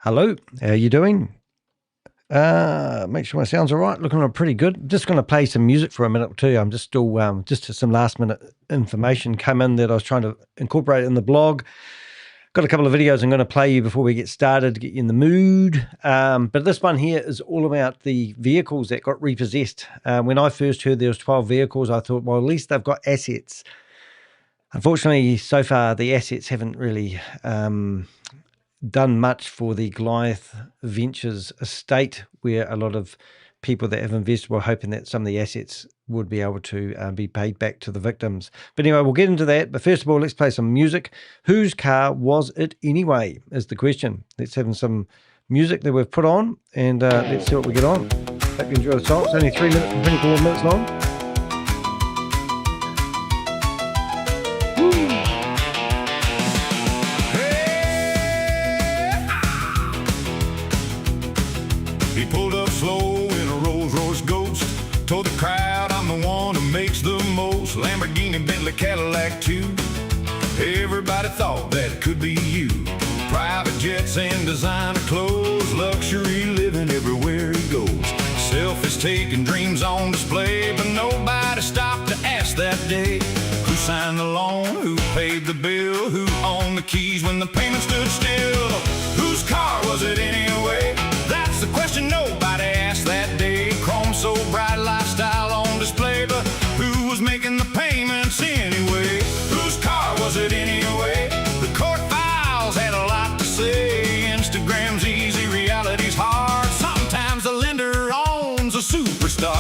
Hello, how you doing? Make sure my sound's all right. Looking pretty good. Just going to play some music for a minute or two. I'm just still just some last minute information come in that I was trying to incorporate in the blog. Got a couple of videos I'm going to play you before we get started to get you in the mood. But this one here is all about the vehicles that got repossessed. When I first heard there was 12 vehicles, I thought, well, at least they've got assets. Unfortunately, so far the assets haven't really done much for the Goliath Ventures estate, where a lot of people that have invested were hoping that some of the assets would be able to be paid back to the victims. But anyway, we'll get into that. But first of all, let's play some music. Whose car was it anyway, is the question. Let's have some music that we've put on, and let's see what we get on. Hope you enjoy the song. It's only 3 minutes and 24 minutes long. He pulled up slow in a Rolls Royce Ghost, told the crowd I'm the one who makes the most. Lamborghini, Bentley, Cadillac too. Everybody thought that could be you. Private jets and designer clothes, luxury living everywhere he goes. Selfies taking dreams on display, but nobody stopped to ask that day, who signed the loan, who paid the bill, who owned the keys when the payment stood still. Whose car was it anyway? That's the question nobody asked that day. Chrome so bright, lifestyle on display, but who was making the payments anyway? Whose car was it anyway? The court files had a lot to say. Instagram's easy, reality's hard. Sometimes the lender owns a superstar.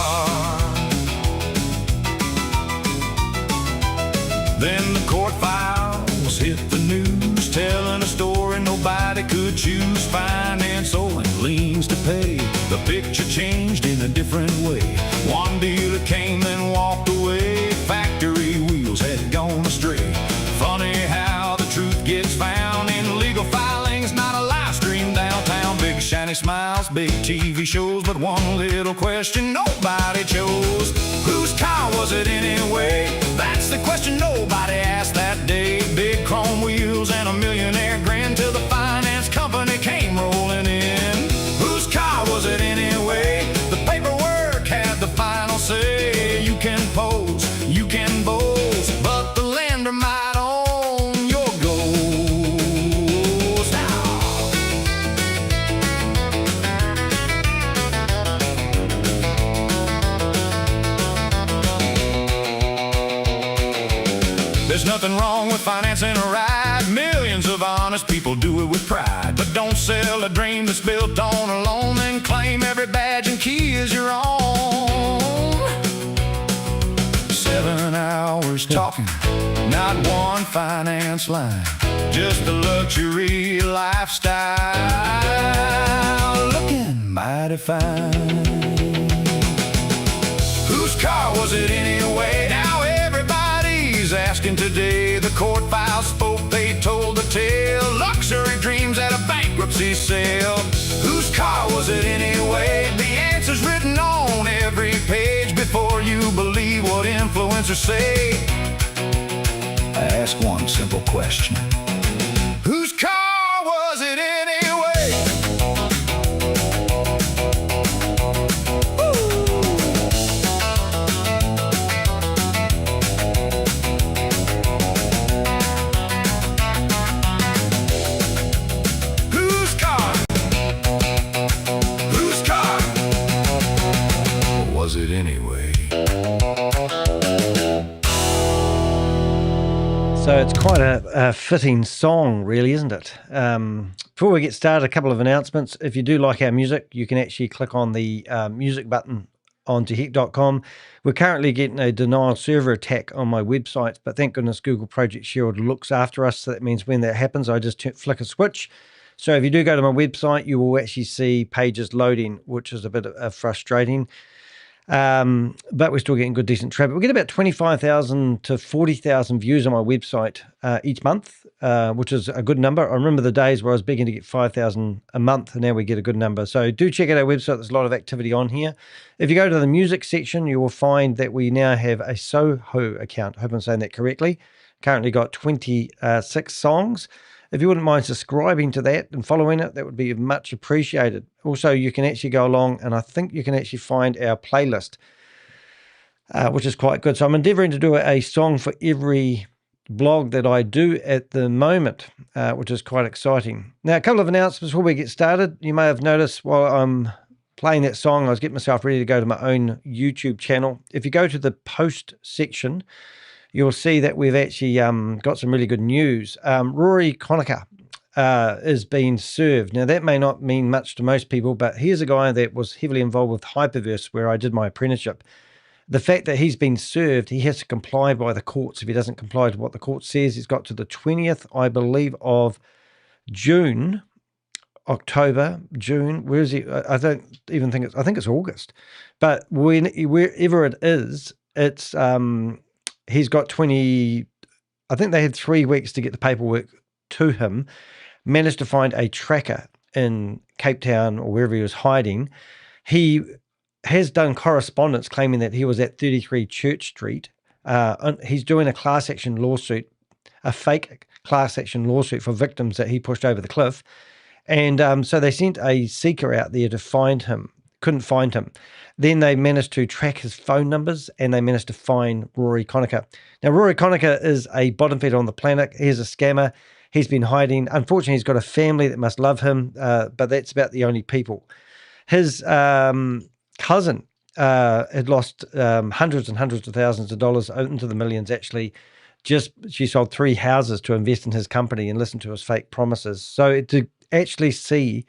Then the court files hit the news, telling a story nobody could choose. Finance owing, liens to pay. The picture changed in a different way. One dealer came then walked away. Factory wheels had gone astray. Funny how the truth gets found in legal filings, not a live stream downtown. Big shiny smiles, big TV shows, but one little question nobody chose. Whose car was it anyway? That's the question nobody asked that day. Big chrome wheels and a millionaire grin till the finance company came rolling in. Whose car was it anyway? The paperwork had the final say. You can pose, you can boast, but the lender might own your ghost. There's nothing wrong with financing a ride. Millions of honest people do it with pride. But don't sell a dream that's built on a loan and claim every badge and key is your own. 7 hours talking, not one finance line, just a luxury lifestyle, looking mighty fine. Whose car was it anyway? Now everybody's asking today. The court files spoke, they told the tale. Luxury dreams at a bankruptcy sale. Whose car was it anyway? The answer's written on every page. Before you believe what influencers say, I ask one simple question. Whose car was it anyway? Whose car? Whose car was it anyway? So it's quite a fitting song, really, isn't it? Before we get started, a couple of announcements. If you do like our music, you can actually click on the music button on tehek.com. We're currently getting a denial server attack on my website, but thank goodness Google Project Shield looks after us. So that means when that happens, I just flick a switch. So if you do go to my website, you will actually see pages loading, which is a bit frustrating. But we're still getting good, decent traffic. We get about 25,000 to 40,000 views on my website each month, which is a good number. I remember the days where I was begging to get 5,000 a month, and now we get a good number. So do check out our website. There's a lot of activity on here. If you go to the music section, you will find that we now have a Soho account. I hope I'm saying that correctly. Currently got 26 songs. If you wouldn't mind subscribing to that and following it, that would be much appreciated. Also, you can actually go along and I think you can actually find our playlist, which is quite good. So I'm endeavoring to do a song for every blog that I do at the moment, which is quite exciting. Now, a couple of announcements before we get started. You may have noticed while I'm playing that song, I was getting myself ready to go to my own YouTube channel. If you go to the post section, you'll see that we've actually got some really good news. Rory Conacher is being served. Now, that may not mean much to most people, but here's a guy that was heavily involved with Hyperverse, where I did my apprenticeship. The fact that he's been served, he has to comply by the courts. If he doesn't comply to what the court says, he's got to the 20th, I believe, of June, October, June. Where is he? I don't even think I think it's August. But wherever it is, it's he's got 20, I think they had 3 weeks to get the paperwork to him, managed to find a tracker in Cape Town or wherever he was hiding. He has done correspondence claiming that he was at 33 Church Street. He's doing a class action lawsuit, a fake class action lawsuit for victims that he pushed over the cliff. And so they sent a seeker out there to find him, couldn't find him. Then they managed to track his phone numbers and they managed to find Rory Conacher. Now, Rory Conacher is a bottom feeder on the planet. He's a scammer. He's been hiding. Unfortunately, he's got a family that must love him, but that's about the only people. His cousin had lost hundreds and hundreds of thousands of dollars, into the millions actually. She sold 3 houses to invest in his company and listen to his fake promises. So to actually see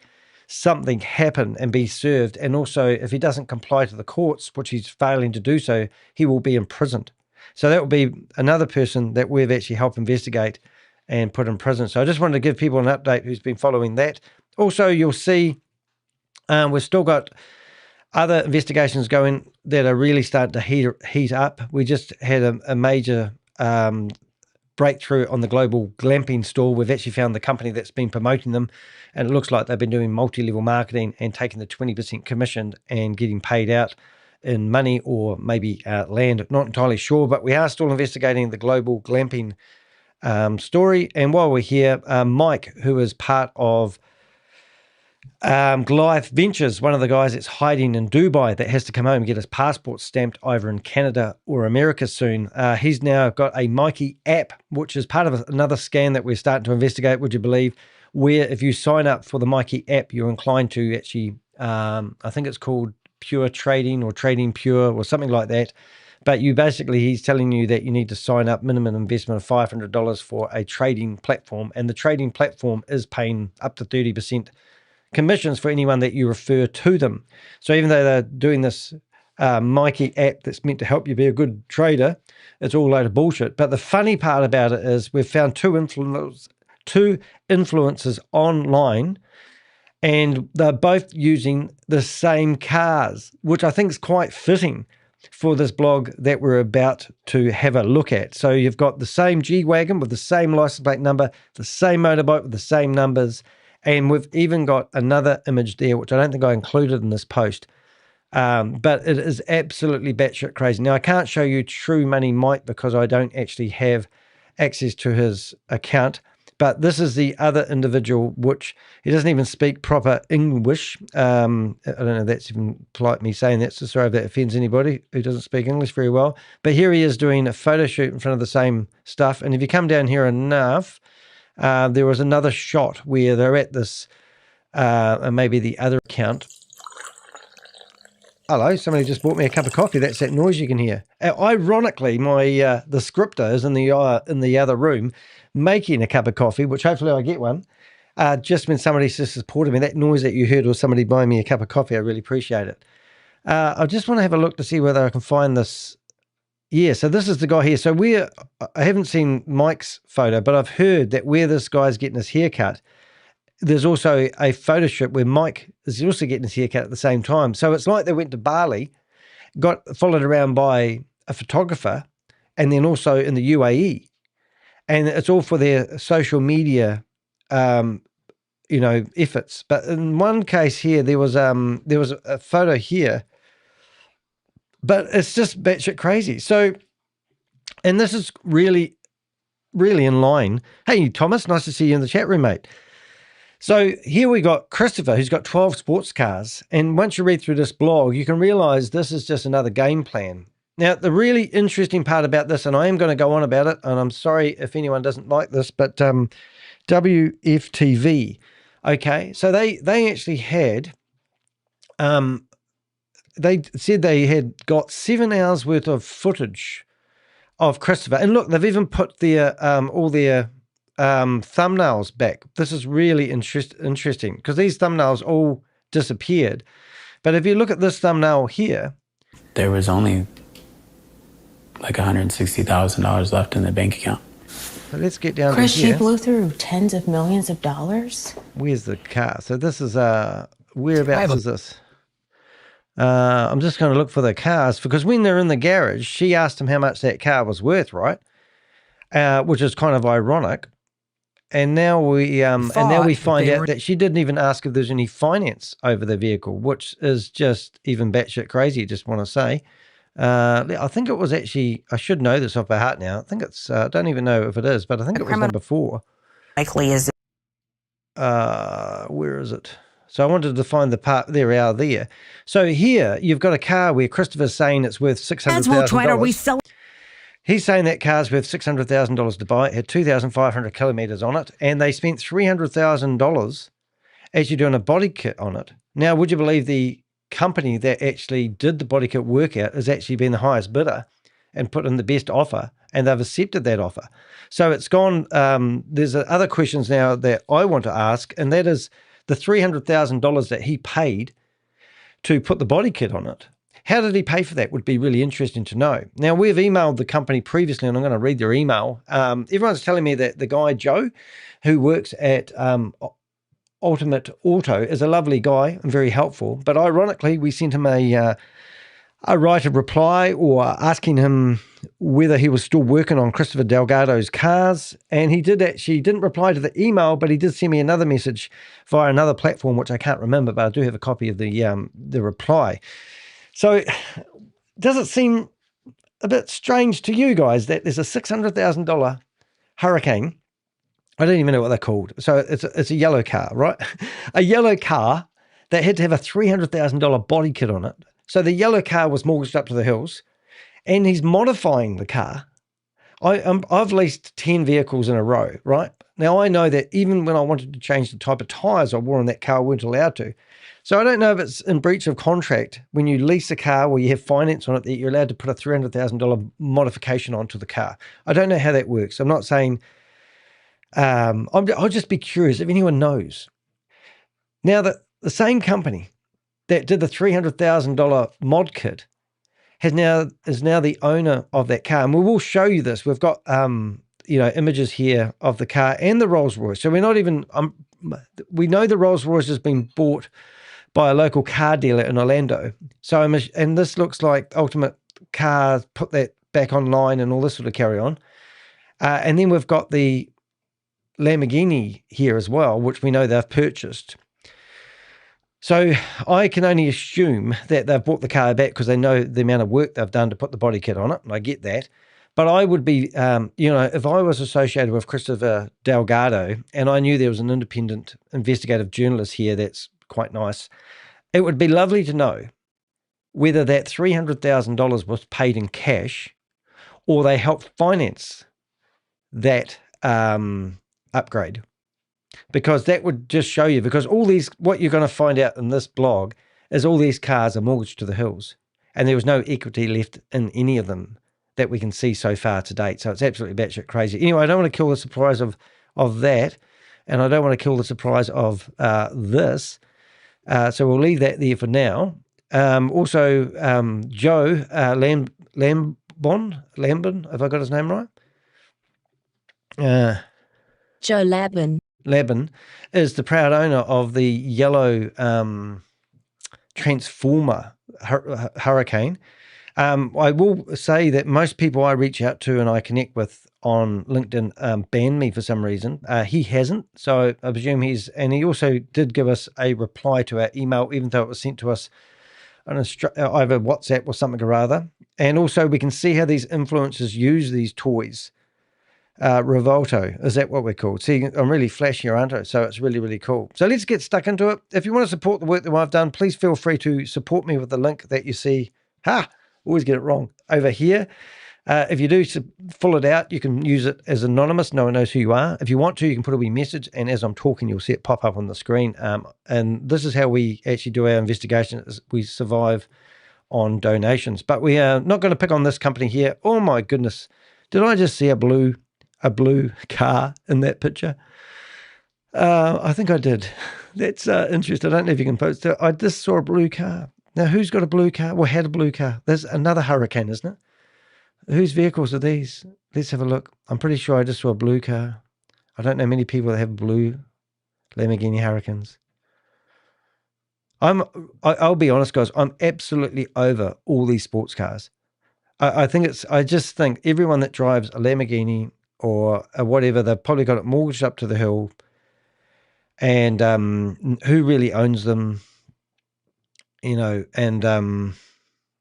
something happen and be served, and also if he doesn't comply to the courts, which he's failing to do so, he will be imprisoned. So that will be another person that we've actually helped investigate and put in prison. So I just wanted to give people an update who's been following that. Also, you'll see we've still got other investigations going that are really starting to heat up. We just had a major breakthrough on the global glamping store. We've actually found the company that's been promoting them, and it looks like they've been doing multi-level marketing and taking the 20% commission and getting paid out in money or maybe land. Not entirely sure, but we are still investigating the global glamping story. And while we're here, Mike, who is part of Goliath Ventures, one of the guys that's hiding in Dubai that has to come home and get his passport stamped either in Canada or America soon. He's now got a Mikey app, which is part of another scam that we're starting to investigate, would you believe, where if you sign up for the Mikey app, you're inclined to actually, I think it's called Pure Trading or Trading Pure or something like that. But he's telling you that you need to sign up, minimum investment of $500 for a trading platform. And the trading platform is paying up to 30% commissions for anyone that you refer to them. So even though they're doing this Mikey app that's meant to help you be a good trader, it's all a load of bullshit. But the funny part about it is we've found two influencers online, and they're both using the same cars, which I think is quite fitting for this blog that we're about to have a look at. So you've got the same G-Wagon with the same license plate number, the same motorbike with the same numbers, and we've even got another image there, which I don't think I included in this post, but it is absolutely batshit crazy. Now, I can't show you True Money Mike because I don't actually have access to his account, but this is the other individual, which he doesn't even speak proper English. I don't know if that's even polite me saying that, so sorry if that offends anybody who doesn't speak English very well. But here he is doing a photo shoot in front of the same stuff, and if you come down here enough, there was another shot where they're at this, and maybe the other account. Hello, somebody just bought me a cup of coffee. That's that noise you can hear. Ironically, my the scripter is in the other room making a cup of coffee, which hopefully I get one. Just when somebody just supported me, that noise that you heard was somebody buying me a cup of coffee. I really appreciate it. I just want to have a look to see whether I can find this. Yeah, so this is the guy here. So I haven't seen Mike's photo, but I've heard that where this guy's getting his haircut, there's also a photo shoot where Mike is also getting his haircut at the same time. So it's like they went to Bali, got followed around by a photographer, and then also in the UAE. And it's all for their social media, efforts. But in one case here, there was a photo here, but it's just batshit crazy. So, and this is really really in line. Hey, Thomas, nice to see you in the chat room, mate. So here we got Christopher, who's got 12 sports cars. And once you read through this blog, you can realize this is just another game plan. Now, the really interesting part about this, and I am going to go on about it, and I'm sorry if anyone doesn't like this, but WFTV, okay, so they actually had, they said they had got 7 hours worth of footage of Christopher. And look, they've even put their all their thumbnails back. This is really interesting because these thumbnails all disappeared. But if you look at this thumbnail here, there was only like $160,000 left in the bank account. So let's get down Chris, to here. she blew through tens of millions of dollars. Where's the car? So this is whereabouts is this? I'm just going to look for the cars because when they're in the garage, she asked him how much that car was worth, right? Which is kind of ironic. And now we find out that she didn't even ask if there's any finance over the vehicle, which is just even batshit crazy. Just want to say, I think it was actually, I should know this off by heart now. I think it's, I don't even know if it is, but I think it was number 4. Likely is. Where is it? So I wanted to find the part there. So here you've got a car where Christopher's saying it's worth $600,000. He's saying that car's worth $600,000 to buy. It had 2,500 kilometers on it, and they spent $300,000 actually doing a body kit on it. Now, would you believe the company that actually did the body kit workout has actually been the highest bidder and put in the best offer, and they've accepted that offer. So it's gone. There's other questions now that I want to ask, and that is the $300,000 that he paid to put the body kit on it. How did he pay for that would be really interesting to know. Now, we've emailed the company previously, and I'm going to read their email. Everyone's telling me that the guy, Joe, who works at Ultimate Auto, is a lovely guy and very helpful. But ironically, we sent him a right of reply or asking him whether he was still working on Christopher Delgado's cars. And he didn't reply to the email, but he did send me another message via another platform, which I can't remember, but I do have a copy of the reply. So does it seem a bit strange to you guys that there's a $600,000 Hurricane? I don't even know what they're called. So it's a yellow car, right? A yellow car that had to have a $300,000 body kit on it. So the yellow car was mortgaged up to the hills, and he's modifying the car. I've leased 10 vehicles in a row, right? Now I know that even when I wanted to change the type of tires I wore on that car, I weren't allowed to. So I don't know if it's in breach of contract when you lease a car where you have finance on it that you're allowed to put a $300,000 modification onto the car. I don't know how that works. I'm not saying, I'll just be curious if anyone knows. Now that the same company that did the $300,000 mod kit is now the owner of that car. And we will show you this. We've got, images here of the car and the Rolls Royce. So we're not even, we know the Rolls Royce has been bought by a local car dealer in Orlando. So, and this looks like Ultimate Cars put that back online and all this sort of carry on. And then we've got the Lamborghini here as well, which we know they've purchased. So I can only assume that they've bought the car back because they know the amount of work they've done to put the body kit on it, and I get that. But I would be, if I was associated with Christopher Delgado and I knew there was an independent investigative journalist here that's quite nice, it would be lovely to know whether that $300,000 was paid in cash or they helped finance that upgrade. Because that would just show you, because what you're going to find out in this blog is all these cars are mortgaged to the hills and there was no equity left in any of them that we can see so far to date. So it's absolutely batshit crazy. Anyway, I don't want to kill the surprise of that, and I don't want to kill the surprise of this. So we'll leave that there for now. Also, Joe Lambon, if I got his name right? Joe Labin is the proud owner of the yellow Transformer Hurricane. I will say that most people I reach out to and I connect with on LinkedIn ban me for some reason. He hasn't, so I presume and he also did give us a reply to our email, even though it was sent to us on over WhatsApp or something or other. And also we can see how these influencers use these toys Revolto. Is that what we're called? See, I'm really flashy, aren't I? So it's really, really cool. So let's get stuck into it. If you want to support the work that I've done, please feel free to support me with the link that you see. Always get it wrong. Over here. If you do fill it out, you can use it as anonymous. No one knows who you are. If you want to, you can put a wee message, and as I'm talking, you'll see it pop up on the screen. And this is how we actually do our investigation. We survive on donations. But we are not going to pick on this company here. Oh my goodness. Did I just see a blue car in that picture? I think I did. That's interesting. I don't know if you can post it. I just saw a blue car. Now, who's got a blue car? Well, had a blue car. There's another Hurricane, isn't it? Whose vehicles are these? Let's have a look. I'm pretty sure I just saw a blue car. I don't know many people that have blue Lamborghini Hurricanes. I'll be honest, guys. I'm absolutely over all these sports cars. I just think everyone that drives a Lamborghini or whatever, they've probably got it mortgaged up to the hill. And who really owns them?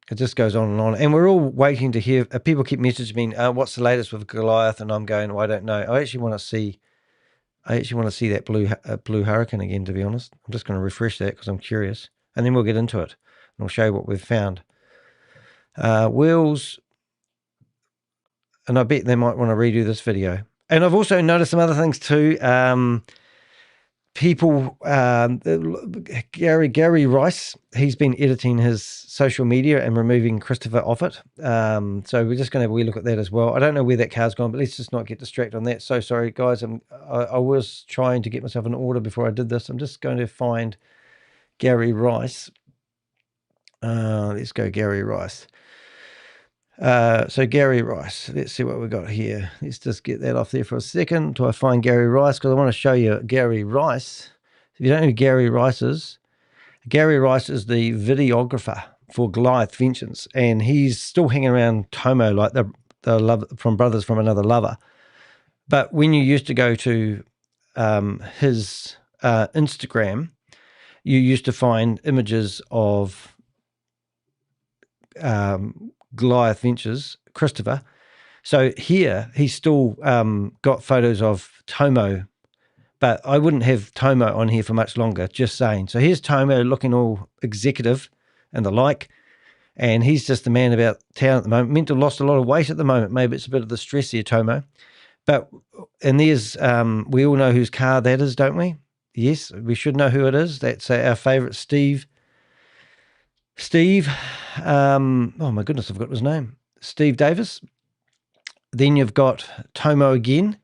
It just goes on and on. And we're all waiting to hear. People keep messaging me, what's the latest with Goliath? And I'm going, well, I don't know. I actually want to see that blue Hurricane again, to be honest. I'm just going to refresh that because I'm curious. And then we'll get into it. And I'll show you what we've found. Wheels. And I bet they might want to redo this video. And I've also noticed some other things too. People, Gary Rice, he's been editing his social media and removing Christopher off it. So we're just going to have a wee look at that as well. I don't know where that car's gone, but let's just not get distracted on that. So sorry, guys. I was trying to get myself in order before I did this. I'm just going to find Gary Rice. Let's go Gary Rice. So Gary Rice, let's see what we got here. Let's just get that off there for a second till I find Gary Rice, because I want to show you Gary Rice. If you don't know who Gary Rice is the videographer for Goliath Ventures, and he's still hanging around Tomo like the love from Brothers from Another Lover. But when you used to go to his Instagram, you used to find images of Goliath Ventures, Christopher. So here he's still got photos of Tomo, but I wouldn't have Tomo on here for much longer, just saying. So here's Tomo looking all executive and the like, and he's just the man about town at the moment. Meant to have lost a lot of weight at the moment. Maybe it's a bit of the stress here, Tomo. And there's, we all know whose car that is, don't we? Yes, we should know who it is. That's our favourite Steve, oh my goodness, I've got his name. Steve Davis. Then you've got Tomo again.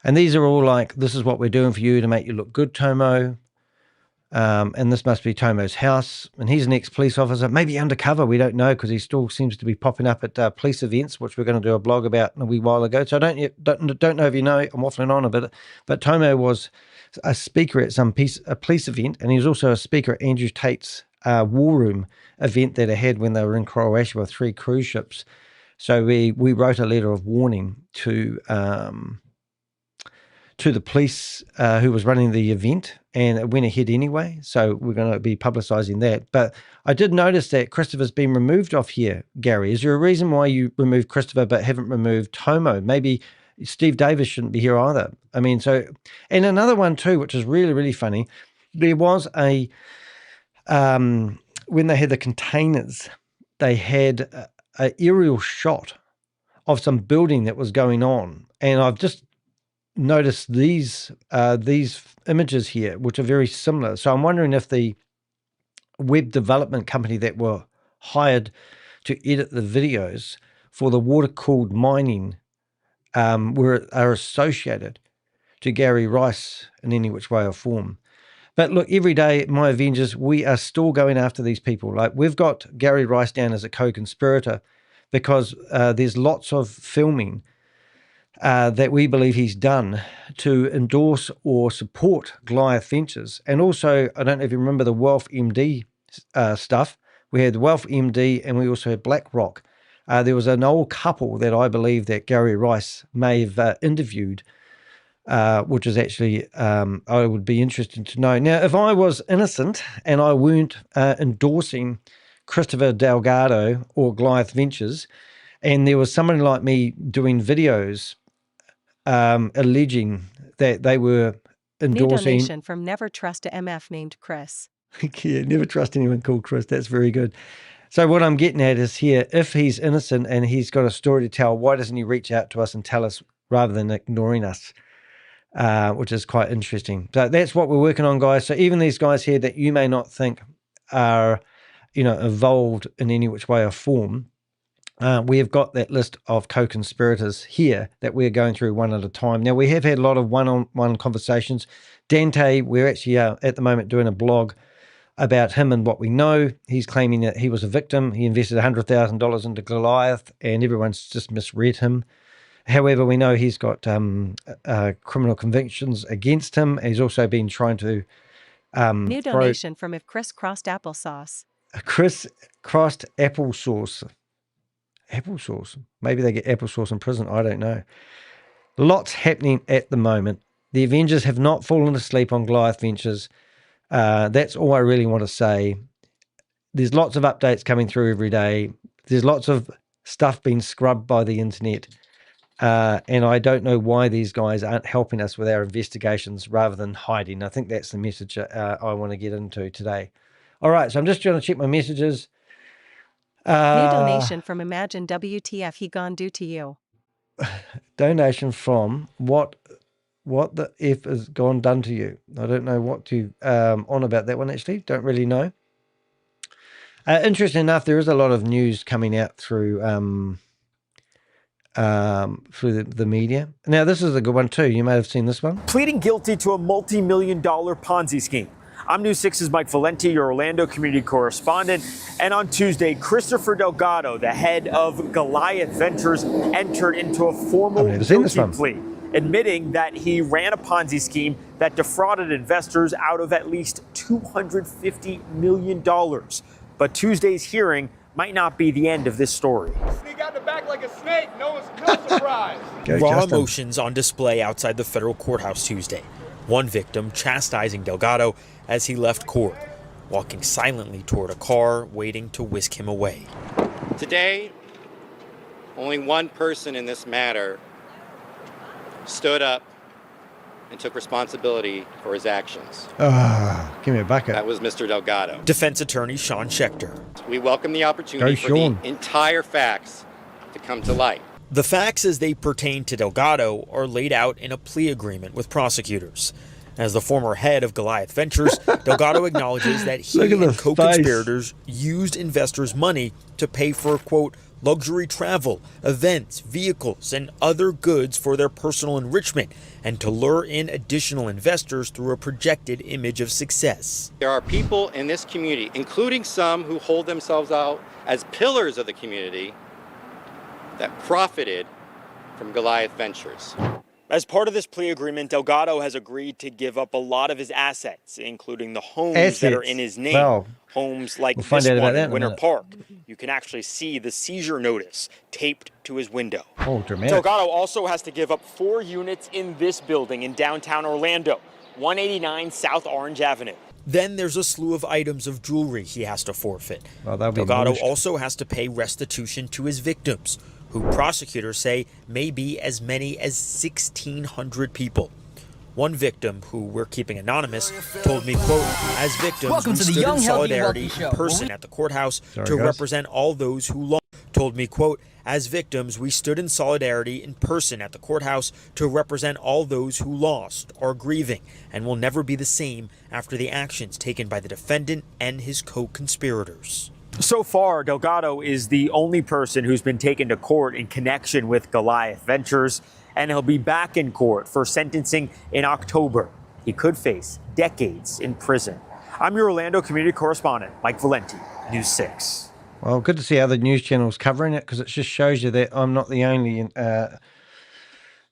And these are all like, this is what we're doing for you to make you look good, Tomo. And this must be Tomo's house. And he's an ex-police officer, maybe undercover, we don't know, because he still seems to be popping up at police events, which we're going to do a blog about a wee while ago. So I don't know if you know, I'm waffling on a bit, but Tomo was a speaker at a police event, and he was also a speaker at Andrew Tate's war room event that they had when they were in Croatia with 3 cruise ships. So we wrote a letter of warning to the police who was running the event, and it went ahead anyway. So we're going to be publicising that. But I did notice that Christopher's been removed off here, Gary. Is there a reason why you removed Christopher but haven't removed Tomo? Maybe Steve Davis shouldn't be here either. I mean, so, and another one too, which is really, really funny. There was a, when they had the containers, they had an aerial shot of some building that was going on. And I've just noticed these images here, which are very similar. So I'm wondering if the web development company that were hired to edit the videos for the water-cooled mining are associated to Gary Rice in any which way or form. But look, every day at My Avengers, we are still going after these people. Like, we've got Gary Rice down as a co-conspirator because there's lots of filming that we believe he's done to endorse or support Goliath Ventures. And also, I don't know if you remember the Wealth MD stuff. We had Wealth MD and we also had BlackRock. There was an old couple that I believe that Gary Rice may have interviewed, which is actually, I would be interested to know. Now, if I was innocent and I weren't endorsing Christopher Delgado or Goliath Ventures, and there was somebody like me doing videos alleging that they were New endorsing. donation from Never Trust a MF named Chris. Yeah, never trust anyone called Chris. That's very good. So what I'm getting at is here, if he's innocent and he's got a story to tell, why doesn't he reach out to us and tell us rather than ignoring us? Which is quite interesting. So that's what we're working on, guys. So even these guys here that you may not think are, involved in any which way or form, we have got that list of co-conspirators here that we're going through one at a time. Now, we have had a lot of one-on-one conversations. Dante, we're actually at the moment doing a blog about him and what we know. He's claiming that he was a victim. He invested $100,000 into Goliath, and everyone's just misread him. However, we know he's got criminal convictions against him. He's also been trying to New donation from If Chris Crossed Applesauce. Chris crossed applesauce. Applesauce. Maybe they get applesauce in prison. I don't know. Lots happening at the moment. The Avengers have not fallen asleep on Goliath Ventures. That's all I really want to say. There's lots of updates coming through every day. There's lots of stuff being scrubbed by the internet. And I don't know why these guys aren't helping us with our investigations rather than hiding. I think that's the message I want to get into today. All right, so I'm just trying to check my messages. New donation from Imagine WTF He Gone Do to You. Donation from what the F has gone done to you. I don't know what to on about that one, actually. Don't really know. Interesting enough, there is a lot of news coming out through the media. Now, this is a good one too. You may have seen this one. Pleading guilty to a multi-million-dollar Ponzi scheme. I'm News 6's Mike Valenti, your Orlando community correspondent. And on Tuesday, Christopher Delgado, the head of Goliath Ventures, entered into a formal guilty plea, admitting that he ran a Ponzi scheme that defrauded investors out of at least $250 million. But Tuesday's hearing might not be the end of this story. Sneak out the back like a snake, no surprise. Raw emotions on display outside the federal courthouse Tuesday. One victim chastising Delgado as he left court, walking silently toward a car waiting to whisk him away. Today, only one person in this matter stood up and took responsibility for his actions. Give me a bucket. That was Mr. Delgado. Defense attorney Sean Schechter. We welcome the opportunity for the entire facts to come to light. The facts as they pertain to Delgado are laid out in a plea agreement with prosecutors. As the former head of Goliath Ventures, Delgado acknowledges that he and co-conspirators used investors' money to pay for, quote, luxury travel, events, vehicles, and other goods for their personal enrichment, and to lure in additional investors through a projected image of success. There are people in this community, including some who hold themselves out as pillars of the community, that profited from Goliath Ventures. As part of this plea agreement, Delgado has agreed to give up a lot of his assets, including the homes that are in his name. Well, homes like this one in Winter Park. You can actually see the seizure notice taped to his window. Oh, dramatic. Delgado also has to give up 4 units in this building in downtown Orlando, 189 South Orange Avenue. Then there's a slew of items of jewelry he has to forfeit. Well, Delgado also has to pay restitution to his victims, who prosecutors say may be as many as 1,600 people. One victim, who we're keeping anonymous, told me, quote, as victims, we stood in solidarity in person at the courthouse to represent all those who lost. Told me, quote, as victims, we stood in solidarity in person at the courthouse to represent all those who lost, are grieving, and will never be the same after the actions taken by the defendant and his co-conspirators. So far, Delgado is the only person who's been taken to court in connection with Goliath Ventures, and he'll be back in court for sentencing in October. He could face decades in prison. I'm your Orlando community correspondent, Mike Valenti, News 6. Well, good to see other news channels covering it, because it just shows you that I'm not the only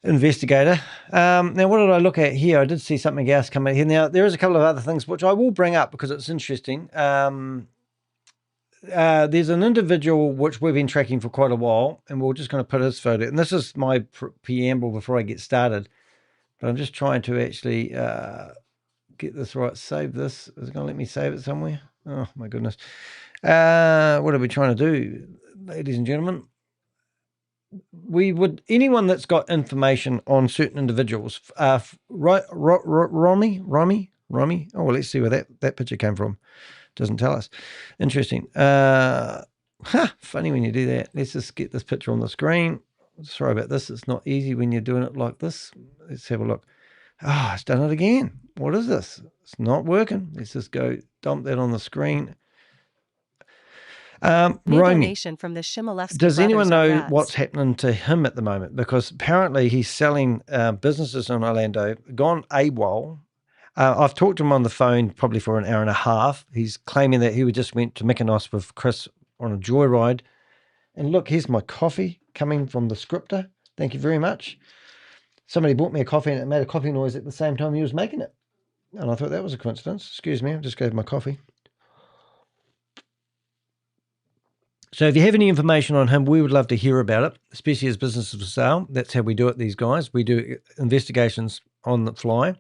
investigator. Now, what did I look at here? I did see something else come in here. Now, there is a couple of other things which I will bring up because it's interesting. There's an individual which we've been tracking for quite a while, and we're just going to put his photo. And this is my preamble before I get started. But I'm just trying to actually get this right. Save this. Is it going to let me save it somewhere? Oh, my goodness. What are we trying to do, ladies and gentlemen? we would, anyone that's got information on certain individuals, Romy. Oh, well, let's see where that picture came from. Doesn't tell us. Interesting. Funny when you do that. Let's just get this picture on the screen. Sorry about this. It's not easy when you're doing it like this. Let's have a look. Oh, it's done it again. What is this? It's not working. Let's just go dump that on the screen. New Romy, donation from the Shimalevsky does anyone brothers are know rats. what's happening to him at the moment? Because apparently he's selling businesses in Orlando, gone AWOL. I've talked to him on the phone probably for an hour and a half. He's claiming that he just went to Mykonos with Chris on a joyride. And look, here's my coffee coming from the scripter. Thank you very much. Somebody bought me a coffee and it made a coffee noise at the same time he was making it. And I thought that was a coincidence. Excuse me, I just gave my coffee. So if you have any information on him, we would love to hear about it, especially as businesses for sale. That's how we do it, these guys. We do investigations on the fly.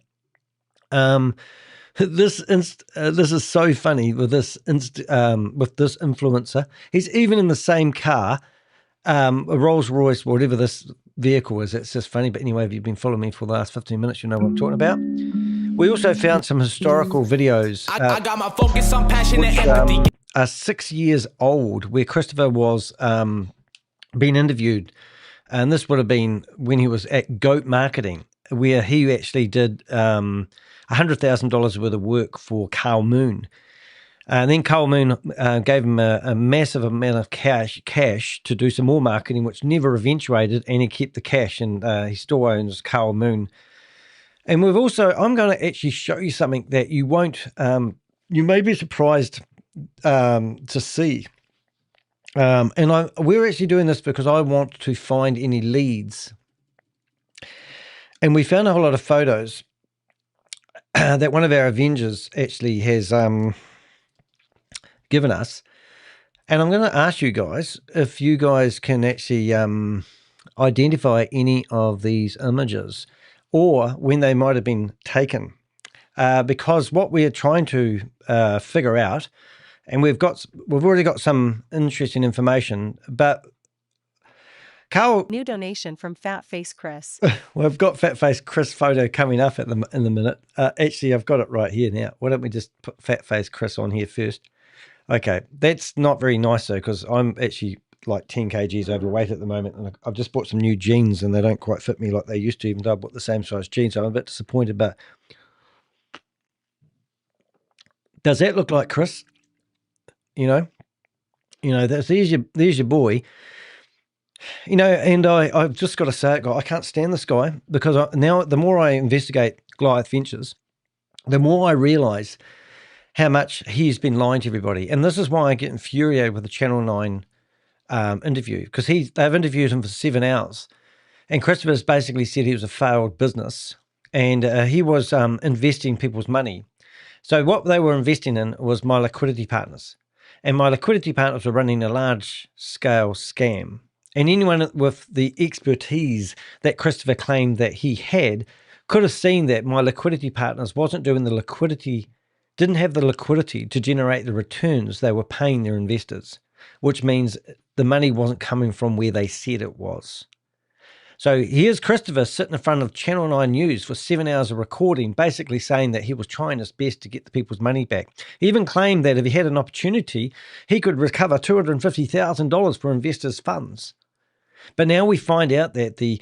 This is so funny with this influencer. He's even in the same car, a Rolls Royce, whatever this vehicle is. It's just funny. But anyway, if you've been following me for the last 15 minutes, you know what I'm talking about. We also found some historical videos. I got my focus on passion and empathy. Are 6 years old, where Christopher was being interviewed, and this would have been when he was at Goat Marketing, where he actually did $100,000 worth of work for Carl Moon. And then Carl Moon gave him a massive amount of cash to do some more marketing, which never eventuated, and he kept the cash, and he still owns Carl Moon. And we've also, I'm going to actually show you something that you won't, you may be surprised to see. And we're actually doing this because I want to find any leads. And we found a whole lot of photos that one of our Avengers actually has given us. And I'm going to ask you guys if you guys can actually identify any of these images or when they might have been taken. Because what we are trying to figure out, and we've already got some interesting information, but Carl, New donation from Fat Face Chris. we've got Fat Face Chris photo coming up in the minute. Actually, I've got it right here now. Why don't we just put Fat Face Chris on here first? Okay, that's not very nice though, because I'm actually like 10 kgs overweight at the moment, and I've just bought some new jeans and they don't quite fit me like they used to, even though I bought the same size jeans. So I'm a bit disappointed, but does that look like Chris? You know, there's your boy. You know, and I've just got to say it, I can't stand this guy, because now the more I investigate Goliath Ventures, the more I realize how much he's been lying to everybody. And this is why I get infuriated with the Channel 9 interview, because they've interviewed him for 7 hours. And Christopher's basically said he was a failed business, and he was investing people's money. So what they were investing in was my liquidity partners. And my liquidity partners were running a large-scale scam. And anyone with the expertise that Christopher claimed that he had could have seen that my liquidity partners didn't have the liquidity to generate the returns they were paying their investors, which means the money wasn't coming from where they said it was. So here's Christopher sitting in front of Channel 9 News for 7 hours of recording, basically saying that he was trying his best to get the people's money back. He even claimed that if he had an opportunity, he could recover $250,000 for investors' funds. But now we find out that the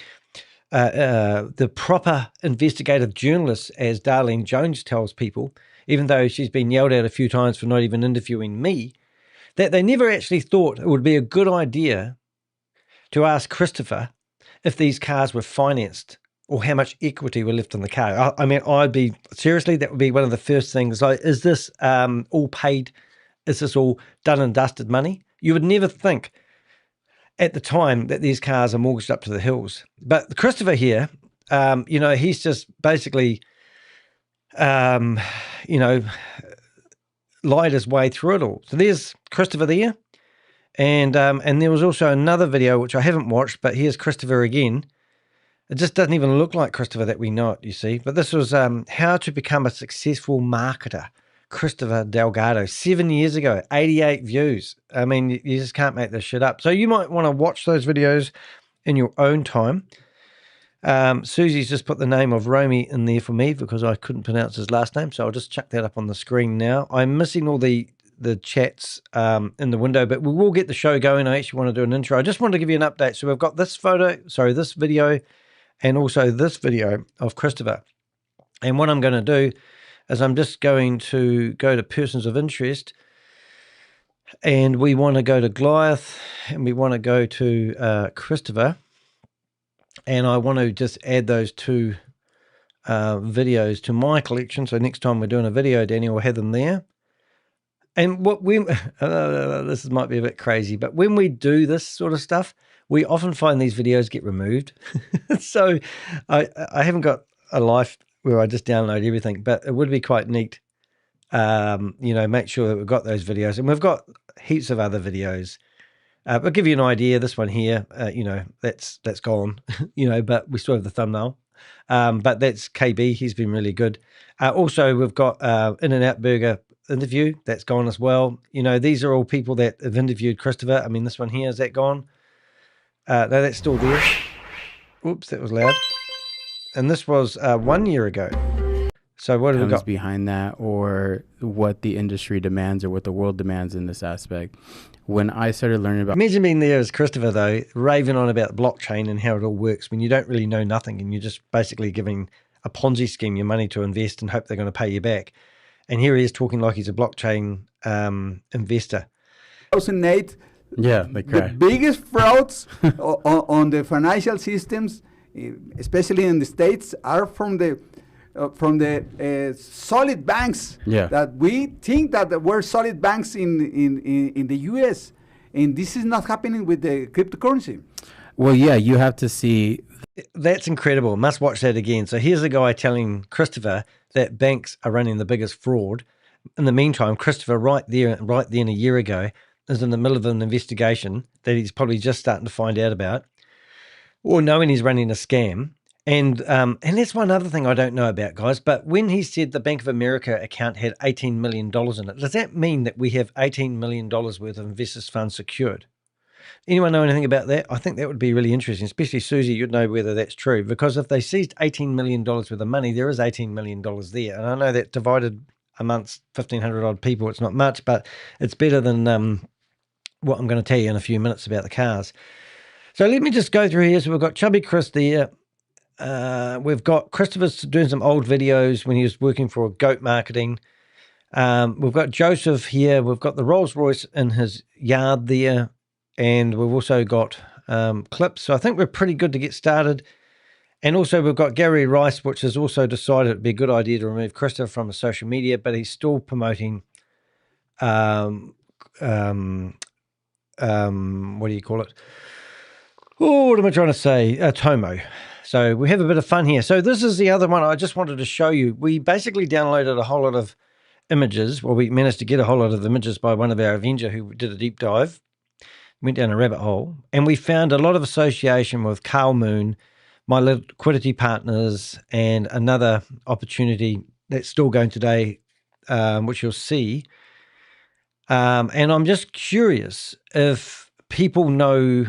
proper investigative journalist, as Darlene Jones tells people, even though she's been yelled at a few times for not even interviewing me, that they never actually thought it would be a good idea to ask Christopher if these cars were financed or how much equity were left in the car. I mean, that would be one of the first things. Like, is this all paid? Is this all done and dusted money? You would never think at the time that these cars are mortgaged up to the hills. But Christopher here, he's just basically, lied his way through it all. So there's Christopher there. And there was also another video, which I haven't watched, but here's Christopher again. It just doesn't even look like Christopher that we know it, you see. But this was how to become a successful marketer. Christopher Delgado, 7 years ago, 88 views. I mean, you just can't make this shit up. So you might want to watch those videos in your own time. Susie's just put the name of Romy in there for me because I couldn't pronounce his last name, so I'll just chuck that up on the screen now. I'm missing all the chats in the window, but we will get the show going. I actually want to do an intro. I just wanted to give you an update. So we've got this video, and also this video of Christopher. And what I'm going to do is I'm just going to go to persons of interest, and we want to go to Goliath, and we want to go to Christopher. And I want to just add those two videos to my collection. So next time we're doing a video, Danny will have them there. And what we, this might be a bit crazy, but when we do this sort of stuff, we often find these videos get removed. So I haven't got a life where I just download everything, but it would be quite neat, make sure that we've got those videos. And we've got heaps of other videos. I'll give you an idea. This one here, that's gone, but we still have the thumbnail. But that's KB. He's been really good. Also, we've got In-N-Out Burger interview. That's gone as well. These are all people that have interviewed Christopher. I mean, this one here, is that gone? No, that's still there. Oops, that was loud. And this was 1 year ago. So what have we got behind that, or what the industry demands or what the world demands in this aspect? When I started learning about... Imagine being there as Christopher, though, raving on about blockchain and how it all works when you don't really know nothing and you're just basically giving a Ponzi scheme your money to invest and hope they're going to pay you back. And here he is talking like he's a blockchain investor. 2008, the biggest frauds on the financial systems, especially in the States, are from the solid banks that we think that were solid banks in the US, and this is not happening with the cryptocurrency. Well, yeah, you have to see. That's incredible. Must watch that again. So here's a guy telling Christopher that banks are running the biggest fraud. In the meantime, Christopher right then a year ago is in the middle of an investigation that he's probably just starting to find out about, or knowing he's running a scam. And that's one other thing I don't know about, guys, but when he said the Bank of America account had $18 million in it, does that mean that we have $18 million worth of investors' funds secured? Anyone know anything about that? I think that would be really interesting, especially Susie, you'd know whether that's true, because if they seized $18 million worth of money, there is $18 million there. And I know that divided amongst 1,500 odd people, it's not much, but it's better than what I'm going to tell you in a few minutes about the cars. So let me just go through here. So we've got Chubby Chris there. We've got Christopher's doing some old videos when he was working for Goat Marketing. We've got Joseph here. We've got the Rolls Royce in his yard there. And we've also got clips. So I think we're pretty good to get started. And also we've got Gary Rice, which has also decided it'd be a good idea to remove Christopher from his social media, but he's still promoting, what do you call it? Oh, what am I trying to say? Tomo. So we have a bit of fun here. So this is the other one I just wanted to show you. We basically downloaded a whole lot of images. Well, we managed to get a whole lot of images by one of our Avenger who did a deep dive, went down a rabbit hole, and we found a lot of association with Carl Moon, my liquidity partners, and another opportunity that's still going today, which you'll see. And I'm just curious if people know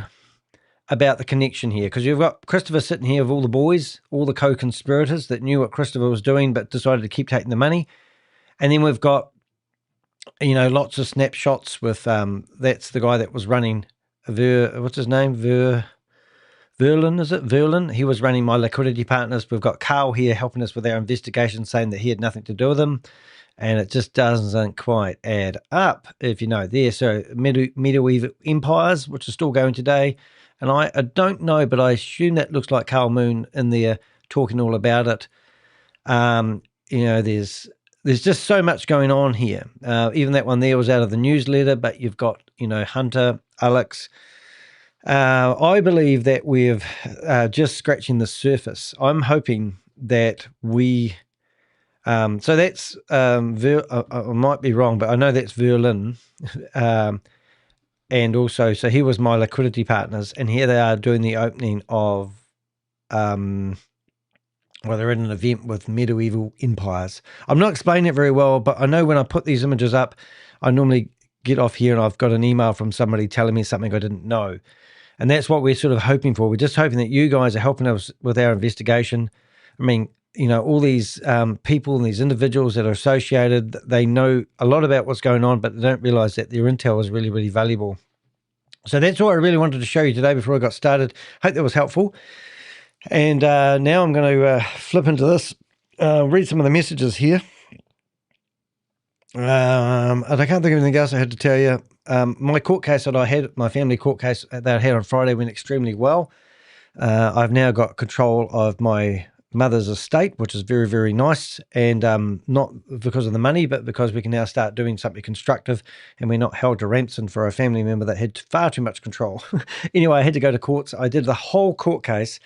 about the connection here, because you've got Christopher sitting here with all the boys, all the co-conspirators that knew what Christopher was doing but decided to keep taking the money. And then we've got, lots of snapshots with, that's the guy that was running, what's his name? Verlin, is it? Verlin. He was running my liquidity partners. We've got Carl here helping us with our investigation, saying that he had nothing to do with them. And it just doesn't quite add up, if you know there. So medieval empires, which is still going today. And I don't know, but I assume that looks like Carl Moon in there talking all about it. There's just so much going on here. Even that one there was out of the newsletter, but you've got, Hunter, Alex. I believe that we're just scratching the surface. I'm hoping that we... so that's... I might be wrong, but I know that's Verlin. And also, so he was my liquidity partners, and here they are doing the opening of, they're in an event with medieval empires. I'm not explaining it very well, but I know when I put these images up, I normally get off here and I've got an email from somebody telling me something I didn't know. And that's what we're sort of hoping for. We're just hoping that you guys are helping us with our investigation. I mean, all these people and these individuals that are associated, they know a lot about what's going on, but they don't realize that their intel is really, really valuable. So that's all I really wanted to show you today before I got started. Hope that was helpful. And now I'm going to flip into this, read some of the messages here. And I can't think of anything else I had to tell you. My court case that I had, my family court case that I had on Friday went extremely well. I've now got control of my mother's estate, which is very, very nice. And not because of the money, but because we can now start doing something constructive and we're not held to ransom for a family member that had far too much control. Anyway, I had to go to courts. I did the whole court case.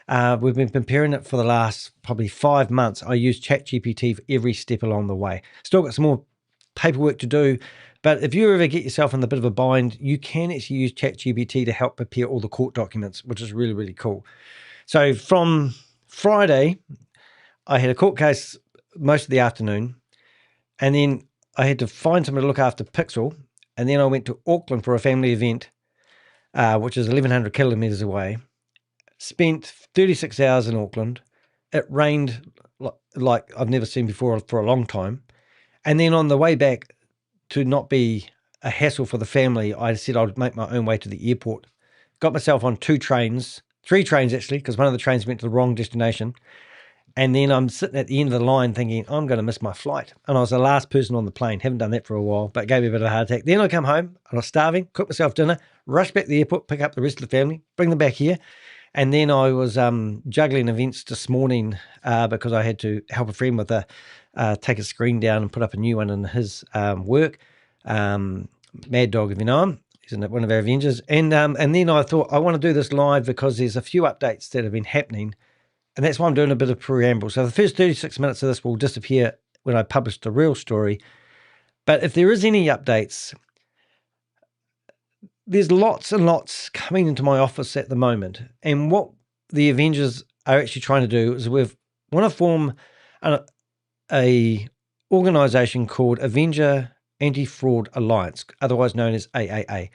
We've been preparing it for the last probably 5 months. I used ChatGPT for every step along the way. Still got some more paperwork to do, but if you ever get yourself in a bit of a bind, you can actually use ChatGPT to help prepare all the court documents, which is really, really cool. So from Friday, I had a court case most of the afternoon, and then I had to find somebody to look after Pixel, and then I went to Auckland for a family event, which is 1,100 kilometres away. Spent 36 hours in Auckland. It rained like I've never seen before for a long time. And then on the way back, to not be a hassle for the family, I said I'd make my own way to the airport. Got myself on 3 trains actually, because one of the trains went to the wrong destination. And then I'm sitting at the end of the line thinking, I'm going to miss my flight. And I was the last person on the plane. Haven't done that for a while, but it gave me a bit of a heart attack. Then I come home, I was starving, cooked myself dinner, rushed back to the airport, pick up the rest of the family, bring them back here. And then I was juggling events this morning because I had to help a friend with take a screen down and put up a new one in his work. Mad Dog, if you know him. He's one of our Avengers. And then I thought, I want to do this live because there's a few updates that have been happening. And that's why I'm doing a bit of preamble. So the first 36 minutes of this will disappear when I publish the real story. But if there is any updates, there's lots and lots coming into my office at the moment. And what the Avengers are actually trying to do is we want to form a organization called Avenger Anti-Fraud Alliance, otherwise known as AAA.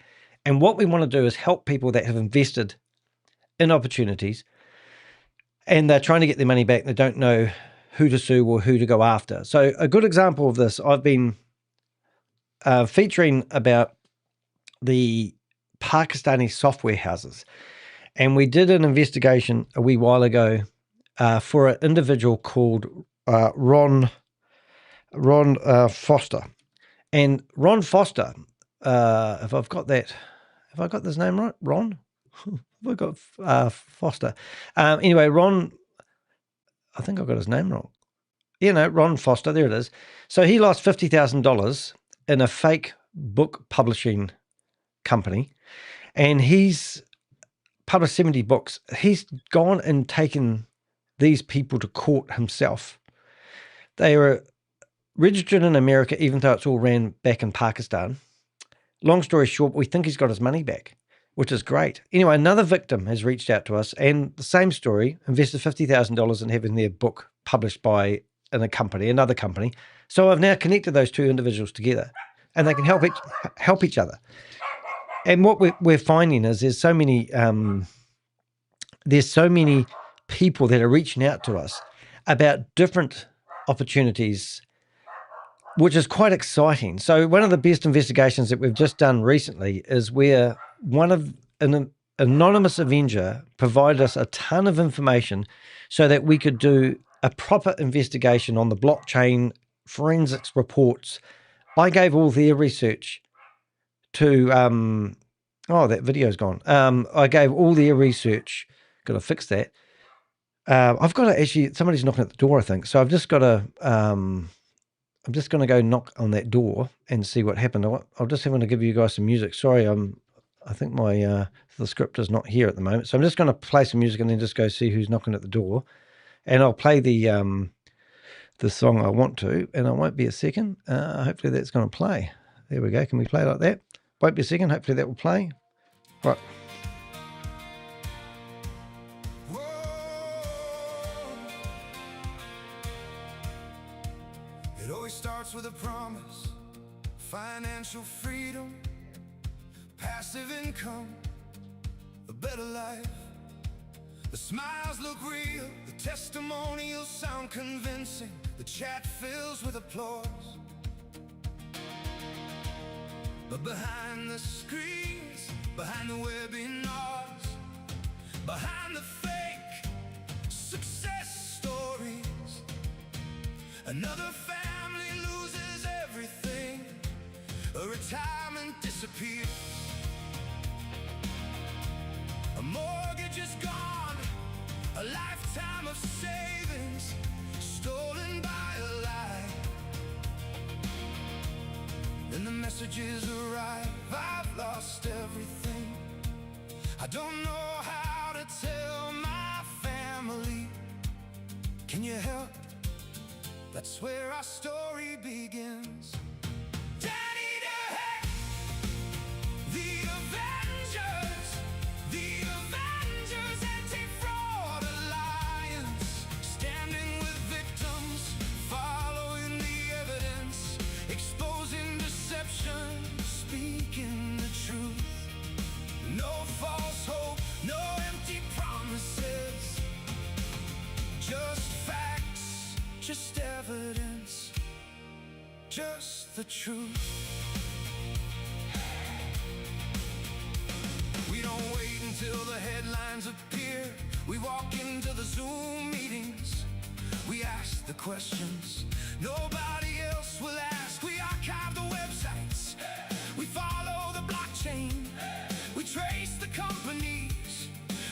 And what we want to do is help people that have invested in opportunities and they're trying to get their money back. They don't know who to sue or who to go after. So a good example of this, I've been featuring about the Pakistani software houses. And we did an investigation a wee while ago for an individual called Ron Foster. And Ron Foster, if I've got this name right, Ron? We've got Foster. Anyway, Ron, I think I've got his name wrong. Ron Foster, there it is. So he lost $50,000 in a fake book publishing company, and he's published 70 books. He's gone and taken these people to court himself. They were registered in America, even though it's all ran back in Pakistan. Long story short, we think he's got his money back, which is great. Anyway, another victim has reached out to us, and the same story, invested $50,000 in having their book published by another company. So I've now connected those two individuals together, and they can help each other. And what we're finding is there's so many people that are reaching out to us about different opportunities, which is quite exciting. So one of the best investigations that we've just done recently is where an anonymous Avenger provided us a ton of information so that we could do a proper investigation on the blockchain forensics reports. I gave all their research to, that video's gone. I gave all their research, got to fix that. I've got to actually, somebody's knocking at the door, I think. So I've just got to, I'm just going to go knock on that door and see what happened. I'll just want to give you guys some music. Sorry, I think my the script is not here at the moment. So I'm just going to play some music and then just go see who's knocking at the door. And I'll play the song I want to, and it won't be a second. Hopefully that's going to play. There we go. Can we play like that? Won't be a second. Hopefully that will play. Right. It always starts with a promise, financial freedom, passive income, the better life. The smiles look real, the testimonials sound convincing, the chat fills with applause. But behind the screens, behind the webinars, behind the fake success stories, another family loses everything, a retirement disappears, a mortgage is gone, a lifetime of savings stolen by a lie. Then the messages arrive, I've lost everything. I don't know how to tell my family. Can you help? That's where our story begins. Danny DeHeck, the Avengers, anti-fraud alliance, standing with victims, following the evidence, exposing deception, speaking the truth. No false hope, no empty promises, just facts, just evidence, just the truth. We don't wait until the headlines appear. We walk into the Zoom meetings. We ask the questions nobody else will ask. We archive the websites. We follow the blockchain. We trace the companies.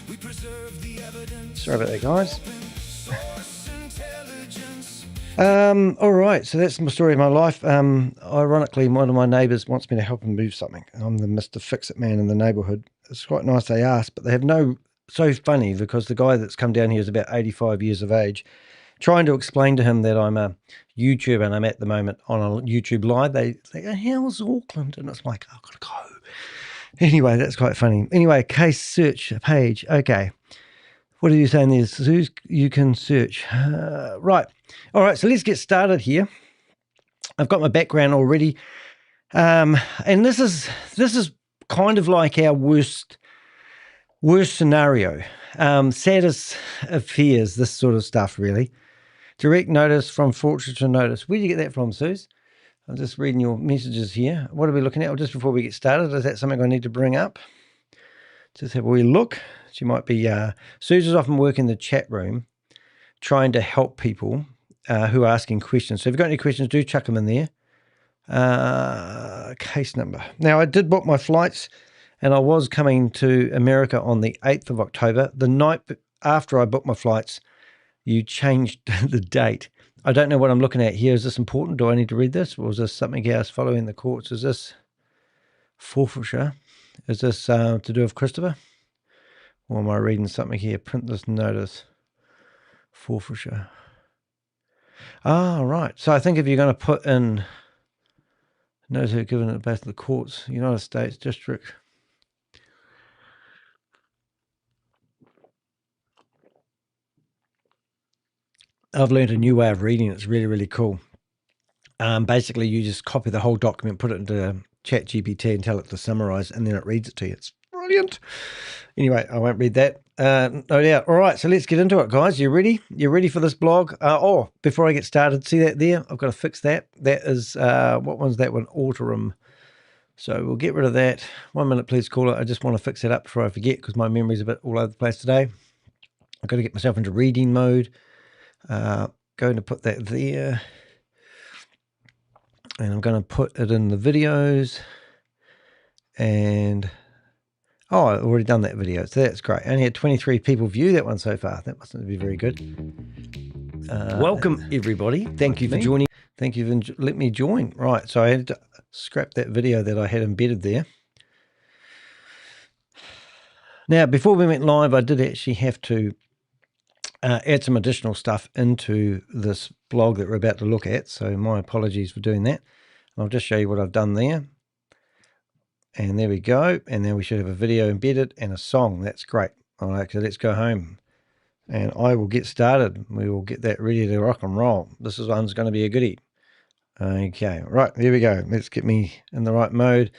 We preserve the evidence. Sorry about that, guys. Source intelligence. All right, so that's my story of my life. Ironically, one of my neighbours wants me to help him move something. I'm the Mr. Fix-It man in the neighbourhood. It's quite nice they asked, but they have no... So funny, because the guy that's come down here is about 85 years of age. Trying to explain to him that I'm a YouTuber and I'm at the moment on a YouTube live. They go, how's Auckland? And it's like, I've got to go. Anyway, that's quite funny. Anyway, case search page. Okay. What are you saying there? Who's you can search? Right. All right. So let's get started here. I've got my background already. And this is kind of like our worst scenario. Saddest of fears, this sort of stuff, really. Direct notice from Forfeiture notice. Where did you get that from, Suze? I'm just reading your messages here. What are we looking at? Well, just before we get started, is that something I need to bring up? Just have a wee look. She might be... Suze is often working in the chat room trying to help people who are asking questions. So if you've got any questions, do chuck them in there. Case number. Now, I did book my flights and I was coming to America on the 8th of October. The night after I booked my flights, you changed the date. I don't know what I'm looking at here. Is this important? Do I need to read this? Or is this something else following the courts? Is this forfeiture? Is this to do with Christopher? Or am I reading something here? Print this notice. Forfeiture. Ah, right. So I think if you're going to put in notice who given it back to the courts, United States District. I've learned a new way of reading. It's really, really cool. Basically, you just copy the whole document, put it into ChatGPT and tell it to summarize, and then it reads it to you. It's brilliant. Anyway, I won't read that. No doubt. All right, so let's get into it, guys. You ready? You ready for this blog? Before I get started, see that there? I've got to fix that. That is, what one's that one? Autorum. So we'll get rid of that. 1 minute, please, caller. I just want to fix it up before I forget because my memory's a bit all over the place today. I've got to get myself into reading mode. Going to put that there. And I'm going to put it in the videos. And... oh, I've already done that video, so that's great. I only had 23 people view that one so far. That mustn't be very good. Welcome, everybody. Thank you for joining. Thank you for letting me join. Right, so I had to scrap that video that I had embedded there. Now, before we went live, I did actually have to add some additional stuff into this blog that we're about to look at, so my apologies for doing that. I'll just show you what I've done there. And there we go. And now we should have a video embedded and a song. That's great. All right, so let's go home. And I will get started. We will get that ready to rock and roll. This one's going to be a goodie. Okay, right, there we go. Let's get me in the right mode.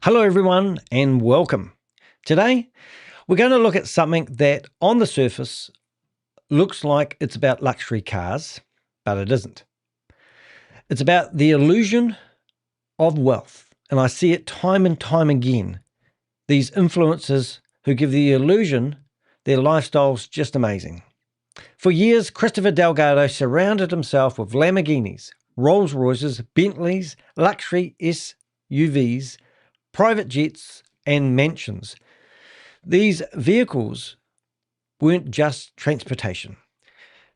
Hello, everyone, and welcome. Today, we're going to look at something that on the surface looks like it's about luxury cars, but it isn't. It's about the illusion of wealth, and I see it time and time again. These influencers who give the illusion their lifestyle's just amazing. For years, Christopher Delgado surrounded himself with Lamborghinis, Rolls Royces, Bentleys, luxury SUVs, private jets, and mansions. These vehicles weren't just transportation.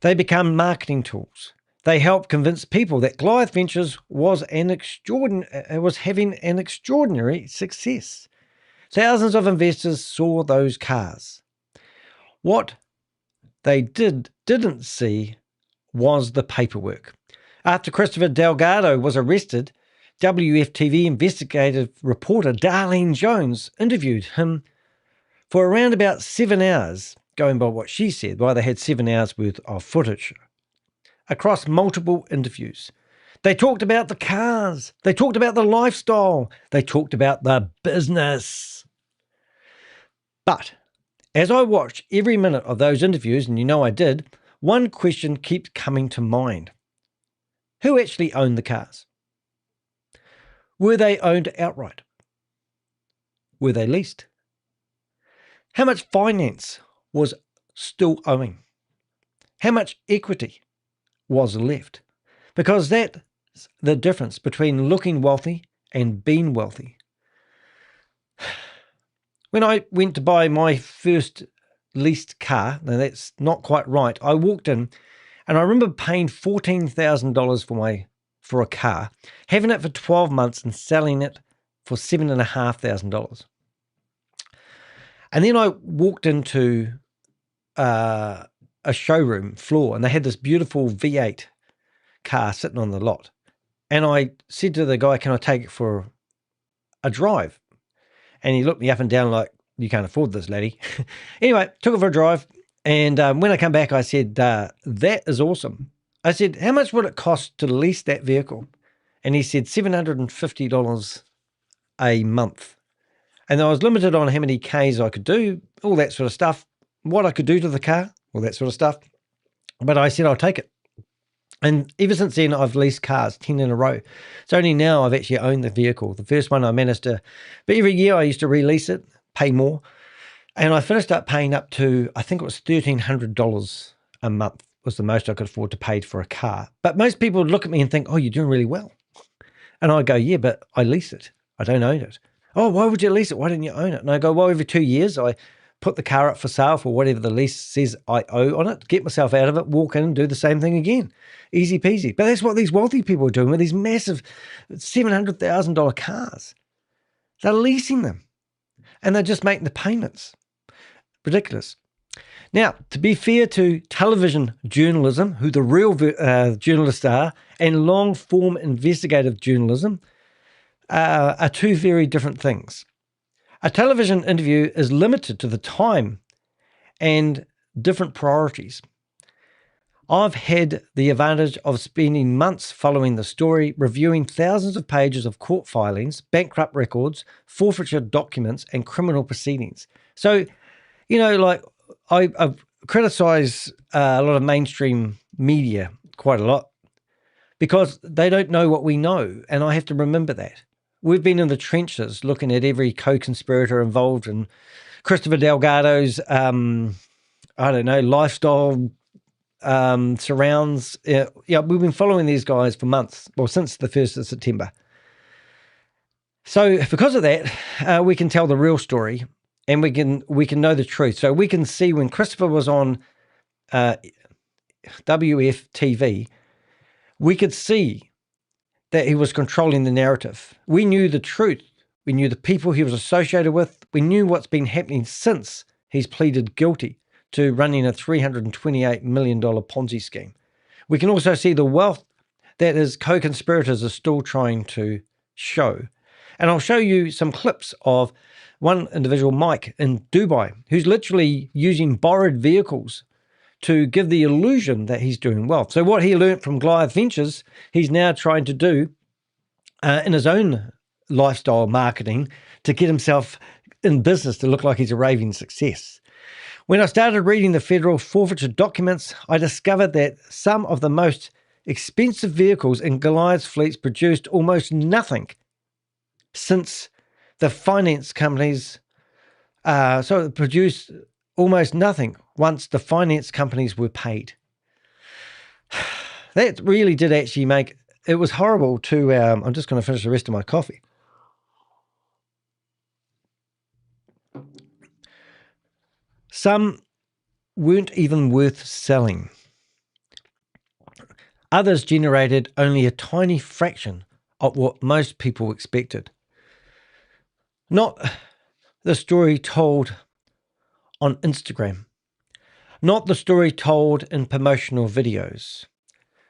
They become marketing tools. They help convince people that Goliath Ventures was having an extraordinary success. Thousands of investors saw those cars. What they didn't see was the paperwork. After Christopher Delgado was arrested, WFTV investigative reporter Darlene Jones interviewed him for around about 7 hours, going by what she said, why they had 7 hours worth of footage across multiple interviews. They talked about the cars. They talked about the lifestyle. They talked about the business. But as I watched every minute of those interviews, and you know I did, one question keeps coming to mind. Who actually owned the cars? Were they owned outright? Were they leased? How much finance was still owing? How much equity was left? Because that's the difference between looking wealthy and being wealthy. When I went to buy my first leased car, now that's not quite right, I walked in and I remember paying $14,000 for a car, having it for 12 months and selling it for $7,500. And then I walked into a showroom floor and they had this beautiful V8 car sitting on the lot. And I said to the guy, can I take it for a drive? And he looked me up and down like, you can't afford this, laddie. Anyway, took it for a drive. And when I come back, I said, that is awesome. I said, how much would it cost to lease that vehicle? And he said, $750 a month. And I was limited on how many Ks I could do, all that sort of stuff, what I could do to the car, all that sort of stuff. But I said, I'll take it. And ever since then, I've leased cars 10 in a row. It's only now I've actually owned the vehicle. The first one I managed to, but every year I used to release it, pay more. And I finished up paying up to, I think it was $1,300 a month was the most I could afford to pay for a car. But most people would look at me and think, oh, you're doing really well. And I go, yeah, but I lease it. I don't own it. Oh, why would you lease it? Why didn't you own it? And I go, well, every 2 years I put the car up for sale for whatever the lease says I owe on it, get myself out of it, walk in and do the same thing again. Easy peasy. But that's what these wealthy people are doing with these massive $700,000 cars. They're leasing them and they're just making the payments. Ridiculous. Now, to be fair to television journalism, who the real journalists are, and long-form investigative journalism are two very different things. A television interview is limited to the time and different priorities. I've had the advantage of spending months following the story, reviewing thousands of pages of court filings, bankrupt records, forfeiture documents, and criminal proceedings. So, you know, like I've criticised a lot of mainstream media quite a lot because they don't know what we know, and I have to remember that. We've been in the trenches looking at every co-conspirator involved in Christopher Delgado's, lifestyle surrounds. Yeah, we've been following these guys for months, well, since the 1st of September. So because of that, we can tell the real story and we can know the truth. So we can see when Christopher was on WFTV, we could see that he was controlling the narrative. We knew the truth. We knew the people he was associated with. We knew what's been happening since he's pleaded guilty to running a $328 million Ponzi scheme. We can also see the wealth that his co-conspirators are still trying to show. And I'll show you some clips of one individual, Mike, in Dubai, who's literally using borrowed vehicles to give the illusion that he's doing well. So what he learned from Goliath Ventures, he's now trying to do in his own lifestyle marketing to get himself in business to look like he's a raving success. When I started reading the federal forfeiture documents, I discovered that some of the most expensive vehicles in Goliath's fleets produced almost nothing since the finance companies, produced almost nothing once the finance companies were paid. That really did actually make, it was horrible to, I'm just going to finish the rest of my coffee. Some weren't even worth selling. Others generated only a tiny fraction of what most people expected. Not the story told on Instagram. Not the story told in promotional videos.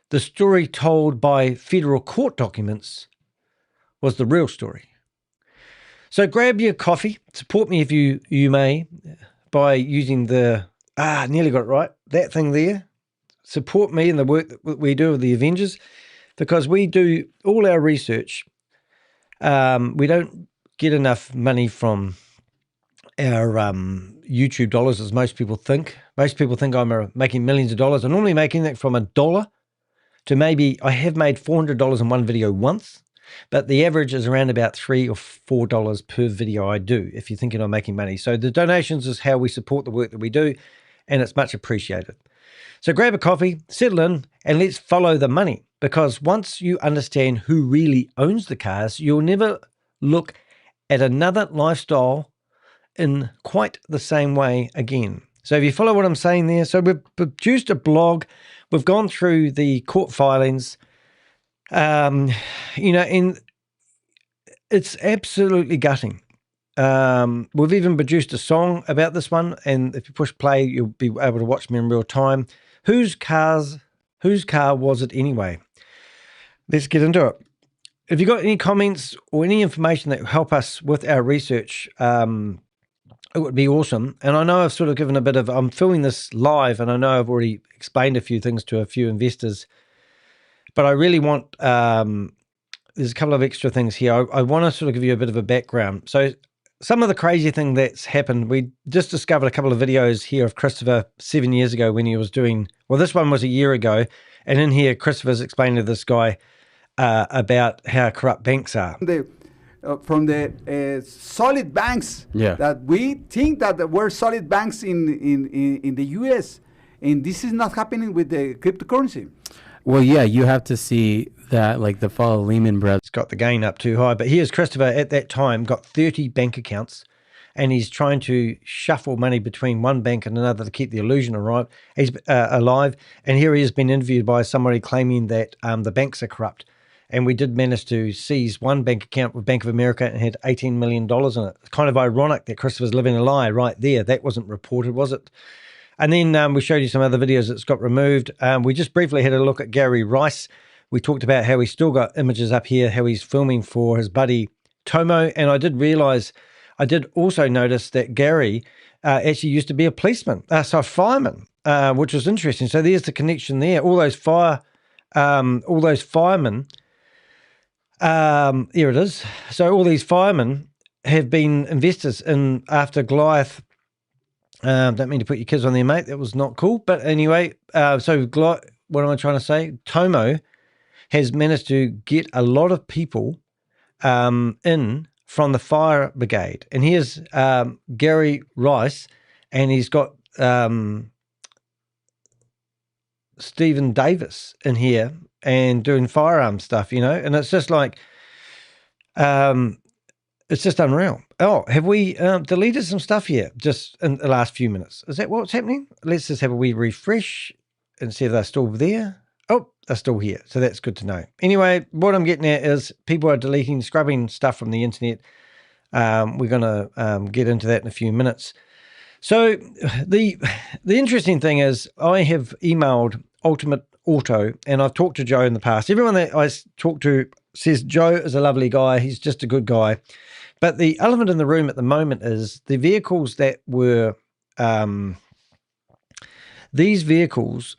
The story told by federal court documents was the real story. So grab your coffee. Support me if you may by using the, nearly got it right, that thing there. Support me in the work that we do with the Avengers, because we do all our research. We don't get enough money from our YouTube dollars as most people think. Most people think I'm making millions of dollars. I'm normally making that from $1 to maybe, I have made $400 in one video once, but the average is around about $3 or $4 per video I do, if you're thinking I'm making money. So the donations is how we support the work that we do, and it's much appreciated. So grab a coffee, settle in, and let's follow the money, because once you understand who really owns the cars, you'll never look at another lifestyle in quite the same way again. So if you follow what I'm saying there, so we've produced a blog, we've gone through the court filings, and it's absolutely gutting. We've even produced a song about this one, and if you push play, you'll be able to watch me in real time. Whose car was it anyway? Let's get into it. If you've got any comments or any information that will help us with our research, it would be awesome. And I know I've sort of given a bit of, I'm filming this live, and I know I've already explained a few things to a few investors, but I really want, there's a couple of extra things here. I want to sort of give you a bit of a background. So some of the crazy thing that's happened, we just discovered a couple of videos here of Christopher 7 years ago when he was doing, well, this one was a year ago. And in here, Christopher's explaining to this guy about how corrupt banks are. From the solid banks that we think that were solid banks in the US, and this is not happening with the cryptocurrency. Well, yeah, you have to see that, like the fall of Lehman Brothers. It's got the gain up too high, but here's Christopher at that time got 30 bank accounts, and he's trying to shuffle money between one bank and another to keep the illusion alive. And here he has been interviewed by somebody claiming that the banks are corrupt. And we did manage to seize one bank account with Bank of America and had $18 million in it. It's kind of ironic that Christopher's living a lie right there. That wasn't reported, was it? And then we showed you some other videos that's got removed. We just briefly had a look at Gary Rice. We talked about how he's still got images up here, how he's filming for his buddy Tomo. And I did also notice that Gary actually used to be a policeman, a fireman, which was interesting. So there's the connection there. All those firemen. Here it is. So all these firemen have been investors in after Goliath. Don't mean to put your kids on there, mate. That was not cool. But anyway, so what am I trying to say? Tomo has managed to get a lot of people in from the fire brigade. And here's Gary Rice, and he's got Stephen Davis in here and doing firearm stuff, and it's just like, it's just unreal. Oh, have we deleted some stuff here just in the last few minutes? Is that what's happening? Let's just have a wee refresh and see if they're still there. Oh, they're still here. So that's good to know. Anyway, what I'm getting at is people are deleting, scrubbing stuff from the internet. We're going to get into that in a few minutes. So the interesting thing is I have emailed Ultimate Auto, and I've talked to Joe in the past. Everyone that I talk to says Joe is a lovely guy. He's just a good guy. But the elephant in the room at the moment is the vehicles that were, these vehicles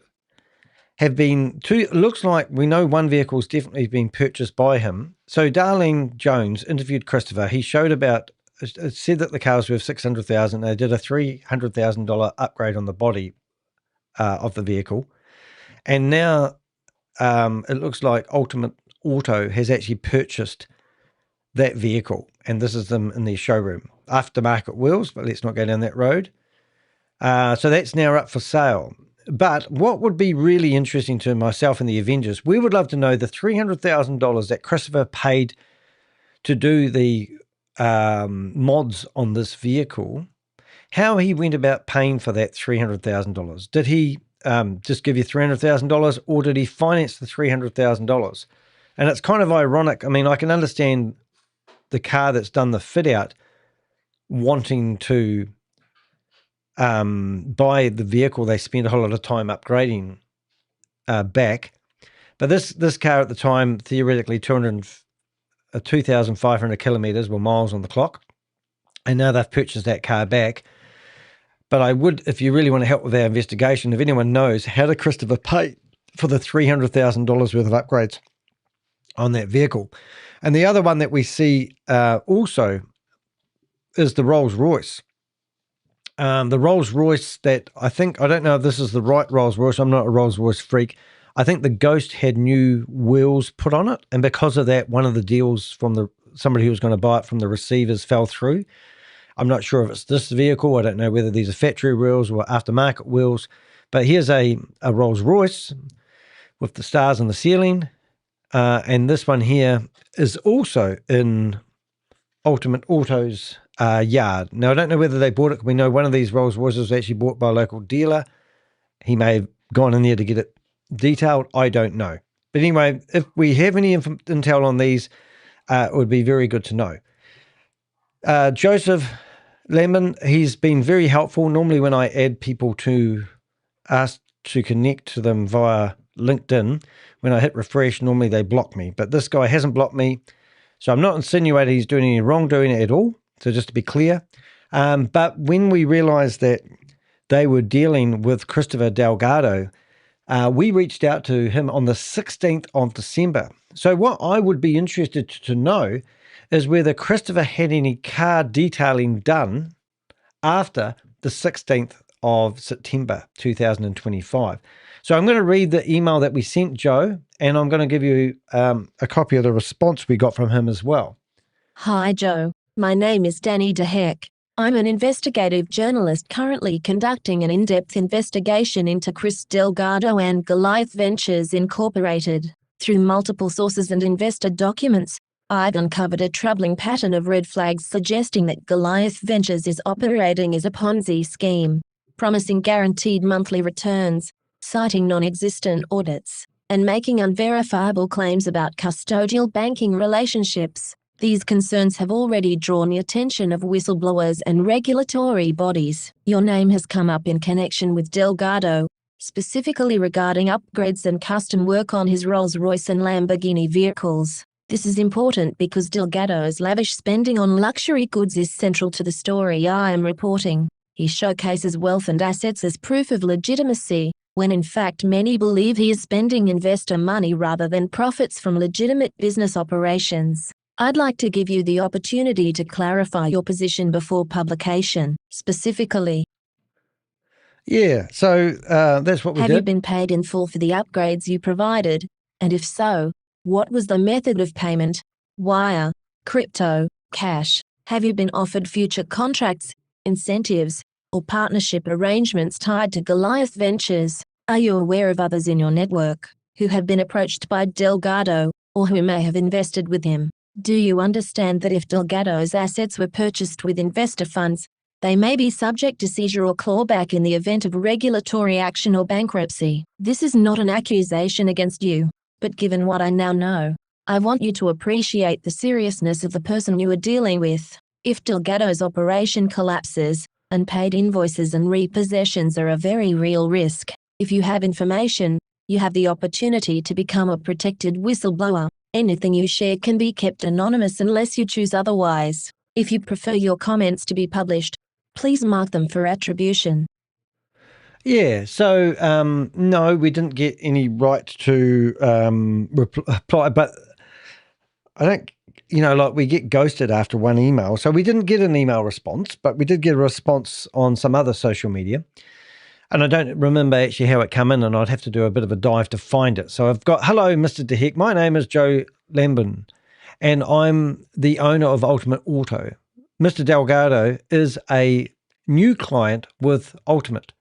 have been, looks like we know one vehicle's definitely been purchased by him. So Darlene Jones interviewed Christopher. He showed about it said that the car was worth $600,000. They did a $300,000 upgrade on the body of the vehicle, and now it looks like Ultimate Auto has actually purchased that vehicle, and this is them in their showroom. Aftermarket wheels, but let's not go down that road. So that's now up for sale. But what would be really interesting to myself and the Avengers, we would love to know the $300,000 that Christopher paid to do the mods on this vehicle, how he went about paying for that $300,000. Did he just give you $300,000, or did he finance the $300,000? And it's kind of ironic. I mean, I can understand the car that's done the fit out wanting to buy the vehicle they spent a whole lot of time upgrading back. But this car at the time, theoretically 2,500 kilometers were miles on the clock. And now they've purchased that car back. But I would, if you really want to help with our investigation, if anyone knows, how did Christopher pay for the $300,000 worth of upgrades on that vehicle? And the other one that we see also is the Rolls-Royce. The Rolls-Royce that I don't know if this is the right Rolls-Royce. I'm not a Rolls-Royce freak. I think the Ghost had new wheels put on it. And because of that, one of the deals from somebody who was going to buy it from the receivers fell through. I'm not sure if it's this vehicle. I don't know whether these are factory wheels or aftermarket wheels. But here's a Rolls-Royce with the stars on the ceiling. And this one here is also in Ultimate Auto's yard. Now, I don't know whether they bought it. We know one of these Rolls-Royces was actually bought by a local dealer. He may have gone in there to get it detailed. I don't know. But anyway, if we have any intel on these, it would be very good to know. Joseph Lemon, he's been very helpful. Normally when I add people to ask to connect to them via LinkedIn, when I hit refresh, normally they block me. But this guy hasn't blocked me. So I'm not insinuating he's doing any wrongdoing at all. So just to be clear. But when we realized that they were dealing with Christopher Delgado, we reached out to him on the 16th of December. So what I would be interested to know is whether Christopher had any car detailing done after the 16th of September 2025. So I'm going to read the email that we sent Joe, and I'm going to give you a copy of the response we got from him as well. Hi, Joe. My name is Danny DeHeck. I'm an investigative journalist currently conducting an in-depth investigation into Chris Delgado and Goliath Ventures Incorporated. Through multiple sources and investor documents, I've uncovered a troubling pattern of red flags suggesting that Goliath Ventures is operating as a Ponzi scheme, promising guaranteed monthly returns, citing non-existent audits, and making unverifiable claims about custodial banking relationships. These concerns have already drawn the attention of whistleblowers and regulatory bodies. Your name has come up in connection with Delgado, specifically regarding upgrades and custom work on his Rolls-Royce and Lamborghini vehicles. This is important because Delgado's lavish spending on luxury goods is central to the story I am reporting. He showcases wealth and assets as proof of legitimacy, when in fact many believe he is spending investor money rather than profits from legitimate business operations. I'd like to give you the opportunity to clarify your position before publication. Specifically, Yeah, so that's what we did. Have you been paid in full for the upgrades you provided? And if so, what was the method of payment? Wire, crypto, cash? Have you been offered future contracts, incentives, or partnership arrangements tied to Goliath Ventures? Are you aware of others in your network who have been approached by Delgado, or who may have invested with him? Do you understand that if Delgado's assets were purchased with investor funds, they may be subject to seizure or clawback in the event of regulatory action or bankruptcy? This is not an accusation against you, but given what I now know, I want you to appreciate the seriousness of the person you are dealing with. If Delgado's operation collapses, unpaid invoices and repossessions are a very real risk. If you have information, you have the opportunity to become a protected whistleblower. Anything you share can be kept anonymous unless you choose otherwise. If you prefer your comments to be published, please mark them for attribution. Yeah, so no, we didn't get any right to reply, but I don't like we get ghosted after one email. So we didn't get an email response, but we did get a response on some other social media. And I don't remember actually how it came in, and I'd have to do a bit of a dive to find it. So I've got, hello, Mr. DeHeck. My name is Joe Lambin, and I'm the owner of Ultimate Auto. Mr. Delgado is a new client with Ultimate.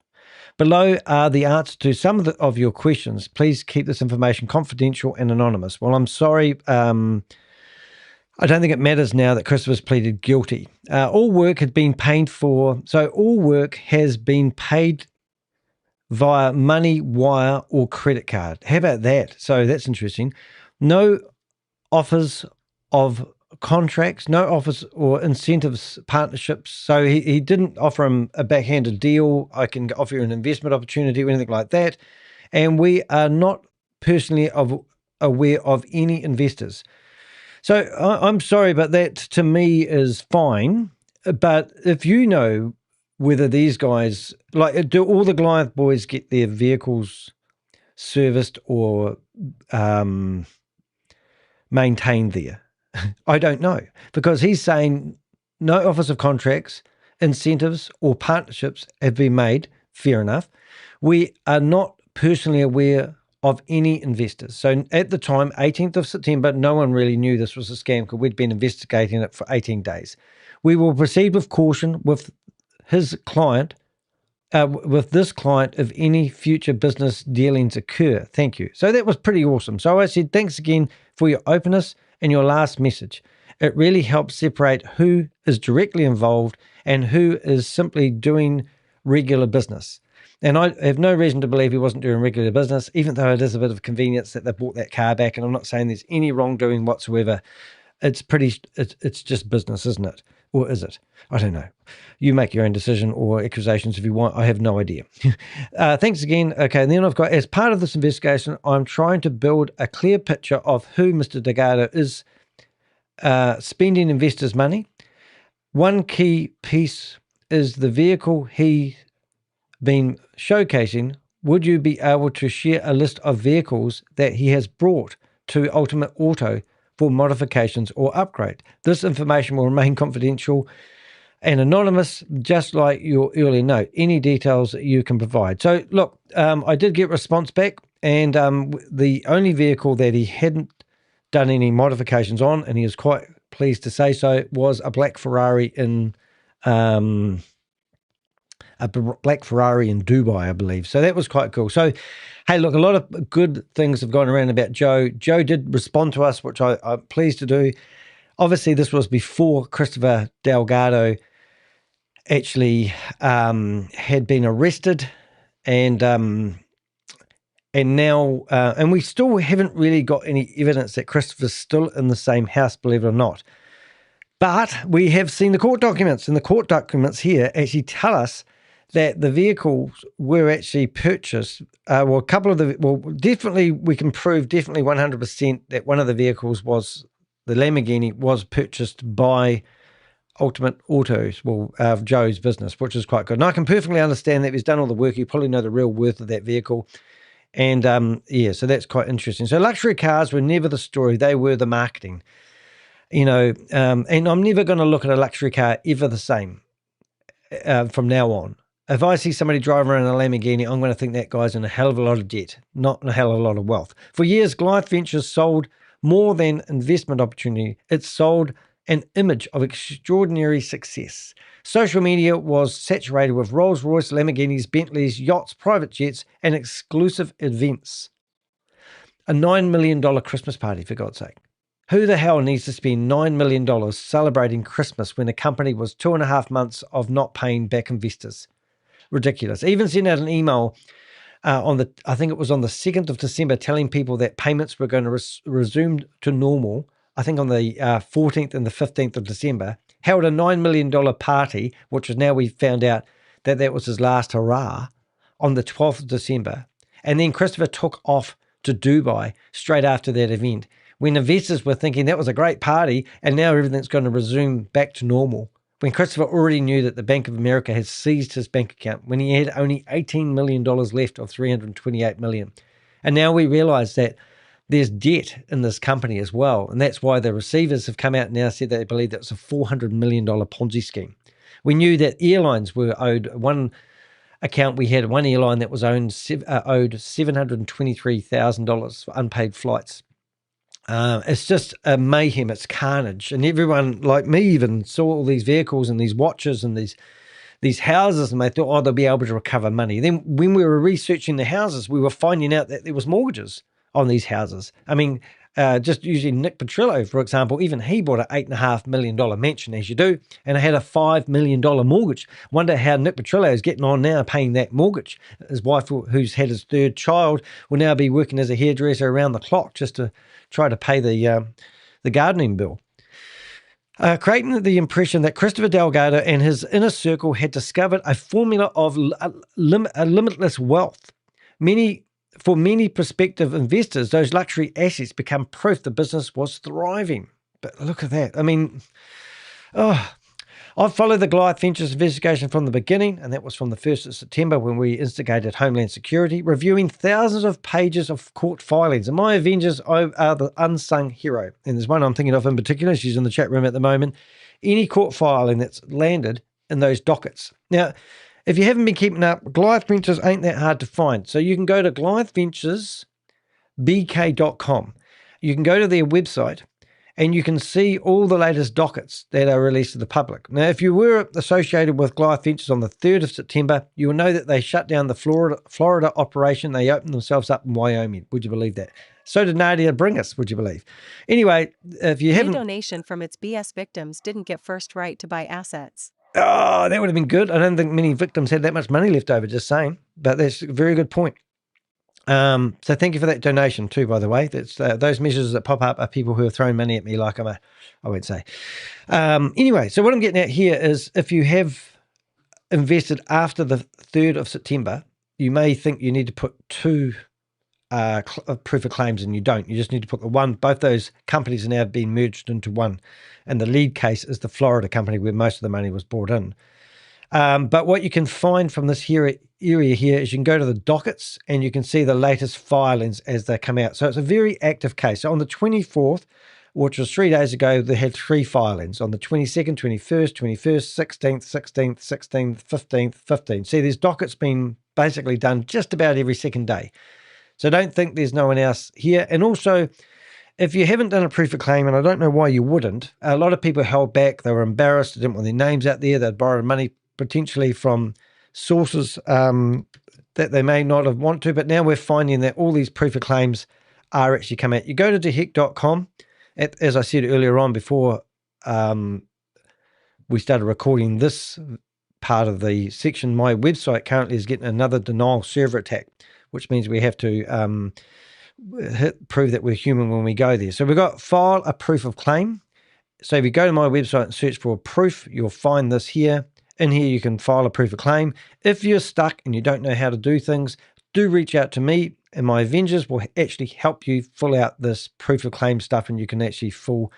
Below are the answers to some of your questions. Please keep this information confidential and anonymous. Well, I'm sorry. I don't think it matters now that Christopher's pleaded guilty. All work had been paid for. So all work has been paid via money, wire, or credit card. How about that? So that's interesting. No offers of contracts, no offers or incentives, partnerships. So he didn't offer him a backhanded deal. I can offer you an investment opportunity or anything like that. And we are not personally aware of any investors. So I'm sorry, but that to me is fine. But if you know whether these guys, like, do all the Goliath boys get their vehicles serviced or maintained there? I don't know, because he's saying no offers of contracts, incentives, or partnerships have been made. Fair enough. We are not personally aware of any investors. So at the time, 18th of September, no one really knew this was a scam because we'd been investigating it for 18 days. We will proceed with caution with his client, with this client, if any future business dealings occur. Thank you. So that was pretty awesome. So I said, thanks again for your openness and your last message. It really helps separate who is directly involved and who is simply doing regular business. And I have no reason to believe he wasn't doing regular business, even though it is a bit of convenience that they bought that car back. And I'm not saying there's any wrongdoing whatsoever. It's just business, isn't it? Or is it? I don't know. You make your own decision or accusations if you want. I have no idea. Thanks again. Okay, and then I've got, as part of this investigation, I'm trying to build a clear picture of who Mr. Delgado is spending investors' money. One key piece is the vehicle he been showcasing. Would you be able to share a list of vehicles that he has brought to Ultimate Auto for modifications or upgrade? This information will remain confidential and anonymous, just like your earlier note. Any details that you can provide. So look, I did get response back, and the only vehicle that he hadn't done any modifications on, and he was quite pleased to say so, was a black Ferrari in Dubai, I believe. So that was quite cool. So, hey, look, a lot of good things have gone around about Joe. Joe did respond to us, which I'm pleased to do. Obviously, this was before Christopher Delgado actually had been arrested, and now, and we still haven't really got any evidence that Christopher's still in the same house, believe it or not. But we have seen the court documents, and the court documents here actually tell us that the vehicles were actually purchased. Definitely we can prove definitely 100% that one of the vehicles was, the Lamborghini, was purchased by Ultimate Autos, Joe's business, which is quite good. And I can perfectly understand that if he's done all the work, you probably know the real worth of that vehicle. And so that's quite interesting. So luxury cars were never the story. They were the marketing, and I'm never going to look at a luxury car ever the same from now on. If I see somebody driving around a Lamborghini, I'm going to think that guy's in a hell of a lot of debt, not a hell of a lot of wealth. For years, Goliath Ventures sold more than investment opportunity. It sold an image of extraordinary success. Social media was saturated with Rolls-Royce, Lamborghinis, Bentleys, yachts, private jets, and exclusive events. A $9 million Christmas party, for God's sake. Who the hell needs to spend $9 million celebrating Christmas when a company was 2.5 months of not paying back investors? Ridiculous. Even sent out an email I think it was on the 2nd of December, telling people that payments were going to resume to normal. I think on the 14th and the 15th of December, held a $9 million party, which is now we found out that was his last hurrah, on the 12th of December. And then Christopher took off to Dubai straight after that event, when investors were thinking that was a great party and now everything's going to resume back to normal. When Christopher already knew that the Bank of America had seized his bank account when he had only $18 million left of $328 million. And now we realize that there's debt in this company as well. And that's why the receivers have come out and now said they believe that's a $400 million Ponzi scheme. We knew that airlines were owed one account. We had one airline that was owed $723,000 for unpaid flights. It's just a mayhem. It's carnage. And everyone like me even saw all these vehicles and these watches and these houses, and they thought, oh, they'll be able to recover money. Then when we were researching the houses, we were finding out that there was mortgages on these houses. I mean, just using Nick Petrillo, for example, even he bought an $8.5 million mansion, as you do, and it had a $5 million mortgage. Wonder how Nick Petrillo is getting on now paying that mortgage. His wife, who's had his third child, will now be working as a hairdresser around the clock just to try to pay the gardening bill. Creating the impression that Christopher Delgado and his inner circle had discovered a formula of limitless wealth. For many prospective investors, those luxury assets become proof the business was thriving. But look at that. I mean, I've followed the Goliath Ventures investigation from the beginning, and that was from the 1st of September when we instigated Homeland Security, reviewing thousands of pages of court filings. And my Avengers are the unsung hero. And there's one I'm thinking of in particular. She's in the chat room at the moment. Any court filing that's landed in those dockets. Now, if you haven't been keeping up, Goliath Ventures ain't that hard to find. So you can go to goliathventuresbk.com. You can go to their website, and you can see all the latest dockets that are released to the public. Now, if you were associated with Goliath Ventures on the 3rd of September, you will know that they shut down the Florida operation. They opened themselves up in Wyoming. Would you believe that? So did Nadia Bringus, would you believe? Anyway, if you haven't... A donation from its BS victims didn't get first right to buy assets. Oh, that would have been good. I don't think many victims had that much money left over, just saying. But that's a very good point. So thank you for that donation too, by the way. That's those messages that pop up are people who are throwing money at me like I won't say. Anyway, so what I'm getting at here is if you have invested after the 3rd of September, you may think you need to put two proof of claims, and you don't. You just need to put the one. Both those companies are now being merged into one. And the lead case is the Florida company where most of the money was brought in. But what you can find from this area here is you can go to the dockets and you can see the latest filings as they come out. So it's a very active case. So on the 24th, which was 3 days ago, they had 3 filings. On the 22nd, 21st, 16th, 16th, 15th, 15th. See, there's dockets being basically done just about every second day. So don't think there's no one else here. And also, if you haven't done a proof of claim, and I don't know why you wouldn't, a lot of people held back. They were embarrassed. They didn't want their names out there. They'd borrowed money potentially from sources that they may not have wanted to. But now we're finding that all these proof of claims are actually come out. You go to deheck.com. As I said earlier on before we started recording this part of the section, my website currently is getting another denial server attack, which means we have to prove that we're human when we go there. So we've got file a proof of claim. So if you go to my website and search for a proof, you'll find this here. In here, you can file a proof of claim. If you're stuck and you don't know how to do things, do reach out to me, and my Avengers will actually help you fill out this proof of claim stuff, and you can actually fill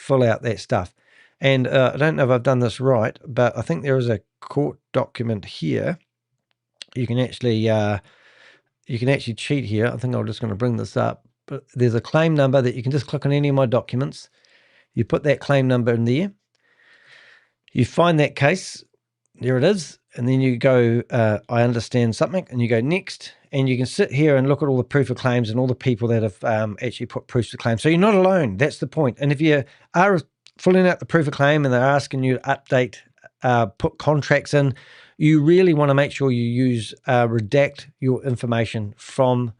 out that stuff. And I don't know if I've done this right, but I think there is a court document here. You can actually cheat here. I think I'm just going to bring this up. But there's a claim number that you can just click on any of my documents. You put that claim number in there. You find that case. There it is. And then you go, I understand something, and you go next. And you can sit here and look at all the proof of claims and all the people that have actually put proofs of claim. So you're not alone. That's the point. And if you are filling out the proof of claim and they're asking you to update, put contracts in, you really want to make sure you use redact your information from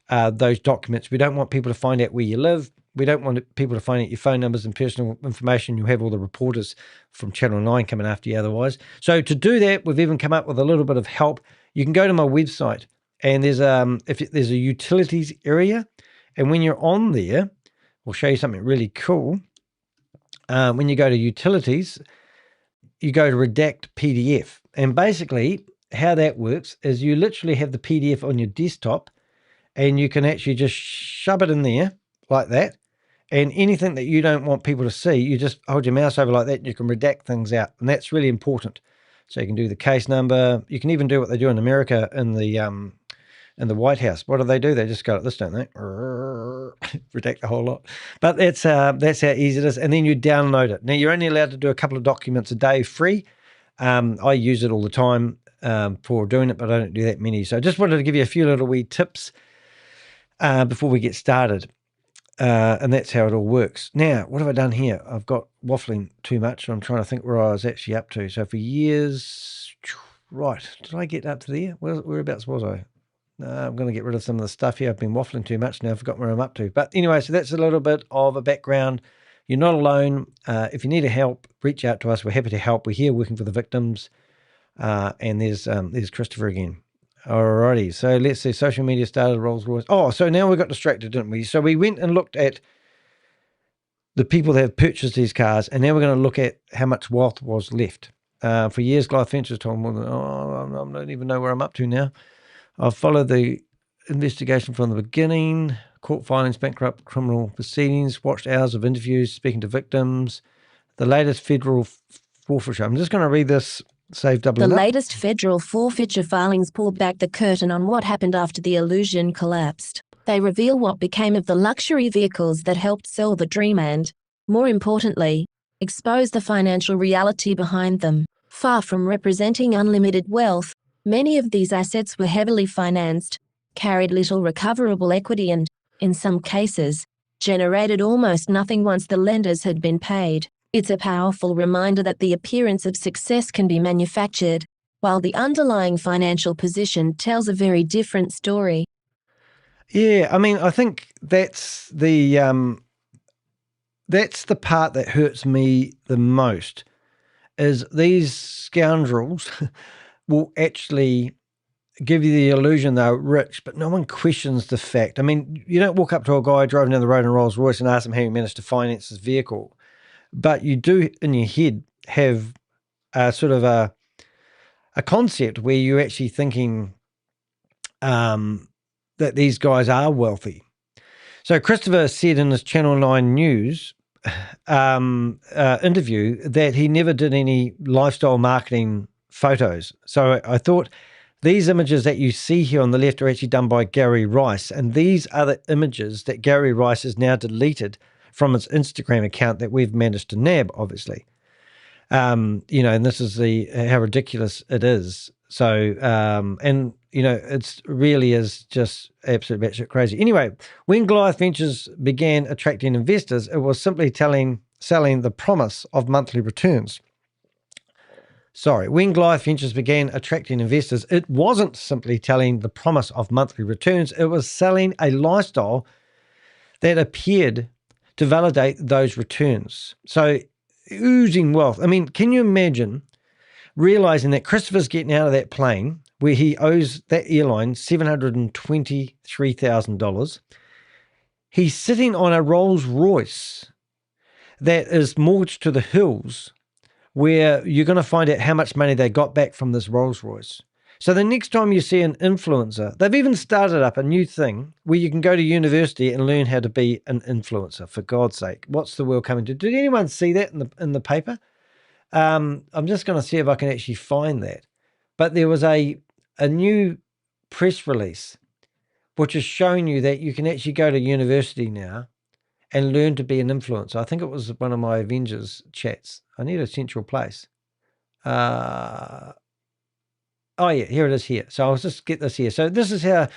those documents. We don't want people to find out where you live. We don't want people to find out your phone numbers and personal information. You have all the reporters from Channel 9 coming after you otherwise. So to do that, we've even come up with a little bit of help. You can go to my website, and there's there's a utilities area. And when you're on there, we'll show you something really cool. When you go to utilities, you go to redact PDF. And basically how that works is you literally have the PDF on your desktop, and you can actually just shove it in there like that. And anything that you don't want people to see, you just hold your mouse over like that, and you can redact things out. And that's really important. So you can do the case number. You can even do what they do in America in the in the White House. What do? They just go like this, don't they? Redact the whole lot. But that's how easy it is. And then you download it. Now, you're only allowed to do a couple of documents a day free. I use it all the time for doing it, but I don't do that many. So I just wanted to give you a few little wee tips before we get started. And that's how it all works. Now, what have I done here? I've got waffling too much. I'm trying to think where I was actually up to. So for years, right, did I get up to there? Whereabouts was I? I'm going to get rid of some of the stuff here. I've been waffling too much now. I've forgotten where I'm up to. But anyway, so that's a little bit of a background. You're not alone. If you need help, reach out to us. We're happy to help. We're here working for the victims. And there's Christopher again. Alrighty, so let's see. Social media started, Rolls Royce. Oh, so now we got distracted, didn't we? So we went and looked at the people that have purchased these cars, and now we're going to look at how much wealth was left. For years, Goliath Ventures told me, I don't even know where I'm up to now. I've followed the investigation from the beginning, court filings, bankrupt criminal proceedings, watched hours of interviews, speaking to victims, the latest federal forfeiture. I'm just going to read this. The latest federal forfeiture filings pull back the curtain on what happened after the illusion collapsed. They reveal what became of the luxury vehicles that helped sell the dream and, more importantly, expose the financial reality behind them. Far from representing unlimited wealth, many of these assets were heavily financed, carried little recoverable equity and, in some cases, generated almost nothing once the lenders had been paid. It's a powerful reminder that the appearance of success can be manufactured, while the underlying financial position tells a very different story. Yeah, I mean, I think that's the part that hurts me the most, is these scoundrels will actually give you the illusion they're rich, but no one questions the fact. I mean, you don't walk up to a guy driving down the road in a Rolls Royce and ask him how he managed to finance his vehicle. But you do in your head have a sort of a concept where you're actually thinking that these guys are wealthy. So Christopher said in his Channel 9 News interview that he never did any lifestyle marketing photos. So I thought these images that you see here on the left are actually done by Gary Rice, and these are the images that Gary Rice has now deleted from his Instagram account that we've managed to nab, obviously. And this is how ridiculous it is. So, it's really is just absolutely batshit crazy. Anyway, when Goliath Ventures began attracting investors, it was simply selling the promise of monthly returns. When Goliath Ventures began attracting investors, it wasn't simply telling the promise of monthly returns. It was selling a lifestyle that appeared to validate those returns. So oozing wealth. I mean, can you imagine realizing that Christopher's getting out of that plane where he owes that airline $723,000. He's sitting on a Rolls Royce that is mortgaged to the hills, where you're going to find out how much money they got back from this Rolls Royce. So the next time you see an influencer, they've even started up a new thing where you can go to university and learn how to be an influencer, for God's sake. What's the world coming to? Did anyone see that in the paper? I'm just going to see if I can actually find that. But there was a new press release which is showing you that you can actually go to university now and learn to be an influencer. I think it was one of my Avengers chats. I need a central place. Oh, yeah, here it is here. So I'll just get this here. So this is how,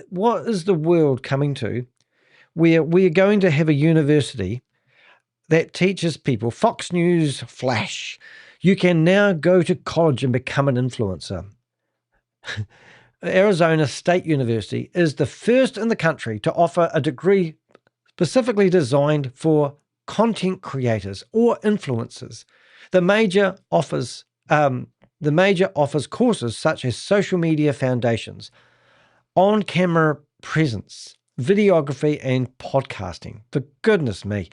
what is the world coming to? We're going to have a university that teaches people, Fox News Flash, you can now go to college and become an influencer. Arizona State University is the first in the country to offer a degree specifically designed for content creators or influencers. The major offers courses such as social media foundations, on-camera presence, videography, and podcasting. For goodness me.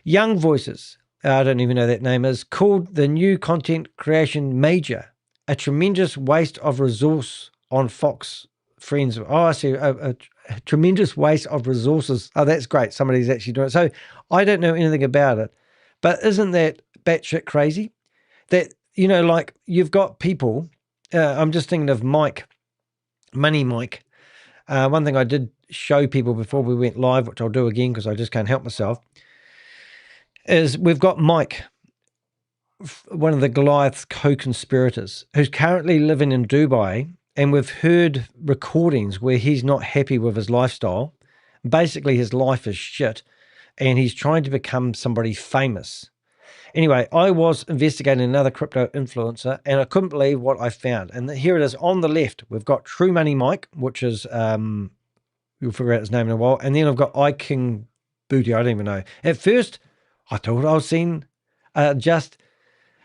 Young Voices, I don't even know that name is, called the new content creation major, a tremendous waste of resource on Fox Friends. Oh, I see, a tremendous waste of resources. Oh, that's great. Somebody's actually doing it. So I don't know anything about it, but isn't that batshit crazy? That, like you've got people, I'm just thinking of Money Mike, One thing I did show people before we went live, which I'll do again because I just can't help myself, is we've got Mike, one of the Goliath's co-conspirators, who's currently living in Dubai, and we've heard recordings where he's not happy with his lifestyle. Basically, his life is shit, and he's trying to become somebody famous. Anyway, I was investigating another crypto influencer, and I couldn't believe what I found. And here it is on the left. We've got True Money Mike, which is, you'll figure out his name in a while. And then I've got iKing Booty. I don't even know. At first, I thought I was seeing just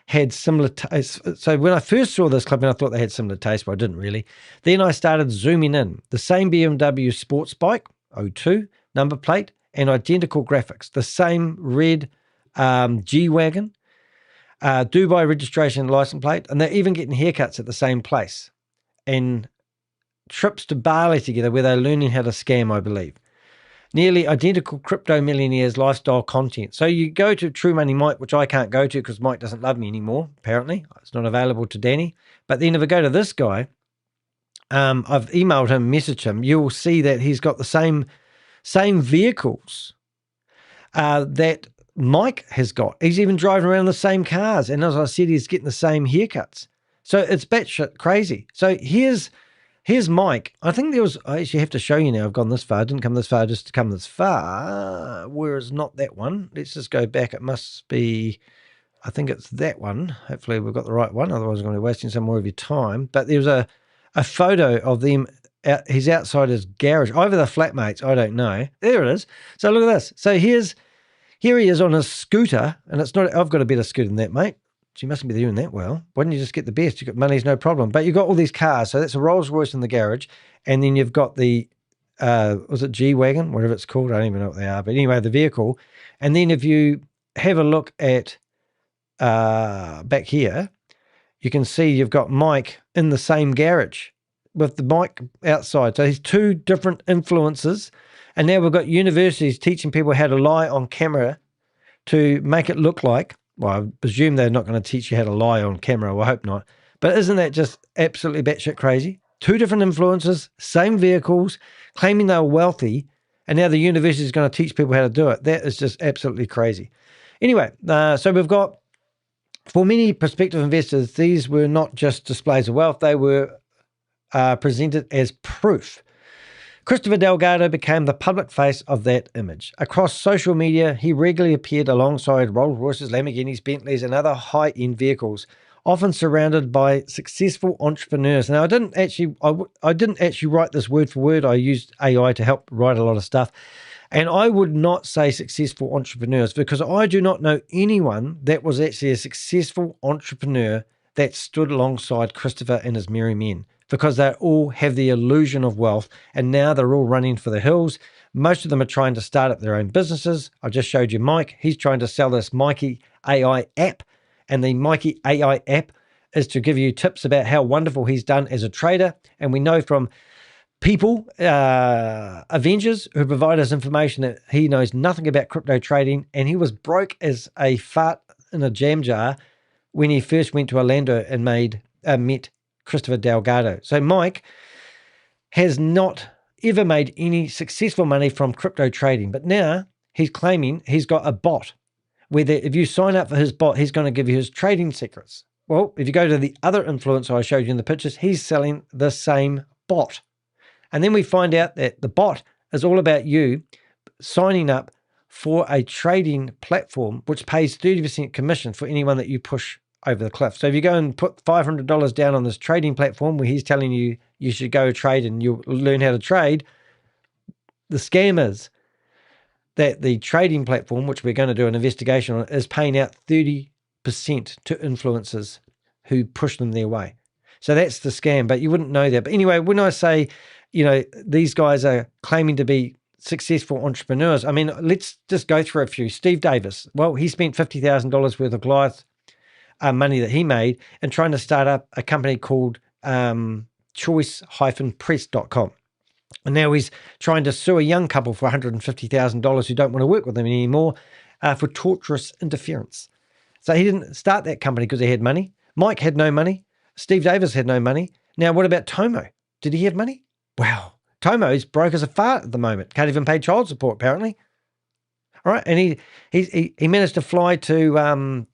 had similar taste. So when I first saw this clip, and I thought they had similar taste, but I didn't really. Then I started zooming in. The same BMW sports bike, 02, number plate, and identical graphics. The same red G-Wagon, Dubai registration license plate, and they're even getting haircuts at the same place. And trips to Bali together where they're learning how to scam, I believe. Nearly identical crypto millionaires lifestyle content. So you go to True Money Mike, which I can't go to because Mike doesn't love me anymore, apparently. It's not available to Danny. But then if I go to this guy, I've emailed him, messaged him, you'll see that he's got the same vehicles that Mike has got. He's even driving around the same cars. And as I said, he's getting the same haircuts. So it's batshit crazy. So here's Mike. I think I actually have to show you now. I've gone this far. I didn't come this far just to come this far. Whereas not that one. Let's just go back. It must be, I think it's that one. Hopefully we've got the right one. Otherwise I'm going to be wasting some more of your time. But there's a photo of them. He's outside his garage. Either the flatmates, I don't know. There it is. So look at this. So here he is on his scooter. And it's not, I've got a better scooter than that, mate. So you mustn't be doing that well. Why don't you just get the best? You've got money's no problem. But you've got all these cars. So that's a Rolls Royce in the garage. And then you've got the, was it G-Wagon? Whatever it's called. I don't even know what they are. But anyway, the vehicle. And then if you have a look at back here, you can see you've got Mike in the same garage with the Mike outside. So he's two different influences. And now we've got universities teaching people how to lie on camera to make it look like, well, I presume they're not going to teach you how to lie on camera. Well, I hope not. But isn't that just absolutely batshit crazy? Two different influencers, same vehicles, claiming they were wealthy, and now the university is going to teach people how to do it. That is just absolutely crazy. Anyway, so we've got, for many prospective investors, these were not just displays of wealth. They were presented as proof. Christopher Delgado became the public face of that image. Across social media, he regularly appeared alongside Rolls Royces, Lamborghinis, Bentleys, and other high-end vehicles, often surrounded by successful entrepreneurs. Now, I didn't actually write this word for word. I used AI to help write a lot of stuff. And I would not say successful entrepreneurs because I do not know anyone that was actually a successful entrepreneur that stood alongside Christopher and his merry men, because they all have the illusion of wealth and now they're all running for the hills. Most of them are trying to start up their own businesses. I just showed you Mike. He's trying to sell this Mikey AI app, and the Mikey AI app is to give you tips about how wonderful he's done as a trader. And we know from people, Avengers, who provide us information that he knows nothing about crypto trading, and he was broke as a fart in a jam jar when he first went to Orlando and met Christopher Delgado. So Mike has not ever made any successful money from crypto trading, but now he's claiming he's got a bot where if you sign up for his bot, he's going to give you his trading secrets. Well, if you go to the other influencer I showed you in the pictures, he's selling the same bot. And then we find out that the bot is all about you signing up for a trading platform which pays 30% commission for anyone that you push over the cliff. So if you go and put $500 down on this trading platform where he's telling you you should go trade and you'll learn how to trade, the scam is that the trading platform, which we're going to do an investigation on, is paying out 30% to influencers who push them their way. So that's the scam, but you wouldn't know that. But anyway, when I say, these guys are claiming to be successful entrepreneurs, I mean, let's just go through a few. Steve Davis, well, he spent $50,000 worth of Goliath money that he made and trying to start up a company called choice-press.com. And now he's trying to sue a young couple for $150,000 who don't want to work with him anymore for torturous interference. So he didn't start that company because he had money. Mike had no money. Steve Davis had no money. Now, what about Tomo? Did he have money? Wow. Tomo's broke as a fart at the moment. Can't even pay child support, apparently. All right, and he managed to fly to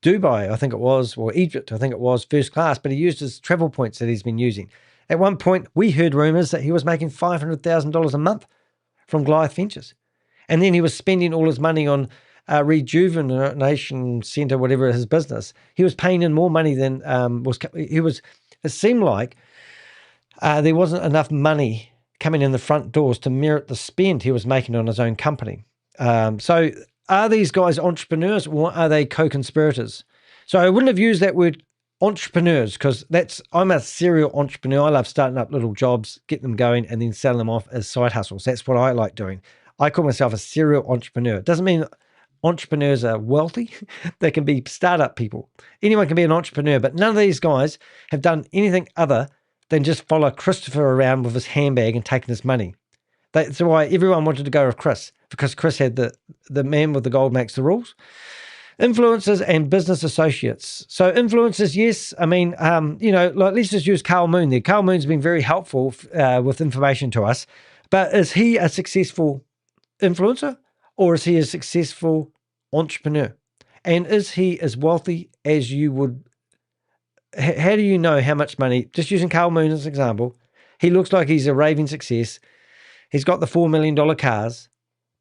Dubai, I think it was, or Egypt, I think it was, first class, but he used his travel points that he's been using. At one point, we heard rumours that he was making $500,000 a month from Goliath Ventures. And then he was spending all his money on Rejuvenation Centre, whatever his business. He was paying in more money than it seemed like there wasn't enough money coming in the front doors to merit the spend he was making on his own company. So are these guys entrepreneurs or are they co-conspirators? So I wouldn't have used that word entrepreneurs because I'm a serial entrepreneur. I love starting up little jobs, get them going, and then selling them off as side hustles. That's what I like doing. I call myself a serial entrepreneur. It doesn't mean entrepreneurs are wealthy. They can be startup people. Anyone can be an entrepreneur, but none of these guys have done anything other than just follow Christopher around with his handbag and taking his money. That's why everyone wanted to go with Chris, because Chris had the man with the gold makes the rules. Influencers and business associates. So influencers, yes. I mean, like let's just use Carl Moon there. Carl Moon's been very helpful with information to us, but is he a successful influencer or is he a successful entrepreneur? And is he as wealthy as you would? How do you know how much money? Just using Carl Moon as an example, he looks like he's a raving success. He's got the $4 million cars,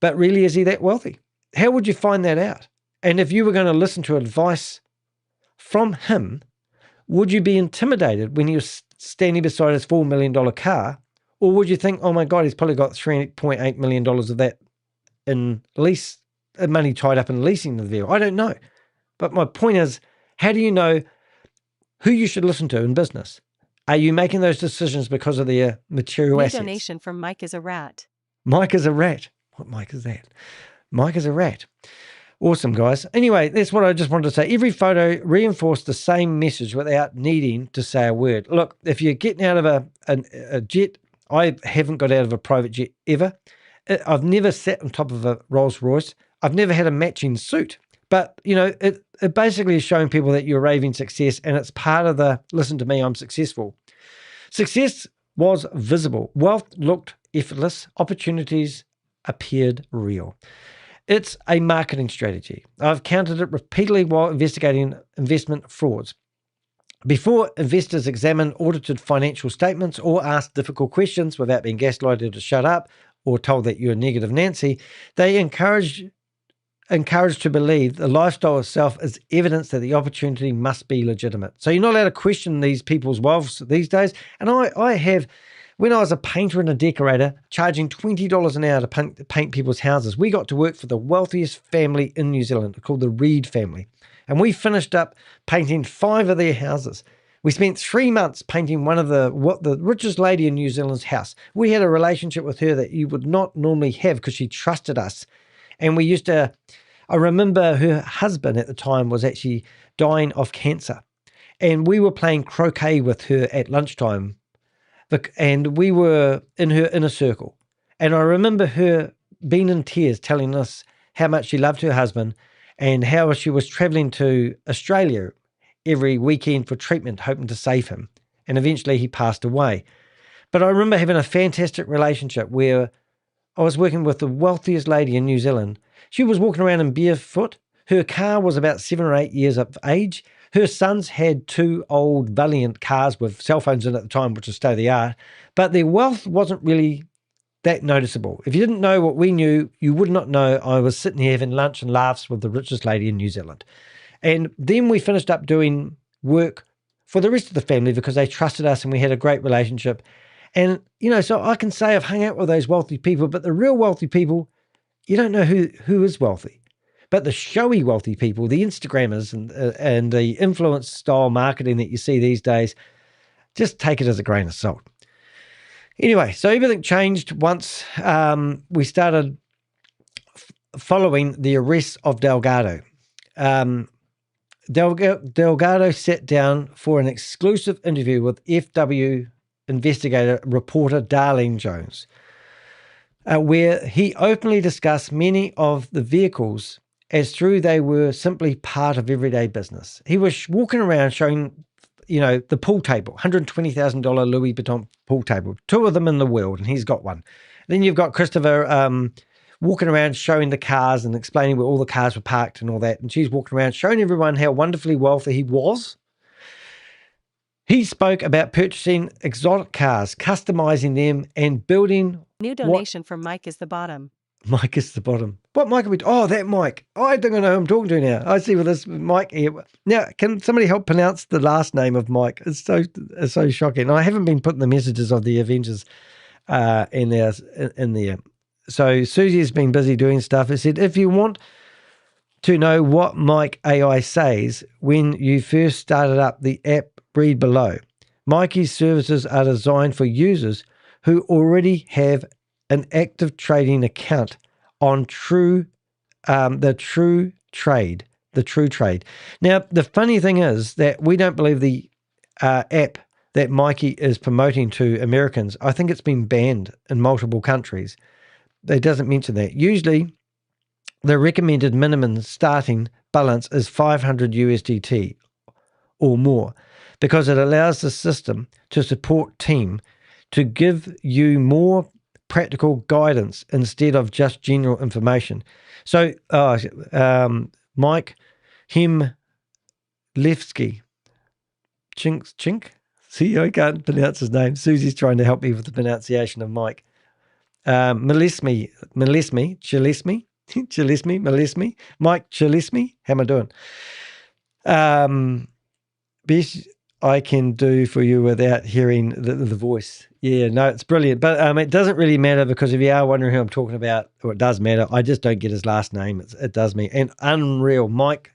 but really, is he that wealthy? How would you find that out? And if you were going to listen to advice from him, would you be intimidated when he was standing beside his $4 million car? Or would you think, oh my God, he's probably got $3.8 million of that in lease, money tied up in leasing the vehicle? I don't know. But my point is, how do you know who you should listen to in business? Are you making those decisions because of their material assets? Donation from Mike is a rat. Mike is a rat. What Mike is that? Mike is a rat. Awesome, guys. Anyway, that's what I just wanted to say. Every photo reinforced the same message without needing to say a word. Look, if you're getting out of a jet, I haven't got out of a private jet ever. I've never sat on top of a Rolls Royce. I've never had a matching suit. But, it basically is showing people that you're raving success, and it's part of the, listen to me, I'm successful. Success was visible. Wealth looked effortless. Opportunities appeared real. It's a marketing strategy. I've countered it repeatedly while investigating investment frauds. Before investors examine audited financial statements or ask difficult questions without being gaslighted to shut up or told that you're negative Nancy, they encouraged to believe the lifestyle itself is evidence that the opportunity must be legitimate. So you're not allowed to question these people's wealth these days. And I have, when I was a painter and a decorator, charging $20 an hour to paint people's houses, we got to work for the wealthiest family in New Zealand called the Reed family. And we finished up painting 5 of their houses. We spent 3 months painting the richest lady in New Zealand's house. We had a relationship with her that you would not normally have because she trusted us. And we used to, I remember her husband at the time was actually dying of cancer. And we were playing croquet with her at lunchtime. And we were in her inner circle. And I remember her being in tears telling us how much she loved her husband and how she was traveling to Australia every weekend for treatment, hoping to save him. And eventually he passed away. But I remember having a fantastic relationship where I was working with the wealthiest lady in New Zealand. She was walking around in barefoot. Her car was about 7 or 8 years of age. Her sons had 2 old Valiant cars with cell phones in at the time, which was state of the art. But their wealth wasn't really that noticeable. If you didn't know what we knew, you would not know I was sitting here having lunch and laughs with the richest lady in New Zealand. And then we finished up doing work for the rest of the family because they trusted us and we had a great relationship. And, so I can say I've hung out with those wealthy people, but the real wealthy people, you don't know who is wealthy. But the showy wealthy people, the Instagrammers and the influence style marketing that you see these days, just take it as a grain of salt. Anyway, so everything changed once we started following the arrest of Delgado. Delgado sat down for an exclusive interview with FW investigator reporter Darlene Jones, where he openly discussed many of the vehicles as though they were simply part of everyday business. He was walking around showing the pool table, $120,000 Louis Vuitton pool table, 2 of them in the world, and he's got one. Then you've got Christopher walking around showing the cars and explaining where all the cars were parked and all that. And she's walking around showing everyone how wonderfully wealthy he was. He spoke about purchasing exotic cars, customizing them, and building. New donation from Mike is the bottom. Mike is the bottom. What Mike are we? Oh, that Mike. Oh, I think I know who I'm talking to now. I see with this Mike here. Now, can somebody help pronounce the last name of Mike? It's so shocking. I haven't been putting the messages of the Avengers in there. So Susie has been busy doing stuff. It said, if you want to know what Mike AI says when you first started up the app, read below. Mikey's services are designed for users who already have an active trading account on the True Trade. Now, the funny thing is that we don't believe the app that Mikey is promoting to Americans. I think it's been banned in multiple countries. It doesn't mention that. Usually, the recommended minimum starting balance is 500 USDT or more because it allows the system to support team to give you more practical guidance instead of just general information. So, Mike Himlevsky, Chink. See, I can't pronounce his name. Susie's trying to help me with the pronunciation of Mike. Mike Chilesme. How am I doing? Best I can do for you without hearing the voice. Yeah, no, it's brilliant. But it doesn't really matter because if you are wondering who I'm talking about, or it does matter, I just don't get his last name. It does me. And unreal, Mike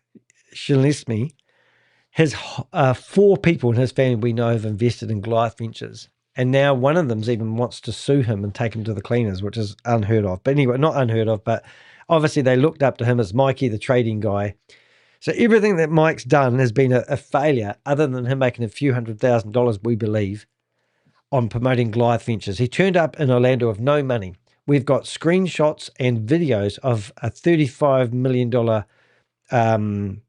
Chilesme has 4 people in his family we know have invested in Goliath Ventures. And now one of them even wants to sue him and take him to the cleaners, which is unheard of. But anyway, not unheard of, but obviously they looked up to him as Mikey, the trading guy. So everything that Mike's done has been a failure other than him making a few $100,000, we believe, on promoting Goliath Ventures. He turned up in Orlando with no money. We've got screenshots and videos of a $35 million.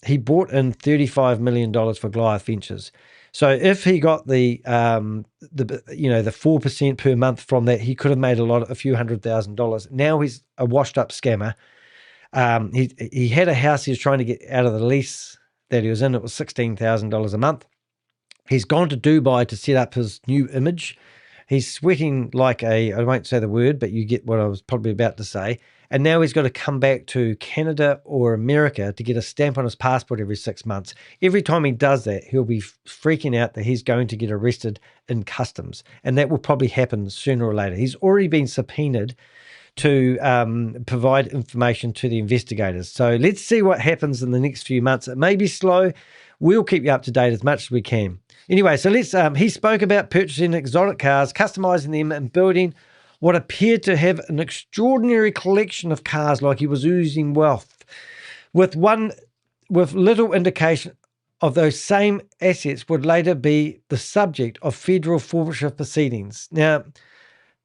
He bought in $35 million for Goliath Ventures. So if he got the 4% per month from that, he could have made a few $100,000. Now he's a washed up scammer. He had a house he was trying to get out of the lease that he was in. It was $16,000 a month. He's gone to Dubai to set up his new image. He's sweating like I won't say the word, but you get what I was probably about to say. And now he's got to come back to Canada or America to get a stamp on his passport every 6 months. Every time he does that, he'll be freaking out that he's going to get arrested in customs. And that will probably happen sooner or later. He's already been subpoenaed to provide information to the investigators. So let's see what happens in the next few months. It may be slow. We'll keep you up to date as much as we can. Anyway, so he spoke about purchasing exotic cars, customizing them, and building what appeared to have an extraordinary collection of cars, like he was oozing wealth, with little indication of those same assets would later be the subject of federal forfeiture proceedings. Now,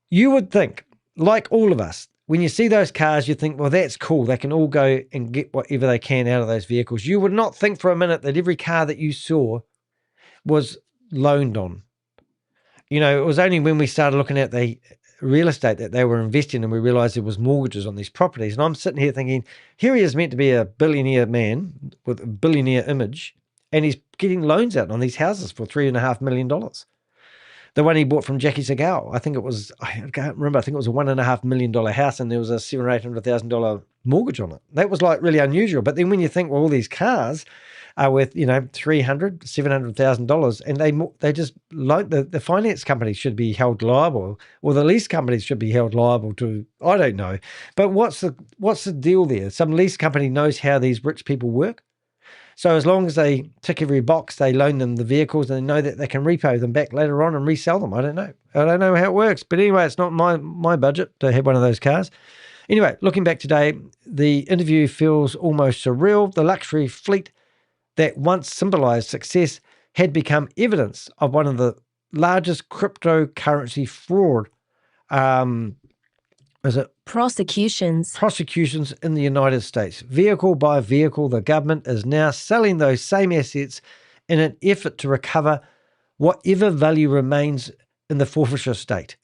you would think, like all of us, when you see those cars, you think, well, that's cool. They can all go and get whatever they can out of those vehicles. You would not think for a minute that every car that you saw was loaned on. It was only when we started looking at the real estate that they were investing and we realized there was mortgages on these properties. And I'm sitting here thinking, here he is meant to be a billionaire man with a billionaire image, and he's getting loans out on these houses for $3.5 million. The one he bought from Jackie Segal, I can't remember, I think it was a $1.5 million house and there was a $700,000 or $800,000 mortgage on it. That was like really unusual. But then when you think, well, all these cars are worth, $300,000, $700,000, and they just loan, the finance companies should be held liable, or the lease companies should be held liable to, I don't know. But what's the deal there? Some lease company knows how these rich people work. So as long as they tick every box, they loan them the vehicles and they know that they can repo them back later on and resell them. I don't know. I don't know how it works. But anyway, it's not my budget to have one of those cars. Anyway, looking back today, the interview feels almost surreal. The luxury fleet that once symbolized success had become evidence of one of the largest cryptocurrency fraud. Prosecutions in the United States. Vehicle by vehicle, the government is now selling those same assets in an effort to recover whatever value remains in the forfeiture state.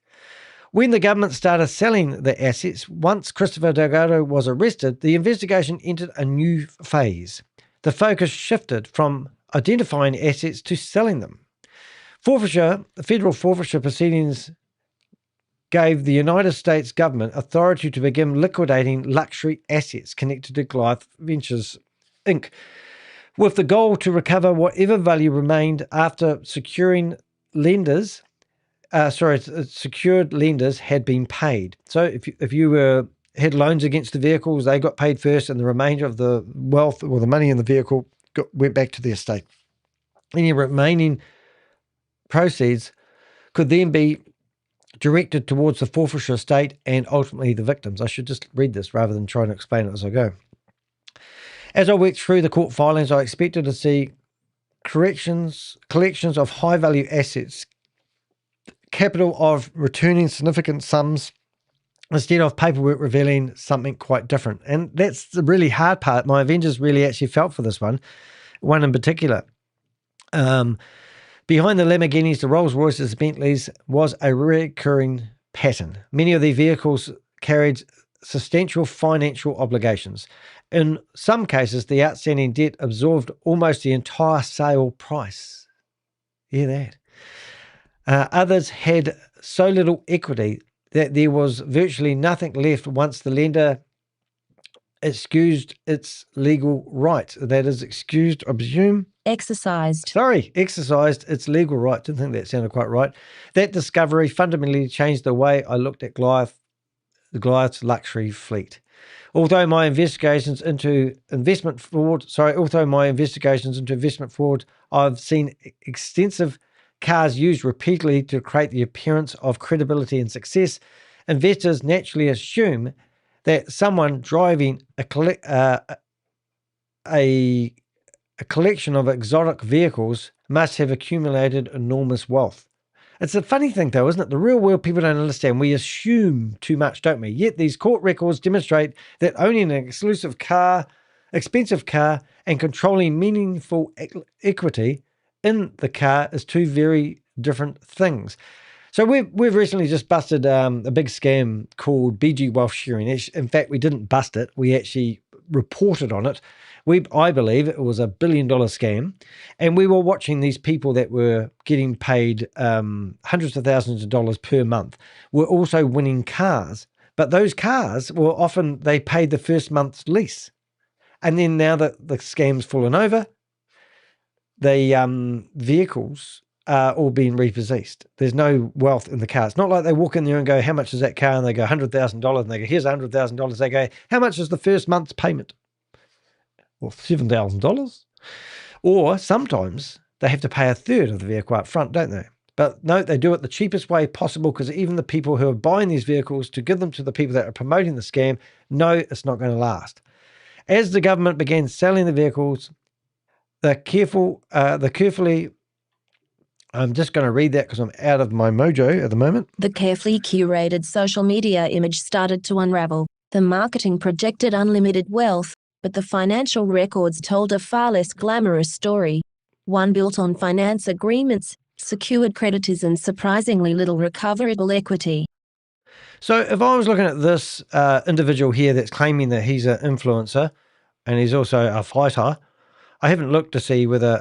When the government started selling the assets, once Christopher Delgado was arrested, the investigation entered a new phase. The focus shifted from identifying assets to selling them. Federal forfeiture proceedings gave the United States government authority to begin liquidating luxury assets connected to Goliath Ventures, Inc., with the goal to recover whatever value remained after secured lenders had been paid. So if you had loans against the vehicles, they got paid first, and the remainder of the wealth or the money in the vehicle went back to the estate. Any remaining proceeds could then be directed towards the forfeiture estate and ultimately the victims. I should just read this rather than trying to explain it as I go. As I worked through the court filings, I expected to see collections of high-value assets capable of returning significant sums instead of paperwork revealing something quite different. And that's the really hard part. My Avengers really actually felt for this one in particular. Behind the Lamborghinis, the Rolls Royces, the Bentleys was a recurring pattern. Many of these vehicles carried substantial financial obligations. In some cases, the outstanding debt absorbed almost the entire sale price. Hear that? Others had so little equity that there was virtually nothing left once the lender excused its legal right. That is, excused, I presume? Exercised its legal right. Didn't think that sounded quite right. That discovery fundamentally changed the way I looked at Goliath's luxury fleet. Although my investigations into investment fraud, I've seen extensive cars used repeatedly to create the appearance of credibility and success. Investors naturally assume that someone driving a collection of exotic vehicles must have accumulated enormous wealth. It's a funny thing, though, isn't it? The real world people don't understand. We assume too much, don't we? Yet these court records demonstrate that owning an expensive car, and controlling meaningful equity in the car is two very different things. So we've recently just busted a big scam called BG Wealth Sharing. In fact, we didn't bust it. We actually reported on it. I believe it was $1 billion scam. And we were watching these people that were getting paid hundreds of thousands of dollars per month were also winning cars. But those cars were often, they paid the first month's lease. And then now that the scam's fallen over, the vehicles are all being repossessed. There's no wealth in the car. It's not like they walk in there and go, how much is that car? And they go, $100,000. And they go, here's $100,000. They go, how much is the first month's payment? Well, $7,000. Or sometimes they have to pay a third of the vehicle up front, don't they? But no, they do it the cheapest way possible because even the people who are buying these vehicles to give them to the people that are promoting the scam know it's not going to last. As the government began selling the vehicles, carefully, I'm just going to read that because I'm out of my mojo at the moment. The carefully curated social media image started to unravel. The marketing projected unlimited wealth, but the financial records told a far less glamorous story. One built on finance agreements, secured creditors, and surprisingly little recoverable equity. So if I was looking at this individual here that's claiming that he's an influencer and he's also a fighter, I haven't looked to see whether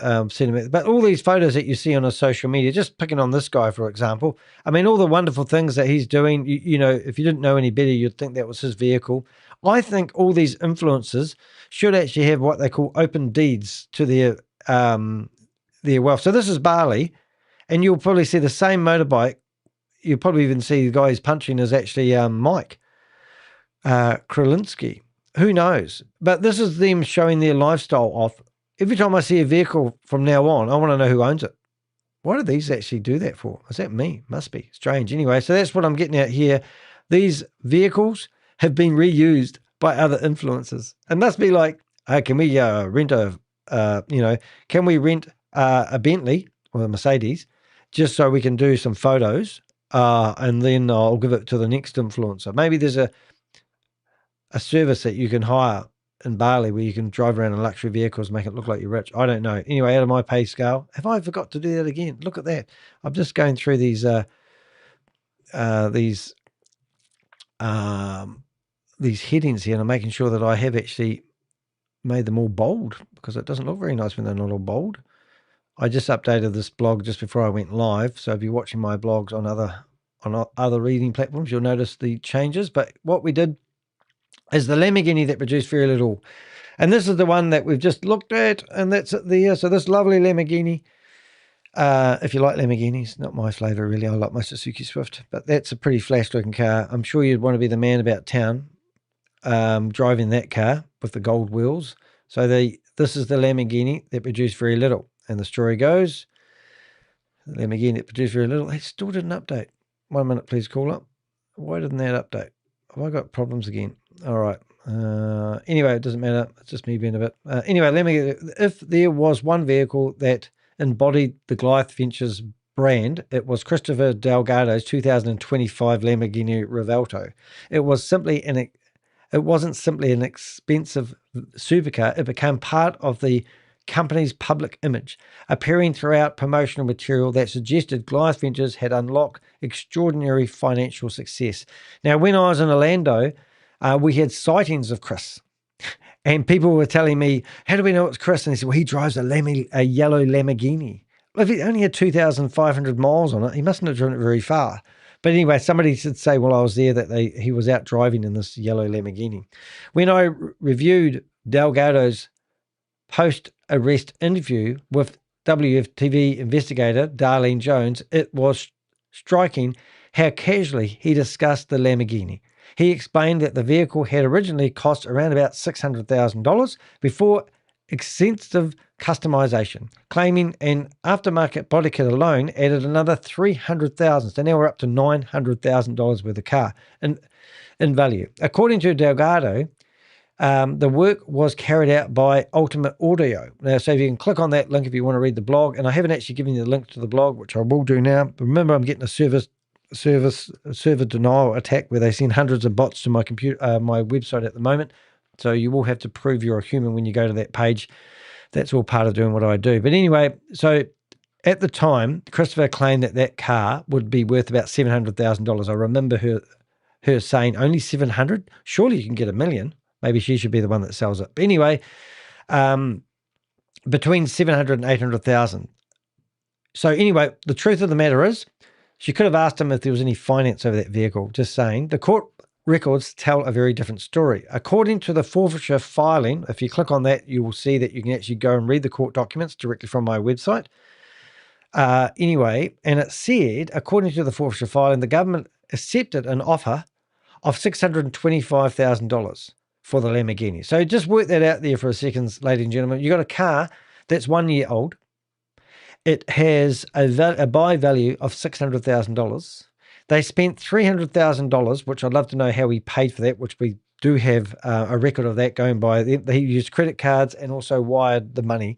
but all these photos that you see on his social media, just picking on this guy, for example, I mean, all the wonderful things that he's doing, you know, if you didn't know any better, you'd think that was his vehicle. I think all these influencers should actually have what they call open deeds to their wealth. So this is Bali, and you'll probably see the same motorbike. You'll probably even see the guy who's punching is actually Mike Kralinski. Who knows? But this is them showing their lifestyle off. Every time I see a vehicle from now on, I want to know who owns it. Why do these actually do that for? Is that me? Must be. Strange. Anyway, so that's what I'm getting at here. These vehicles have been reused by other influencers. It must be like, can we rent can we rent a Bentley or a Mercedes just so we can do some photos and then I'll give it to the next influencer. Maybe there's a service that you can hire in Bali where you can drive around in luxury vehicles, make it look like you're rich. I don't know. Anyway, out of my pay scale, have I forgot to do that again? Look at that. I'm just going through these headings here, and I'm making sure that I have actually made them all bold, because it doesn't look very nice when they're not all bold. I just updated this blog just before I went live, so if you're watching my blogs on other reading platforms, you'll notice the changes. But what we did is the Lamborghini that produced very little, and this is the one that we've just looked at, and that's it there. So this lovely Lamborghini, if you like Lamborghinis, not my flavor really, I like my Suzuki Swift, but that's a pretty flash looking car. I'm sure you'd want to be the man about town driving that car with the gold wheels. So this is the Lamborghini that produced very little. And the story goes, the Lamborghini that produced very little, it still didn't update. 1 minute, please, caller. Why didn't that update? Have I got problems again? All right. Anyway, it doesn't matter. It's just me being a bit. Anyway, if there was one vehicle that embodied the Goliath Ventures brand, it was Christopher Delgado's 2025 Lamborghini Revuelto. It wasn't simply an expensive supercar. It became part of the company's public image, appearing throughout promotional material that suggested Goliath Ventures had unlocked extraordinary financial success. Now, when I was in Orlando, we had sightings of Chris, and people were telling me, how do we know it's Chris? And he said, well, he drives a yellow Lamborghini. Well, if he only had 2,500 miles on it, he mustn't have driven it very far. But anyway, somebody did say while I was there that he was out driving in this yellow Lamborghini. When I reviewed Delgado's post-arrest interview with WFTV investigator Darlene Jones, it was striking how casually he discussed the Lamborghini. He explained that the vehicle had originally cost around about $600,000 before extensive customization, claiming an aftermarket body kit alone added another $300,000. So now we're up to $900,000 worth of car in value. According to Delgado, the work was carried out by Ultimate Audio. Now, so if you can click on that link if you want to read the blog, and I haven't actually given you the link to the blog, which I will do now. But remember, I'm getting a server denial attack where they send hundreds of bots to my computer, my website at the moment. So you will have to prove you're a human when you go to that page. That's all part of doing what I do. But anyway, so at the time, Christopher claimed that car would be worth about $700,000. I remember her saying, only 700? Surely you can get $1 million. Maybe she should be the one that sells it. But anyway, between 700 and 800,000. So anyway, the truth of the matter is, she could have asked him if there was any finance over that vehicle. Just saying. The court records tell a very different story. According to the Forfeiture filing, if you click on that, you will see that you can actually go and read the court documents directly from my website. Anyway, and it said, according to the Forfeiture filing, the government accepted an offer of $625,000 for the Lamborghini. So just work that out there for a second, ladies and gentlemen. You got a car that's 1 year old. It has a buy value of $600,000. They spent $300,000, which I'd love to know how he paid for that, which we do have a record of that going by. He used credit cards and also wired the money.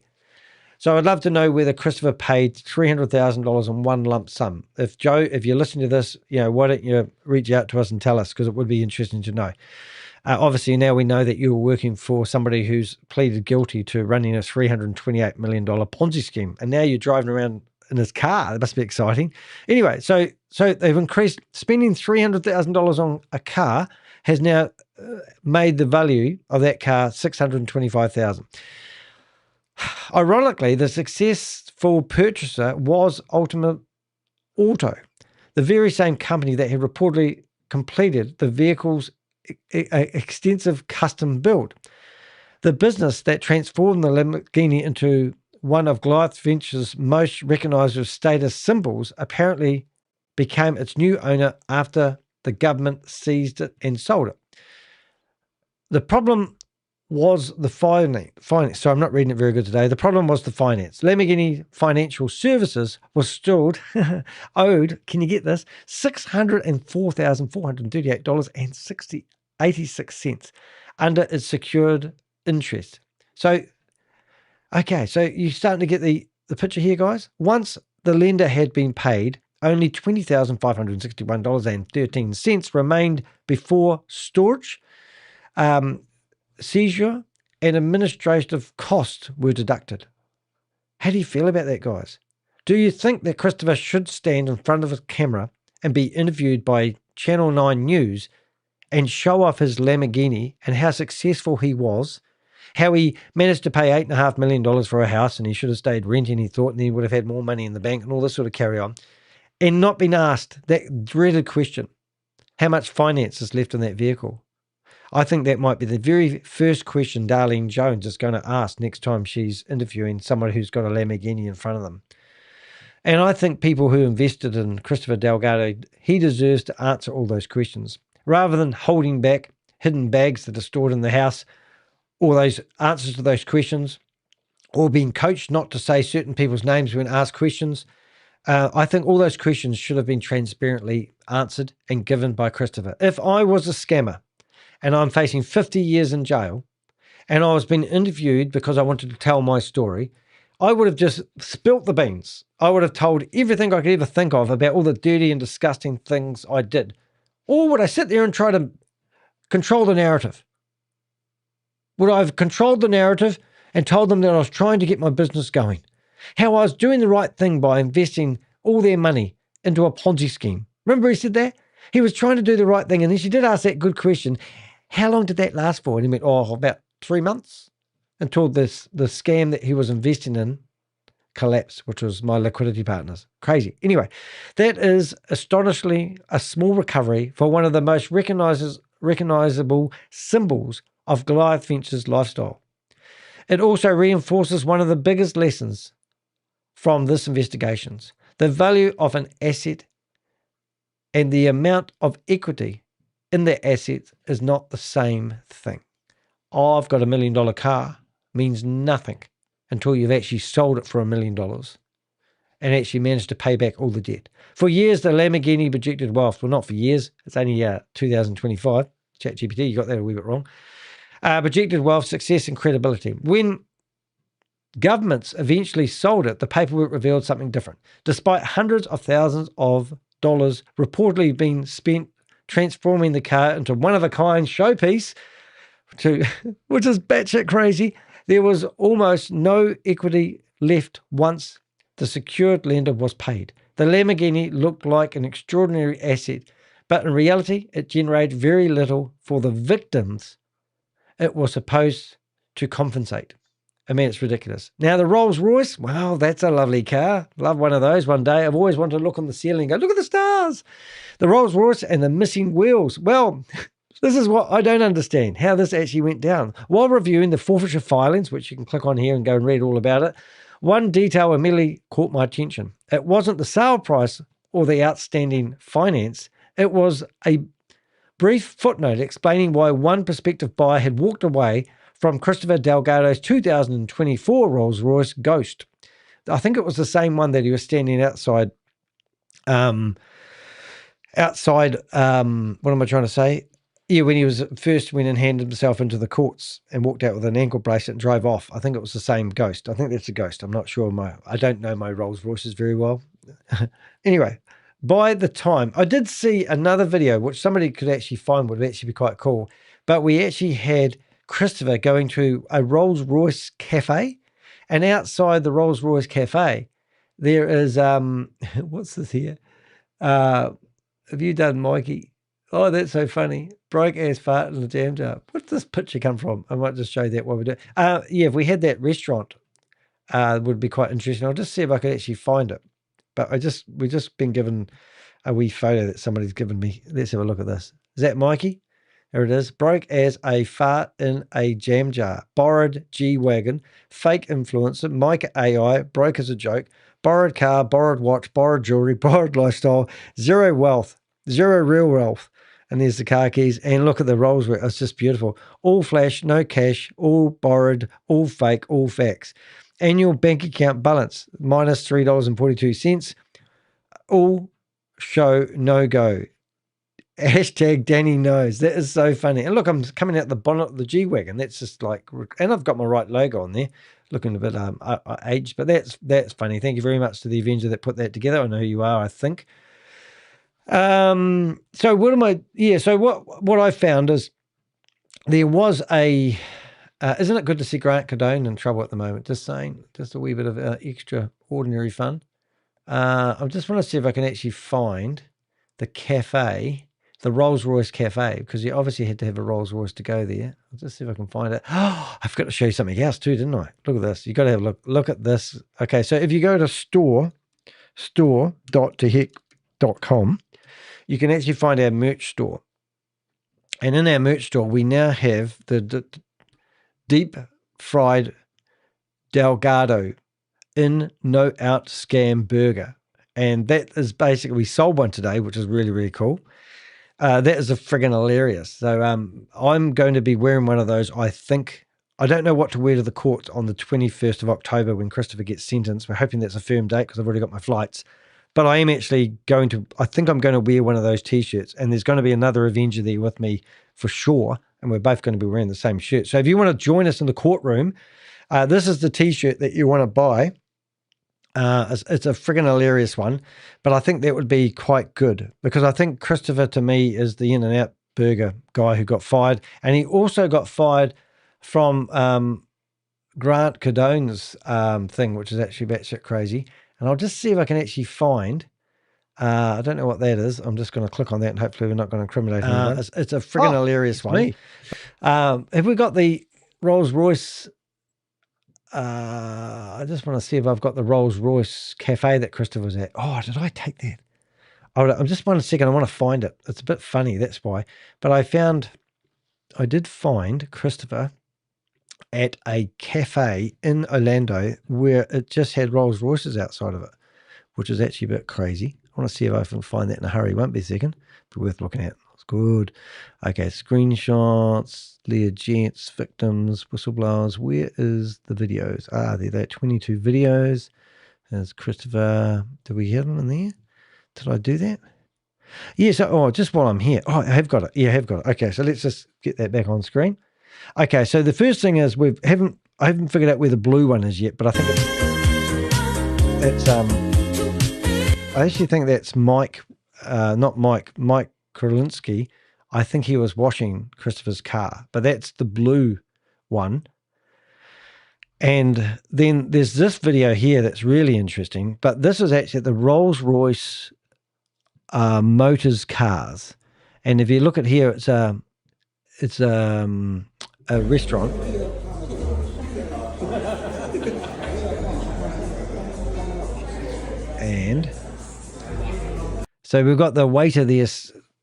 So I'd love to know whether Christopher paid $300,000 in one lump sum. If Joe, if you're listening to this, why don't you reach out to us and tell us, because it would be interesting to know. Obviously, now we know that you were working for somebody who's pleaded guilty to running a $328 million Ponzi scheme, and now you're driving around in his car. That must be exciting. Anyway, so they've increased spending $300,000 on a car has now made the value of that car $625,000. Ironically, the successful purchaser was Ultimate Auto, the very same company that had reportedly completed the vehicle's extensive custom build. The business that transformed the Lamborghini into one of Goliath Ventures' most recognizable status symbols apparently became its new owner after the government seized it and sold it. The problem was the finance. So I'm not reading it very good today. The problem was the finance. Lamborghini Financial Services was still owed, can you get this, $604,438.86 under its secured interest. So, okay, so you're starting to get the picture here, guys. Once the lender had been paid, only $20,561.13 remained before storage, seizure, and administrative costs were deducted. How do you feel about that, guys? Do you think that Christopher should stand in front of a camera and be interviewed by Channel 9 News and show off his Lamborghini and how successful he was, how he managed to pay $8.5 million for a house and he should have stayed renting, he thought, and he would have had more money in the bank and all this sort of carry on, and not been asked that dreaded question, how much finance is left in that vehicle? I think that might be the very first question Darlene Jones is going to ask next time she's interviewing someone who's got a Lamborghini in front of them. And I think people who invested in Christopher Delgado, he deserves to answer all those questions. Rather than holding back hidden bags that are stored in the house, or those answers to those questions, or being coached not to say certain people's names when asked questions, I think all those questions should have been transparently answered and given by Christopher. If I was a scammer and I'm facing 50 years in jail and I was being interviewed because I wanted to tell my story, I would have just spilt the beans. I would have told everything I could ever think of about all the dirty and disgusting things I did. Or would I sit there and try to control the narrative? Would I have controlled the narrative and told them that I was trying to get my business going? How I was doing the right thing by investing all their money into a Ponzi scheme. Remember he said that? He was trying to do the right thing. And then she did ask that good question. How long did that last for? And he went, oh, about 3 months until the scam that he was investing in collapsed, which was my liquidity partners. Crazy. Anyway, that is astonishingly a small recovery for one of the most recognizable symbols of Goliath Ventures' lifestyle. It also reinforces one of the biggest lessons from this investigation. The value of an asset and the amount of equity in the asset is not the same thing. Oh, I've got $1 million car means nothing until you've actually sold it for $1 million and actually managed to pay back all the debt. For years, the Lamborghini projected wealth. Well, not for years. It's only 2025. ChatGPT, you got that a wee bit wrong. Projected wealth, success, and credibility. When governments eventually sold it, the paperwork revealed something different. Despite hundreds of thousands of dollars reportedly being spent transforming the car into one-of-a-kind showpiece, which is batshit crazy, there was almost no equity left once the secured lender was paid. The Lamborghini looked like an extraordinary asset, but in reality, it generated very little for the victims it was supposed to compensate. I mean, it's ridiculous. Now, the Rolls Royce, well, that's a lovely car. Love one of those one day. I've always wanted to look on the ceiling and go, look at the stars. The Rolls Royce and the missing wheels. Well, this is what I don't understand, how this actually went down. While reviewing the forfeiture filings, which you can click on here and go and read all about it, one detail immediately caught my attention. It wasn't the sale price or the outstanding finance. It was a brief footnote explaining why one prospective buyer had walked away from Christopher Delgado's 2024 Rolls-Royce Ghost. I think it was the same one that he was standing outside, what am I trying to say? Yeah, when he was first went and handed himself into the courts and walked out with an ankle bracelet and drove off. I think it was the same Ghost. I think that's a Ghost. I'm not sure. I don't know my Rolls-Royces very well. Anyway, by the time, I did see another video, which somebody could actually find would actually be quite cool, but we actually had Christopher going to a Rolls-Royce cafe, and outside the Rolls-Royce cafe, there is, what's this here? Have you done, Mikey? Oh, that's so funny. Broke ass fart in the jam jar. Where's this picture come from? I might just show that while we do. Yeah, if we had that restaurant, it would be quite interesting. I'll just see if I could actually find it. But we've just been given a wee photo that somebody's given me. Let's have a look at this. Is that Mikey? There it is. Broke as a fart in a jam jar. Borrowed G-Wagon. Fake influencer. Mike AI. Broke as a joke. Borrowed car. Borrowed watch. Borrowed jewelry. Borrowed lifestyle. Zero wealth. Zero real wealth. And there's the car keys. And look at the Rolls Royce. It's just beautiful. All flash. No cash. All borrowed. All fake. All facts. Annual bank account balance. Minus $3.42. All show no go. Hashtag Danny knows. That is so funny. And look, I'm coming out the bonnet of the G-Wagon. That's just like, and I've got my right logo on there. Looking a bit aged, but that's funny. Thank you very much to the Avenger that put that together. I know who you are, I think. So what I found is there was a Isn't it good to see Grant Cardone in trouble at the moment? Just saying, just a wee bit of extraordinary fun. I just want to see if I can actually find the cafe, the Rolls-Royce Cafe, because you obviously had to have a Rolls-Royce to go there. I'll just see if I can find it. Oh, I forgot to show you something else too, didn't I? Look at this. You got to have a look. Look at this. Okay, so if you go to store.toheck.com, you can actually find our merch store. And in our merch store, we now have the deep fried Delgado in no out scam burger. And that is basically, we sold one today, which is really, really cool. That is a friggin' hilarious. So I'm going to be wearing one of those. I don't know what to wear to the court on the 21st of October when Christopher gets sentenced. We're hoping that's a firm date because I've already got my flights. But I am actually I think I'm going to wear one of those T-shirts, and there's going to be another Avenger there with me for sure, and we're both going to be wearing the same shirt. So if you want to join us in the courtroom, this is the T-shirt that you want to buy. It's a friggin' hilarious one, but I think that would be quite good because I think Christopher, to me, is the In-N-Out Burger guy who got fired, and he also got fired from Grant Cardone's thing, which is actually batshit crazy. And I'll just see if I can actually find, I don't know what that is. I'm just going to click on that and hopefully we're not going to incriminate anyone. It's a friggin' hilarious one. Me. Have we got the Rolls-Royce? I just want to see if I've got the Rolls-Royce Cafe that Christopher was at. Oh, did I take that? I'm just 1 second. I want to find it. It's a bit funny, that's why. But I did find Christopher at a cafe in Orlando where it just had Rolls Royces outside of it, which is actually a bit crazy. I want to see if I can find that in a hurry. Won't be a second. Be worth looking at. It's good. Okay, screenshots, Lear Jets, victims, whistleblowers. Where is the videos? They're 22 videos. There's Christopher. Did we have them in there? Did I do that? Yes. Just while I'm here. Oh, I have got it. Yeah, I have got it. Okay, so let's just get that back on screen. Okay, so the first thing is I haven't figured out where the blue one is yet, but I think I actually think that's Mike Krolinski. I think he was washing Christopher's car, but that's the blue one. And then there's this video here that's really interesting, but this is actually the Rolls-Royce Motors cars. And if you look at here, it's a restaurant. And so we've got the waiter there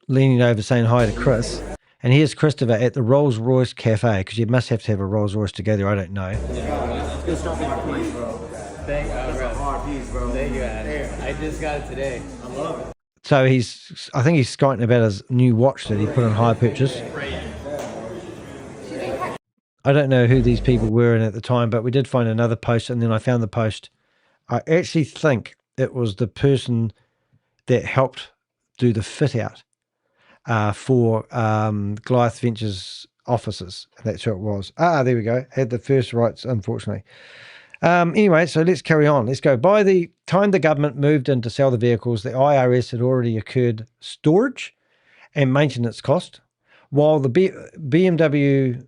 leaning over saying hi to Chris. And here's Christopher at the Rolls-Royce Cafe, because you must have to have a Rolls-Royce together. I don't know. Good stuff on my plate, bro. That's a hard piece, bro. Thank you, Adam. I just got it today. I love it. So I think he's skiting about his new watch that he put on hire purchase. I don't know who these people were in at the time, but we did find another post, and then I found the post. I actually think it was the person that helped do the fit out for Goliath Ventures offices. That's who it was. There we go. Had the first rights, unfortunately. Anyway, so let's carry on. Let's go. By the time the government moved in to sell the vehicles, the IRS had already incurred storage and maintenance cost, while the BMW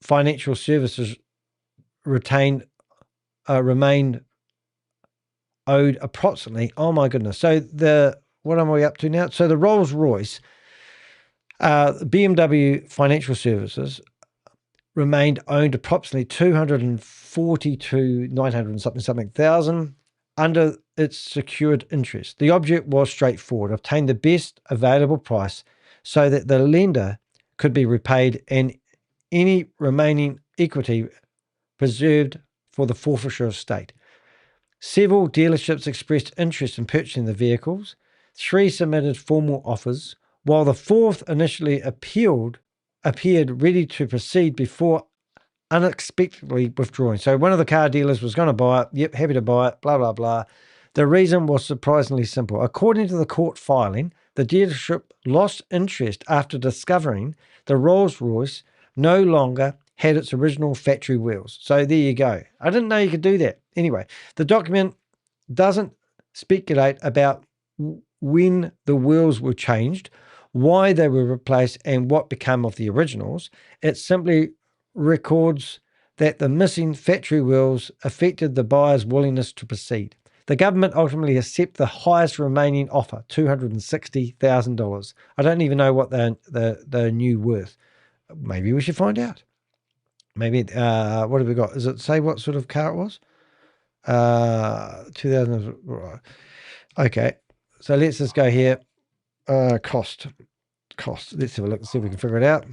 Financial Services remained owed approximately, oh my goodness. So what am we up to now? So the Rolls-Royce, BMW Financial Services remained owned approximately 242,900 something thousand under its secured interest. The object was straightforward: obtain the best available price so that the lender could be repaid and any remaining equity preserved for the forfeiture estate. Several dealerships expressed interest in purchasing the vehicles. 3 submitted formal offers, while the 4th initially appeared ready to proceed before unexpectedly withdrawing. So one of the car dealers was going to buy it. Yep, happy to buy it, blah, blah, blah. The reason was surprisingly simple. According to the court filing, the dealership lost interest after discovering the Rolls-Royce no longer had its original factory wheels. So there you go. I didn't know you could do that. Anyway, the document doesn't speculate about when the wheels were changed, why they were replaced, and what became of the originals. It simply records that the missing factory wheels affected the buyer's willingness to proceed. The government ultimately accepted the highest remaining offer, $260,000. I don't even know what the new worth. Maybe we should find out. Maybe, what have we got? Does it say what sort of car it was? 2000. Okay. So let's just go here. Cost. Let's have a look and see if we can figure it out.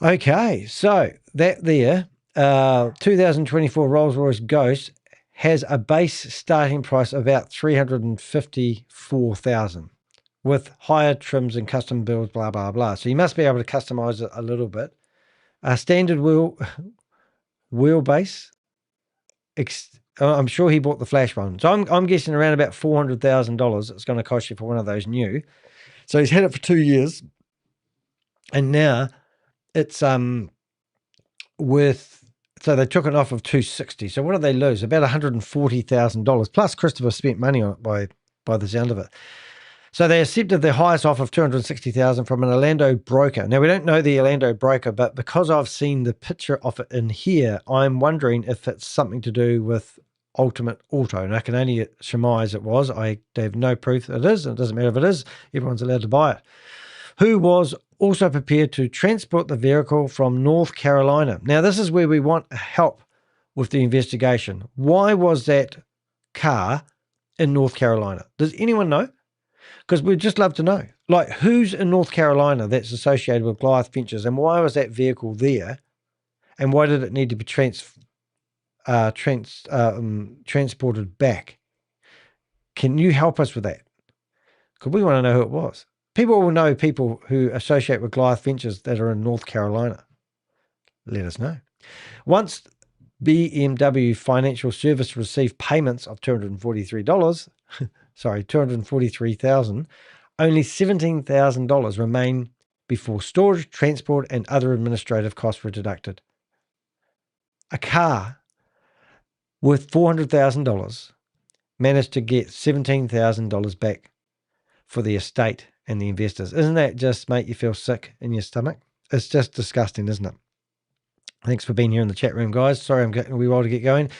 Okay. So that there, 2024 Rolls-Royce Ghost has a base starting price of about $354,000 with higher trims and custom builds, blah, blah, blah. So you must be able to customize it a little bit. A standard wheelbase. I'm sure he bought the flash one. So I'm guessing around about $400,000 it's going to cost you for one of those new. So he's had it for 2 years. And now it's worth, so they took it off of $260,000. So what did they lose? About $140,000. Plus Christopher spent money on it by the sound of it. So they accepted the highest offer of $260,000 from an Orlando broker. Now, we don't know the Orlando broker, but because I've seen the picture of it in here, I'm wondering if it's something to do with Ultimate Auto. And I can only surmise it was. I have no proof that it is. It doesn't matter if it is. Everyone's allowed to buy it. Who was also prepared to transport the vehicle from North Carolina. Now, this is where we want help with the investigation. Why was that car in North Carolina? Does anyone know? Because we'd just love to know. Like, who's in North Carolina that's associated with Goliath Ventures, and why was that vehicle there, and why did it need to be transported back? Can you help us with that? Because we want to know who it was. People will know people who associate with Goliath Ventures that are in North Carolina. Let us know. Once BMW Financial Service received payments of $243, $243,000, only $17,000 remain before storage, transport, and other administrative costs were deducted. A car worth $400,000 managed to get $17,000 back for the estate and the investors. Isn't that just make you feel sick in your stomach? It's just disgusting, isn't it? Thanks for being here in the chat room, guys. Sorry I'm getting a wee while to get going.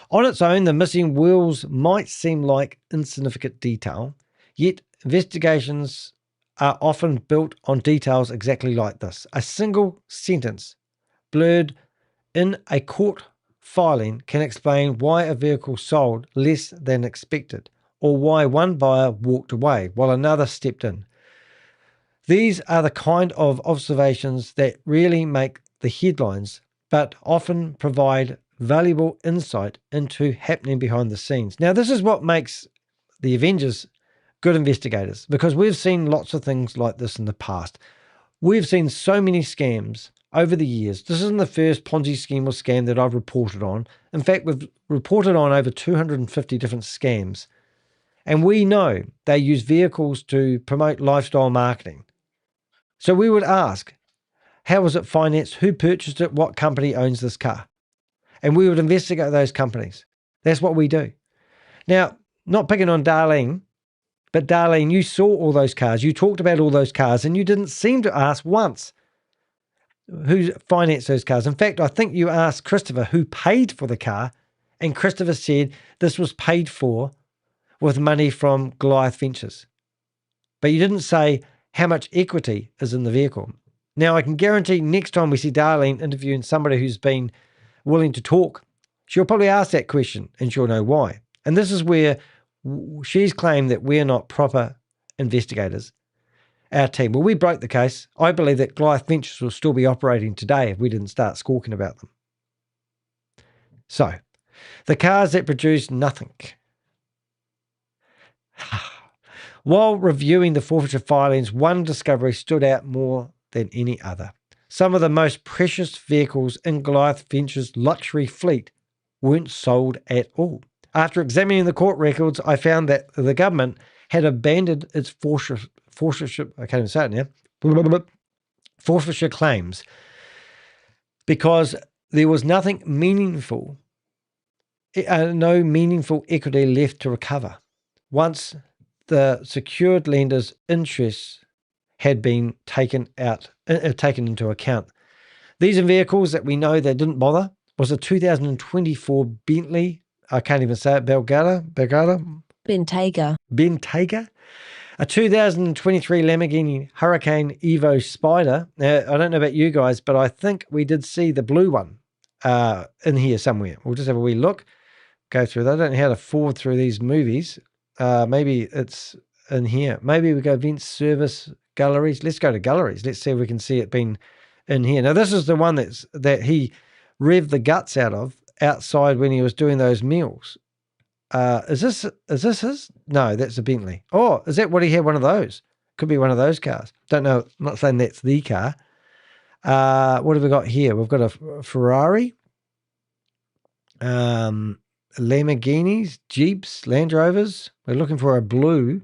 On its own, the missing wheels might seem like insignificant detail, yet investigations are often built on details exactly like this. A single sentence blurred in a court filing can explain why a vehicle sold less than expected, or why one buyer walked away while another stepped in. These are the kind of observations that really make the headlines, but often provide valuable insight into happening behind the scenes. Now, this is what makes the Avengers good investigators, because we've seen lots of things like this in the past. We've seen so many scams over the years. This isn't the first Ponzi scheme or scam that I've reported on. In fact, we've reported on over 250 different scams. And we know they use vehicles to promote lifestyle marketing. So we would ask, how was it financed? Who purchased it? What company owns this car? And we would investigate those companies. That's what we do. Now, not picking on Darlene, but Darlene, you saw all those cars. You talked about all those cars, and you didn't seem to ask once who financed those cars. In fact, I think you asked Christopher who paid for the car, and Christopher said this was paid for with money from Goliath Ventures. But you didn't say how much equity is in the vehicle. Now, I can guarantee next time we see Darlene interviewing somebody who's been willing to talk, she'll probably ask that question and she'll know why. And this is where she's claimed that we're not proper investigators, our team. Well, we broke the case. I believe that Goliath Ventures will still be operating today if we didn't start squawking about them. So, the cars that produce nothing. While reviewing the forfeiture filings, one discovery stood out more than any other. Some of the most precious vehicles in Goliath Ventures' luxury fleet weren't sold at all. After examining the court records, I found that the government had abandoned its forfeiture claims because there was nothing meaningful, no meaningful equity left to recover. Once the secured lender's interests had been taken into account, These are vehicles that we know they didn't bother. Was a 2024 Bentley, I can't even say it, Delgado, Bentayga. A 2023 Lamborghini Hurricane Evo Spider. Now, I don't know about you guys, but I think we did see the blue one in here somewhere. We'll just have a wee look, go through that. I don't know how to forward through these movies. Maybe it's in here. Maybe we go event service galleries. Let's go to galleries. Let's see if we can see it being in here. Now, this is the one that he revved the guts out of outside when he was doing those meals. Is this his? No, that's a Bentley. Oh, is that what he had? One of those? Could be one of those cars. Don't know. I'm not saying that's the car. What have we got here? We've got a Ferrari, Lamborghinis, Jeeps, Land Rovers. We're looking for a blue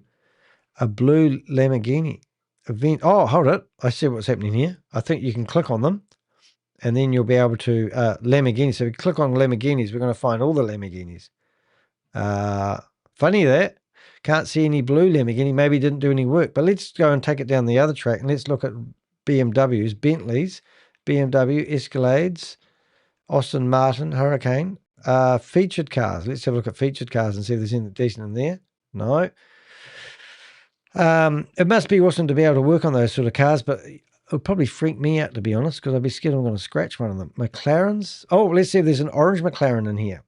Lamborghini event. Oh, hold it. I see what's happening here. I think you can click on them, and then you'll be able to Lamborghini. So if you click on Lamborghinis, we're going to find all the Lamborghinis. Funny that. Can't see any blue Lamborghini. Maybe didn't do any work. But let's go and take it down the other track and let's look at BMWs, Bentleys, BMW, Escalades, Aston Martin, Hurricane, featured cars. Let's have a look at featured cars and see if there's anything decent in there. No. It must be awesome to be able to work on those sort of cars, but it would probably freak me out, to be honest, because I'd be scared I'm going to scratch one of them. McLarens. Oh, let's see if there's an orange McLaren in here.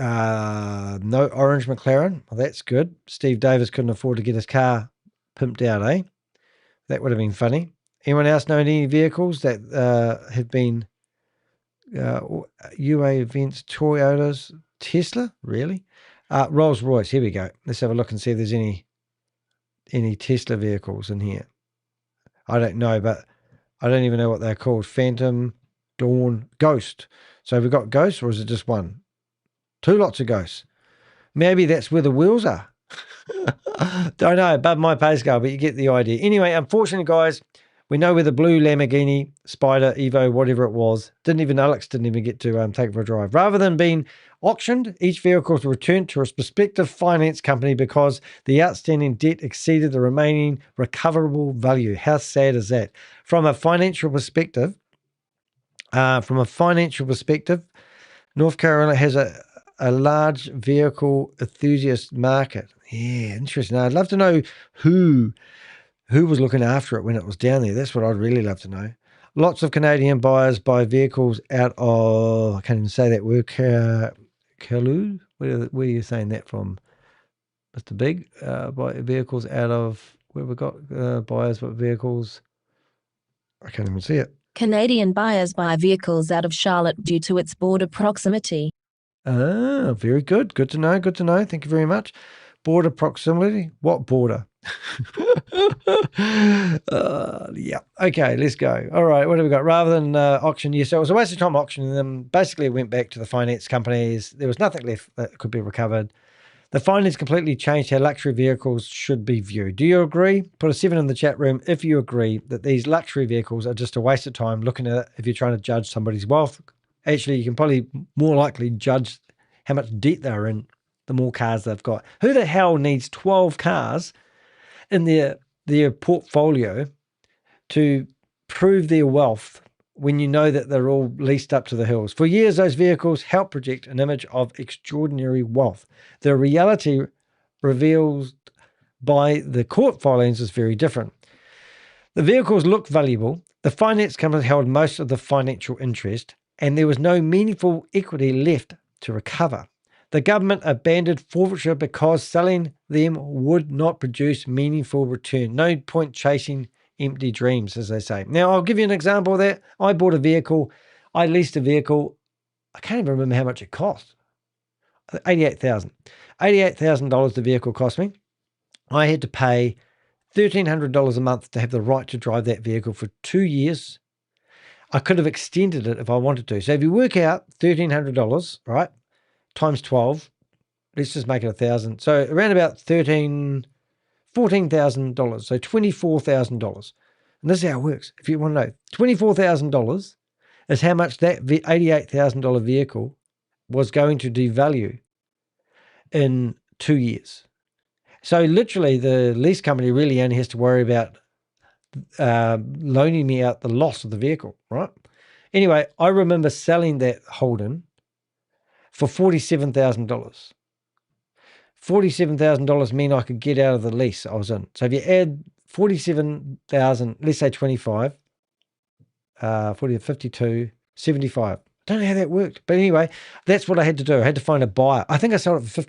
No orange McLaren. Well, that's good. Steve Davis couldn't afford to get his car pimped out, eh? That would have been funny. Anyone else know any vehicles that have been UA events, Toyotas, Tesla? Really? Rolls Royce. Here we go. Let's have a look and see if there's any Tesla vehicles in here. I don't know, but I don't even know what they're called. Phantom, Dawn, Ghost. So have we got Ghost or is it just one? Two lots of Ghosts. Maybe that's where the wheels are. Don't know, above my pay scale, but you get the idea. Anyway, unfortunately, guys, we know where the blue Lamborghini, Spider, Evo, whatever it was, Alex didn't even get to take it for a drive. Rather than being auctioned, each vehicle was returned to its prospective finance company because the outstanding debt exceeded the remaining recoverable value. How sad is that? From a financial perspective, North Carolina has a large vehicle enthusiast market. Yeah, interesting. Now, I'd love to know who was looking after it when it was down there. That's what I'd really love to know. Lots of Canadian buyers buy vehicles out of, I can't even say that word, Kalu? Where are you saying that from, Mr. Big? Buy vehicles out of, where we got buyers with vehicles? I can't even see it. Canadian buyers buy vehicles out of Charlotte due to its border proximity. Ah, very good. Good to know. Good to know. Thank you very much. Border proximity. What border? Yeah. Okay, let's go. All right, what have we got? Rather than auction, so it was a waste of time auctioning them. Basically, it went back to the finance companies. There was nothing left that could be recovered. The findings completely changed how luxury vehicles should be viewed. Do you agree? Put a 7 in the chat room if you agree that these luxury vehicles are just a waste of time looking at it if you're trying to judge somebody's wealth. Actually, you can probably more likely judge how much debt they're in the more cars they've got. Who the hell needs 12 cars in their portfolio to prove their wealth when you know that they're all leased up to the hills? For years, those vehicles helped project an image of extraordinary wealth. The reality revealed by the court filings is very different. The vehicles looked valuable. The finance companies held most of the financial interest, and there was no meaningful equity left to recover. The government abandoned forfeiture because selling them would not produce meaningful return. No point chasing empty dreams, as they say. Now, I'll give you an example of that. I bought a vehicle. I leased a vehicle. I can't even remember how much it cost. $88,000. $88,000 the vehicle cost me. I had to pay $1,300 a month to have the right to drive that vehicle for 2 years. I could have extended it if I wanted to. So if you work out $1,300, right, times 12, let's just make it 1,000. So around about $14,000. So $24,000. And this is how it works. If you want to know, $24,000 is how much that $88,000 vehicle was going to devalue in 2 years. So literally the lease company really only has to worry about loaning me out the loss of the vehicle, right? Anyway, I remember selling that Holden for $47,000. $47,000 mean I could get out of the lease I was in. So if you add 47,000, let's say 25, 40, 52, 75. Don't know how that worked. But anyway, that's what I had to do. I had to find a buyer. I think I sold it for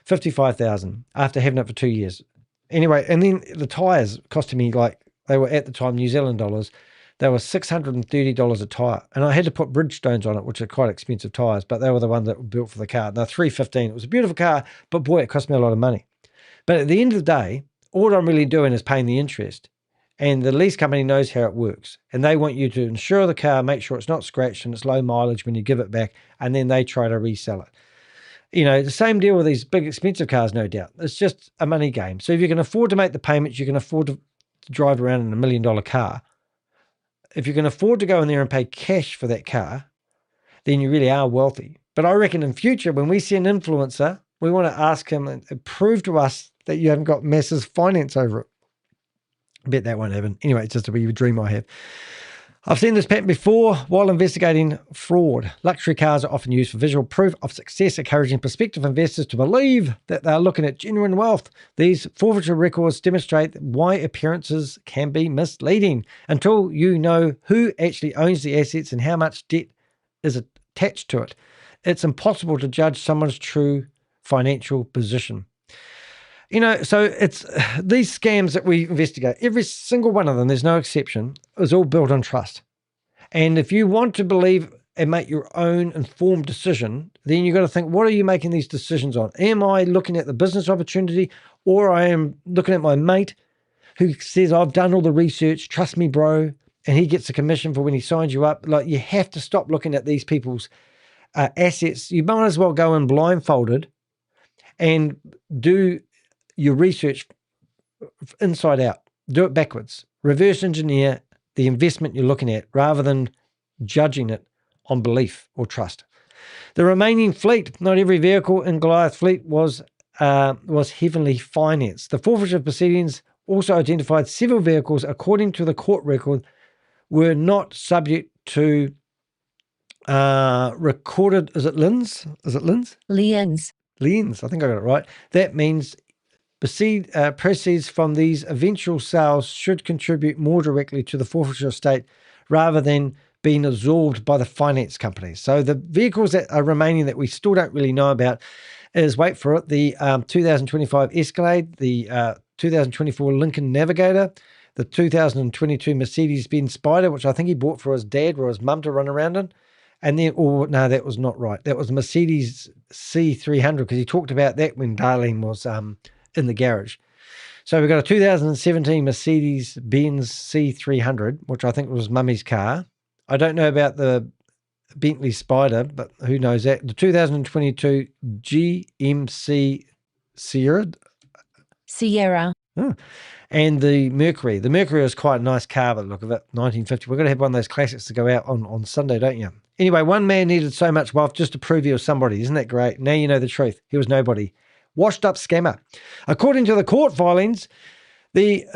55,000 after having it for 2 years. Anyway, and then the tires costed me, like, they were at the time New Zealand dollars. They were $630 a tire. And I had to put Bridgestones on it, which are quite expensive tires, but they were the ones that were built for the car. They're $315. It was a beautiful car, but boy, it cost me a lot of money. But at the end of the day, all I'm really doing is paying the interest. And the lease company knows how it works. And they want you to insure the car, make sure it's not scratched and it's low mileage when you give it back, and then they try to resell it. You know, the same deal with these big expensive cars, no doubt. It's just a money game. So if you can afford to make the payments, you can afford to drive around in $1 million car. If you can afford to go in there and pay cash for that car, then you really are wealthy. But I reckon in future, when we see an influencer, we want to ask him and prove to us that you haven't got massive finance over it. I bet that won't happen. Anyway, it's just a wee dream I have. I've seen this pattern before while investigating fraud. Luxury cars are often used for visual proof of success, encouraging prospective investors to believe that they're looking at genuine wealth. These forfeiture records demonstrate why appearances can be misleading. Until you know who actually owns the assets and how much debt is attached to it, it's impossible to judge someone's true financial position. You know, so it's these scams that we investigate, every single one of them, there's no exception, is all built on trust. And if you want to believe and make your own informed decision, then you've got to think, what are you making these decisions on? Am I looking at the business opportunity, or I am looking at my mate who says, I've done all the research, trust me, bro, and he gets a commission for when he signs you up? Like, you have to stop looking at these people's assets. You might as well go in blindfolded and do your research inside out. Do it backwards. Reverse engineer the investment you're looking at rather than judging it on belief or trust. The remaining fleet, not every vehicle in Goliath fleet was heavily financed. The forfeiture proceedings also identified several vehicles, according to the court record, were not subject to recorded, is it liens? Liens. Liens, I think I got it right. That means proceeds from these eventual sales should contribute more directly to the forfeiture estate rather than being absorbed by the finance companies. So the vehicles that are remaining that we still don't really know about is, wait for it, the 2025 Escalade, the 2024 Lincoln Navigator, the 2022 Mercedes-Benz Spider, which I think he bought for his dad or his mum to run around in. And then, no, that was not right. That was Mercedes C300, because he talked about that when Darlene was in the garage. So we've got a 2017 Mercedes-Benz C300, which I think was mummy's car. I don't know about the Bentley Spider, but who knows that. The 2022 GMC Sierra. Oh. And the Mercury. The Mercury is quite a nice car, but look at it, 1950. We're going to have one of those classics to go out on Sunday, don't you? Anyway, one man needed so much wealth just to prove he was somebody. Isn't that great? Now you know the truth. He was nobody. Washed up scammer. According to the court filings, the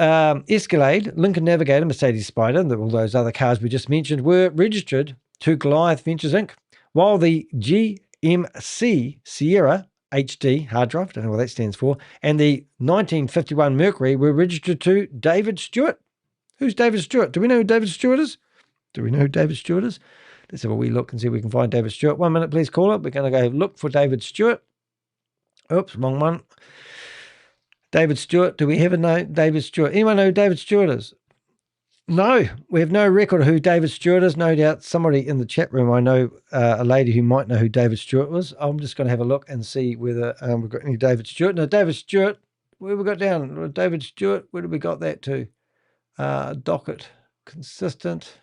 Escalade, Lincoln Navigator, Mercedes Spider, and all those other cars we just mentioned were registered to Goliath Ventures Inc., while the GMC Sierra HD hard drive, don't know what that stands for, and the 1951 Mercury were registered to David Stewart. Who's David Stewart? Do we know who David Stewart is? Let's have a wee look and see if we can find David Stewart. 1 minute, please, call it. We're going to go look for David Stewart. Oops, wrong one. David Stewart. Do we have a David Stewart? Anyone know who David Stewart is? No, we have no record of who David Stewart is. No doubt somebody in the chat room, I know a lady who might know who David Stewart was. I'm just going to have a look and see whether we've got any David Stewart. No, David Stewart, where have we got down? David Stewart, where did we got that to? Docket, consistent.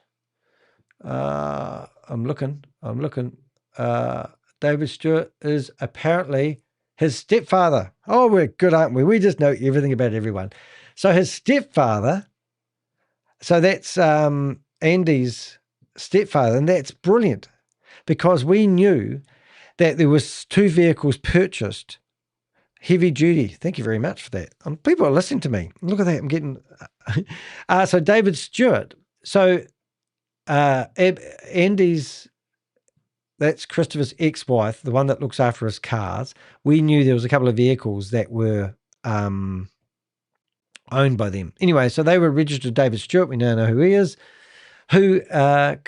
I'm looking. David Stewart is apparently his stepfather. Oh, we're good, aren't we? We just know everything about everyone. So his stepfather, so that's Andy's stepfather, and that's brilliant because we knew that there was 2 vehicles purchased. Heavy duty. Thank you very much for that. People are listening to me. Look at that. I'm getting. So David Stewart. So Andy's. That's Christopher's ex-wife, the one that looks after his cars. We knew there was a couple of vehicles that were owned by them. Anyway, so they were registered David Stewart. We now know who he is. Who to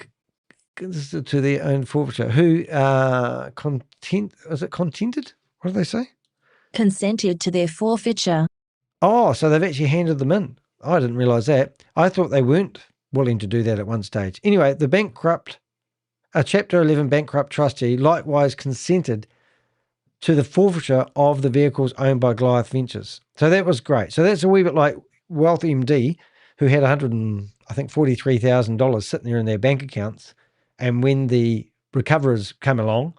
their own forfeiture. Who is it contented? What do they say? Consented to their forfeiture. Oh, so they've actually handed them in. I didn't realise that. I thought they weren't willing to do that at one stage. Anyway, a Chapter 11 bankrupt trustee likewise consented to the forfeiture of the vehicles owned by Goliath Ventures. So that was great. So that's a wee bit like Wealth MD, who had $143,000 sitting there in their bank accounts. And when the recoverers come along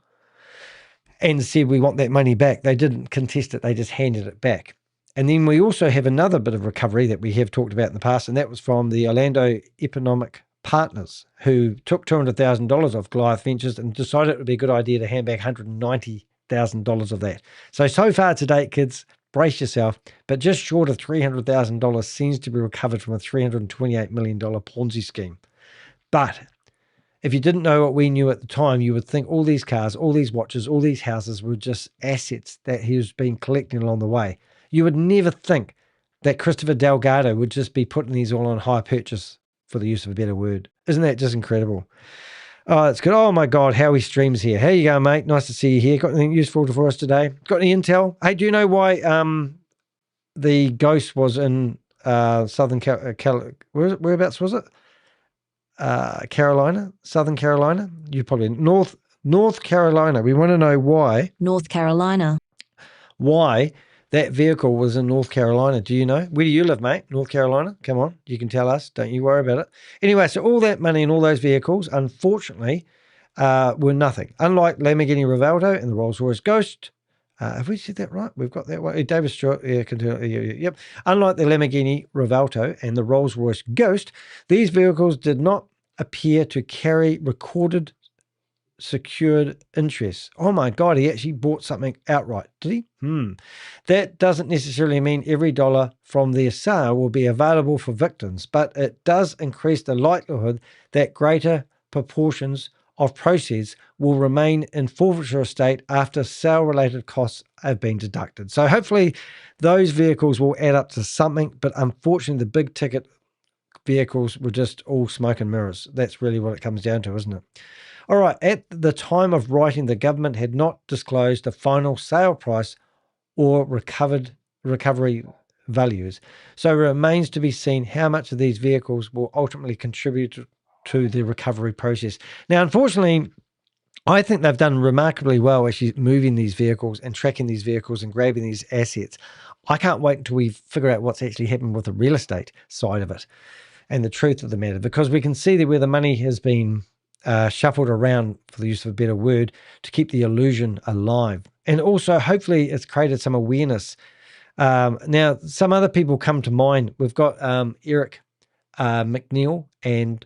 and said, we want that money back, they didn't contest it. They just handed it back. And then we also have another bit of recovery that we have talked about in the past, and that was from the Orlando Economic Partners, who took $200,000 off Goliath Ventures and decided it would be a good idea to hand back $190,000 of that. So far to date, kids, brace yourself, but just short of $300,000 seems to be recovered from a $328 million Ponzi scheme. But if you didn't know what we knew at the time, you would think all these cars, all these watches, all these houses were just assets that he was been collecting along the way. You would never think that Christopher Delgado would just be putting these all on hire purchase, for the use of a better word. Isn't that just incredible? Oh, that's good. Oh my God, Howie Streams here. How you going, mate? Nice to see you here. Got anything useful for us today? Got any intel? Hey, do you know why the ghost was in Southern whereabouts was it? Carolina, Southern Carolina. You probably North Carolina. We want to know why. North Carolina. Why that vehicle was in North Carolina. Do you know? Where do you live, mate? North Carolina? Come on, you can tell us. Don't you worry about it. Anyway, so all that money and all those vehicles, unfortunately, were nothing. Unlike Lamborghini Revuelto and the Rolls-Royce Ghost. Have we said that right? We've got that one. David Stewart, yep. Unlike the Lamborghini Revuelto and the Rolls-Royce Ghost, these vehicles did not appear to carry recorded secured interest. Oh my God, he actually bought something outright, did he? That doesn't necessarily mean every dollar from their sale will be available for victims, but it does increase the likelihood that greater proportions of proceeds will remain in forfeiture estate after sale-related costs have been deducted. So hopefully those vehicles will add up to something, but unfortunately the big ticket vehicles were just all smoke and mirrors. That's really what it comes down to, isn't it? All right, at the time of writing, the government had not disclosed the final sale price or recovery values. So it remains to be seen how much of these vehicles will ultimately contribute to the recovery process. Now, unfortunately, I think they've done remarkably well actually moving these vehicles and tracking these vehicles and grabbing these assets. I can't wait until we figure out what's actually happened with the real estate side of it and the truth of the matter, because we can see that where the money has been shuffled around, for the use of a better word, to keep the illusion alive. And also, hopefully, it's created some awareness. Now, some other people come to mind. We've got Eric McNeil and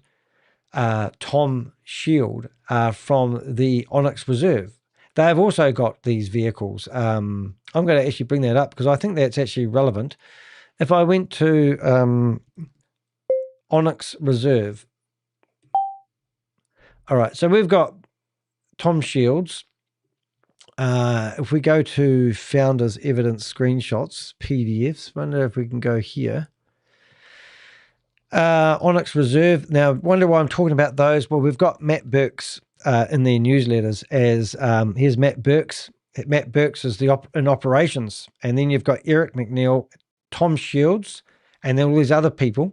Tom Shield from the Onyx Reserve. They have also got these vehicles. I'm going to actually bring that up because I think that's actually relevant. If I went to Onyx Reserve, all right, so we've got Tom Shields. If we go to Founders Evidence Screenshots, PDFs, wonder if we can go here. Onyx Reserve. Now, wonder why I'm talking about those. Well, we've got Matt Burks in their newsletters as, here's Matt Burks. Matt Burks is in operations. And then you've got Eric McNeil, Tom Shields, and then all these other people.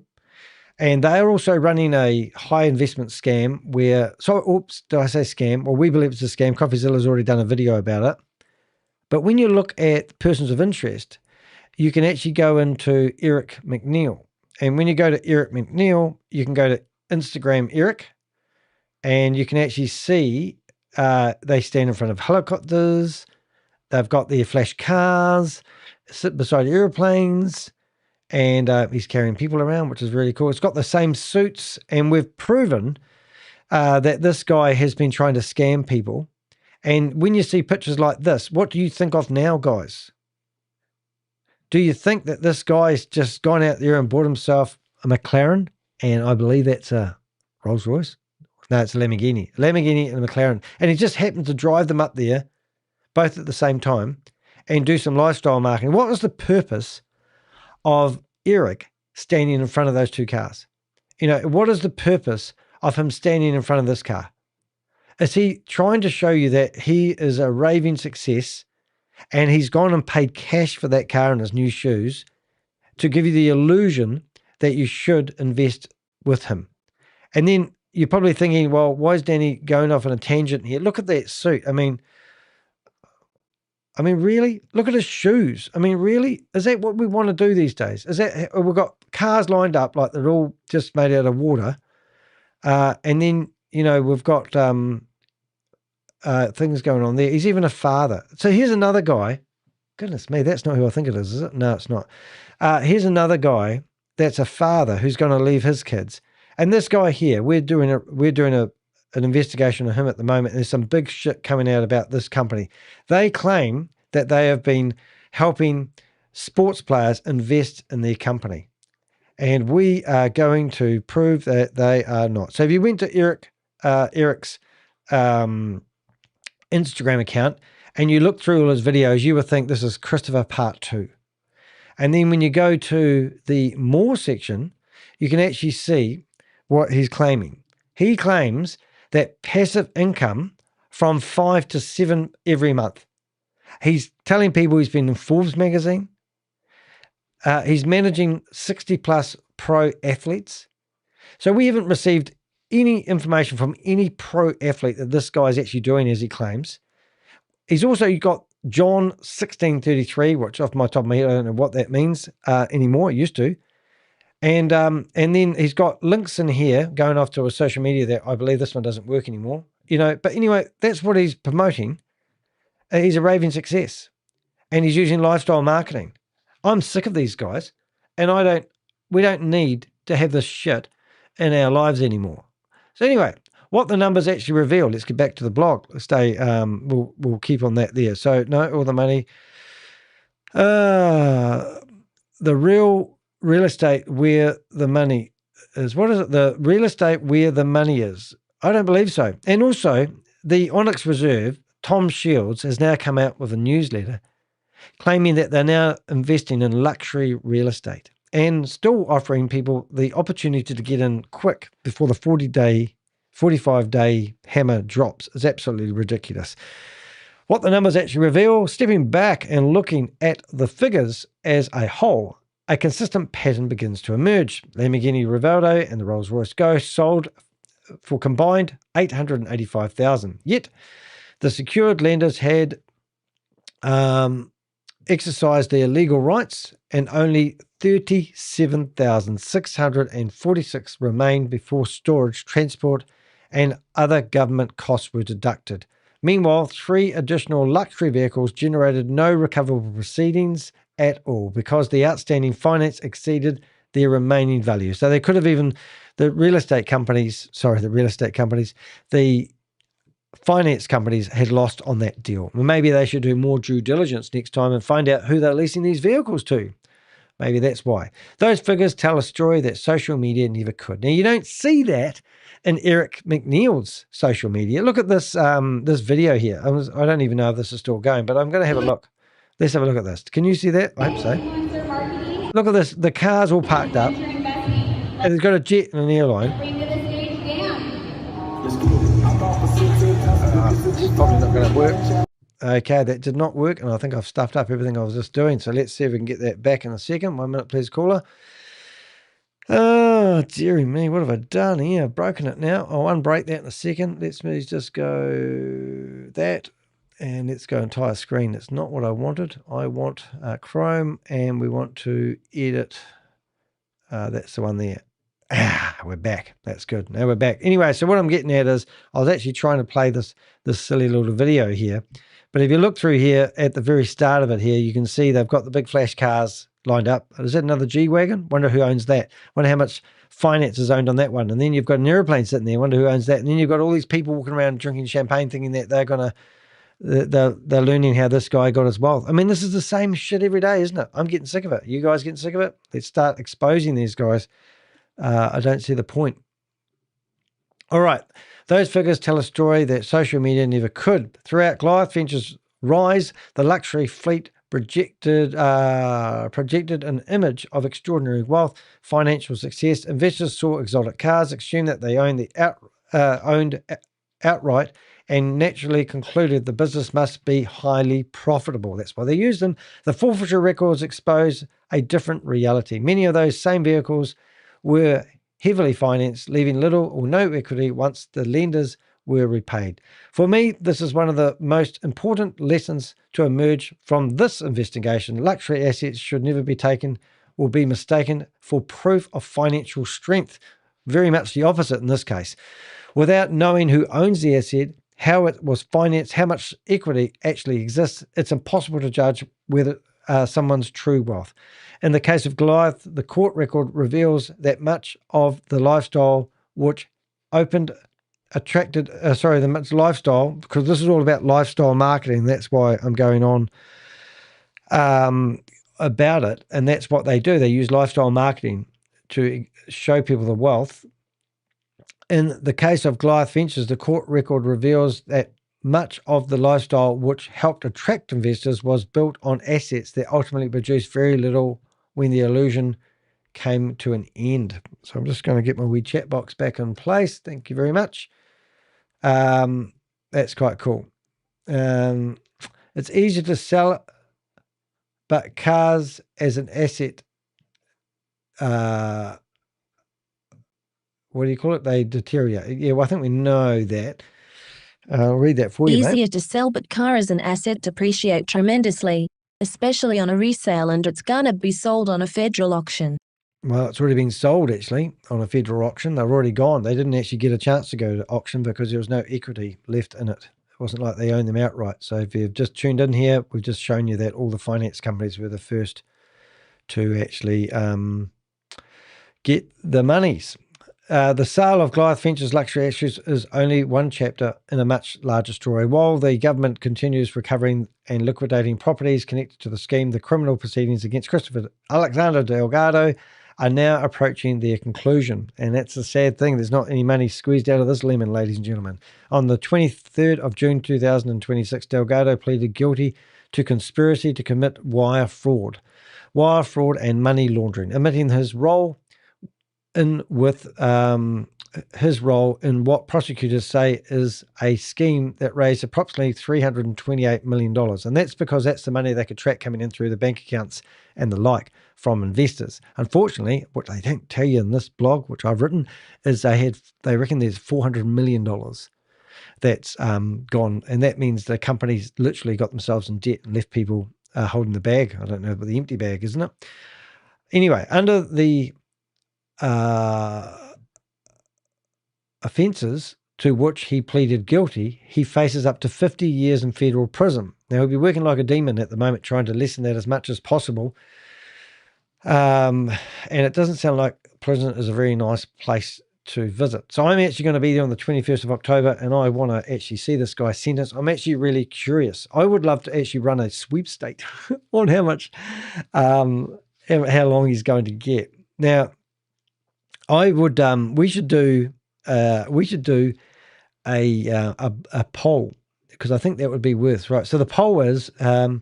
And they are also running a high investment scam where, oops, did I say scam? Well, we believe it's a scam. CoffeeZilla's already done a video about it. But when you look at persons of interest, you can actually go into Eric McNeil. And when you go to Eric McNeil, you can go to Instagram Eric, and you can actually see they stand in front of helicopters. They've got their flash cars, sit beside airplanes. And he's carrying people around, which is really cool. It's got the same suits, and we've proven that this guy has been trying to scam people. And when you see pictures like this, what do you think of now, guys? Do you think that this guy's just gone out there and bought himself a McLaren? And I believe that's a Rolls Royce. No, it's a Lamborghini. Lamborghini and a McLaren. And he just happened to drive them up there, both at the same time, and do some lifestyle marketing. What was the purpose of Eric standing in front of those two cars? You know, what is the purpose of him standing in front of this car? Is he trying to show you that he is a raving success and he's gone and paid cash for that car and his new shoes to give you the illusion that you should invest with him? And then you're probably thinking, well, why is Danny going off on a tangent here? Look at that suit. I mean, really? Look at his shoes. I mean, really? Is that what we want to do these days? Is that, we've got cars lined up like they're all just made out of water. And then, you know, we've got things going on there. He's even a father. So here's another guy. Goodness me, that's not who I think it is it? No, it's not. Here's another guy that's a father who's going to leave his kids. And this guy here, we're doing an investigation on him at the moment. There's some big shit coming out about this company. They claim that they have been helping sports players invest in their company. And we are going to prove that they are not. So if you went to Eric's Instagram account and you look through all his videos, you would think this is Christopher Part 2. And then when you go to the more section, you can actually see what he's claiming. He claims that passive income from 5 to 7 every month. He's telling people he's been in Forbes magazine. He's managing 60 plus pro athletes. So we haven't received any information from any pro athlete that this guy's actually doing as he claims. He's also got John 1633, which off my top of my head, I don't know what that means anymore. It used to. And then he's got links in here going off to a social media that I believe this one doesn't work anymore. You know, but anyway, that's what he's promoting. He's a raving success. And he's using lifestyle marketing. I'm sick of these guys. And we don't need to have this shit in our lives anymore. So anyway, what the numbers actually reveal, let's get back to the blog. Let's stay, we'll keep on that there. So no, all the money. The real estate where the money is. What is it? The real estate where the money is. I don't believe so. And also, the Onyx Reserve, Tom Shields, has now come out with a newsletter claiming that they're now investing in luxury real estate and still offering people the opportunity to get in quick before the 45-day hammer drops. It's absolutely ridiculous. What the numbers actually reveal, stepping back and looking at the figures as a whole, a consistent pattern begins to emerge. Lamborghini Reveldo and the Rolls-Royce Ghost sold for combined $885,000. Yet the secured lenders had exercised their legal rights and only $37,646 remained before storage, transport, and other government costs were deducted. Meanwhile, 3 additional luxury vehicles generated no recoverable proceedings at all because the outstanding finance exceeded their remaining value. So they could have even, the finance companies had lost on that deal. Well, maybe they should do more due diligence next time and find out who they're leasing these vehicles to. Maybe that's why. Those figures tell a story that social media never could. Now, you don't see that in Eric McNeil's social media. Look at this this video here. I don't even know if this is still going, but I'm going to have a look. Let's have a look at this. Can you see that? I hope so. Look at this. The car's all parked up. And it's got a jet and an airline. It's probably not going to work. Okay, that did not work, and I think I've stuffed up everything I was just doing. So let's see if we can get that back in a second. 1 minute, please, caller. Oh, dearie me, what have I done here? I've broken it now. I'll unbreak that in a second. Let's just go that, and let's go entire screen. That's not what I wanted. I want Chrome, and we want to edit. That's the one there. We're back. That's good. Now we're back. Anyway, so what I'm getting at is I was actually trying to play this silly little video here. But if you look through here at the very start of it here, you can see they've got the big flash cars lined up. Is that another G-Wagon? Wonder who owns that. Wonder how much finance is owned on that one. And then you've got an airplane sitting there. Wonder who owns that. And then you've got all these people walking around drinking champagne thinking that they're going to they're learning how this guy got his wealth. I mean, this is the same shit every day, isn't it? I'm getting sick of it. You guys getting sick of it? Let's start exposing these guys. I don't see the point. All right. Those figures tell a story that social media never could. Throughout Goliath Ventures' rise, the luxury fleet projected an image of extraordinary wealth, financial success. Investors saw exotic cars, assumed that they owned outright, and naturally concluded the business must be highly profitable. That's why they used them. The forfeiture records expose a different reality. Many of those same vehicles were heavily financed, leaving little or no equity once the lenders were repaid. For me, this is one of the most important lessons to emerge from this investigation. Luxury assets should never be taken or be mistaken for proof of financial strength. Very much the opposite in this case. Without knowing who owns the asset, how it was financed, how much equity actually exists, it's impossible to judge whether someone's true wealth. In the case of Goliath, the court record reveals that much of the lifestyle which the lifestyle, because this is all about lifestyle marketing. That's why I'm going on about it. And that's what they do. They use lifestyle marketing to show people the wealth. In the case of Goliath Ventures, the court record reveals that much of the lifestyle which helped attract investors was built on assets that ultimately produced very little when the illusion came to an end. So I'm just going to get my wee chat box back in place. Thank you very much. That's quite cool. It's easier to sell, but cars as an asset, what do you call it? They deteriorate. Yeah, well, I think we know that. I'll read that for you, mate. Easier to sell, but car as an asset depreciate tremendously, especially on a resale, and it's gonna be sold on a federal auction. Well, it's already been sold, actually, on a federal auction. They're already gone. They didn't actually get a chance to go to auction because there was no equity left in it. It wasn't like they owned them outright. So if you've just tuned in here, we've just shown you that all the finance companies were the first to actually get the monies. The sale of Goliath Ventures luxury assets is only one chapter in a much larger story. While the government continues recovering and liquidating properties connected to the scheme, the criminal proceedings against Christopher Alexander Delgado are now approaching their conclusion. And that's a sad thing. There's not any money squeezed out of this lemon, ladies and gentlemen. On the 23rd of June 2026, Delgado pleaded guilty to conspiracy to commit wire fraud and money laundering, admitting his role in what prosecutors say is a scheme that raised approximately $328 million. And that's because that's the money they could track coming in through the bank accounts and the like from investors. Unfortunately, what they don't tell you in this blog, which I've written, is they reckon there's $400 million that's gone. And that means the companies literally got themselves in debt and left people holding the bag. I don't know, but the empty bag, isn't it? Anyway, under the offences to which he pleaded guilty, he faces up to 50 years in federal prison. Now, he'll be working like a demon at the moment, trying to lessen that as much as possible. And it doesn't sound like prison is a very nice place to visit. So I'm actually going to be there on the 21st of October, and I want to actually see this guy sentenced. I'm actually really curious. I would love to actually run a sweepstake on how much, how long he's going to get. Now, I would. We should do a poll, because I think that would be worth right. So the poll is, how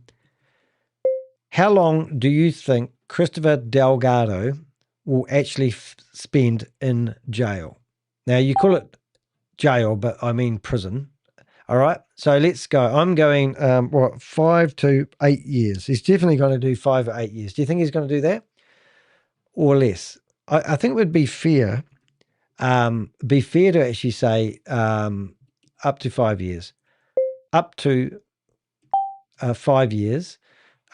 long do you think Christopher Delgado will actually spend in jail? Now, you call it jail, but I mean prison. All right. So let's go. I'm going 5 to 8 years. He's definitely going to do 5 or 8 years. Do you think he's going to do that or less? I think it would be fair. Be fair to actually say up to 5 years. Up to 5 years.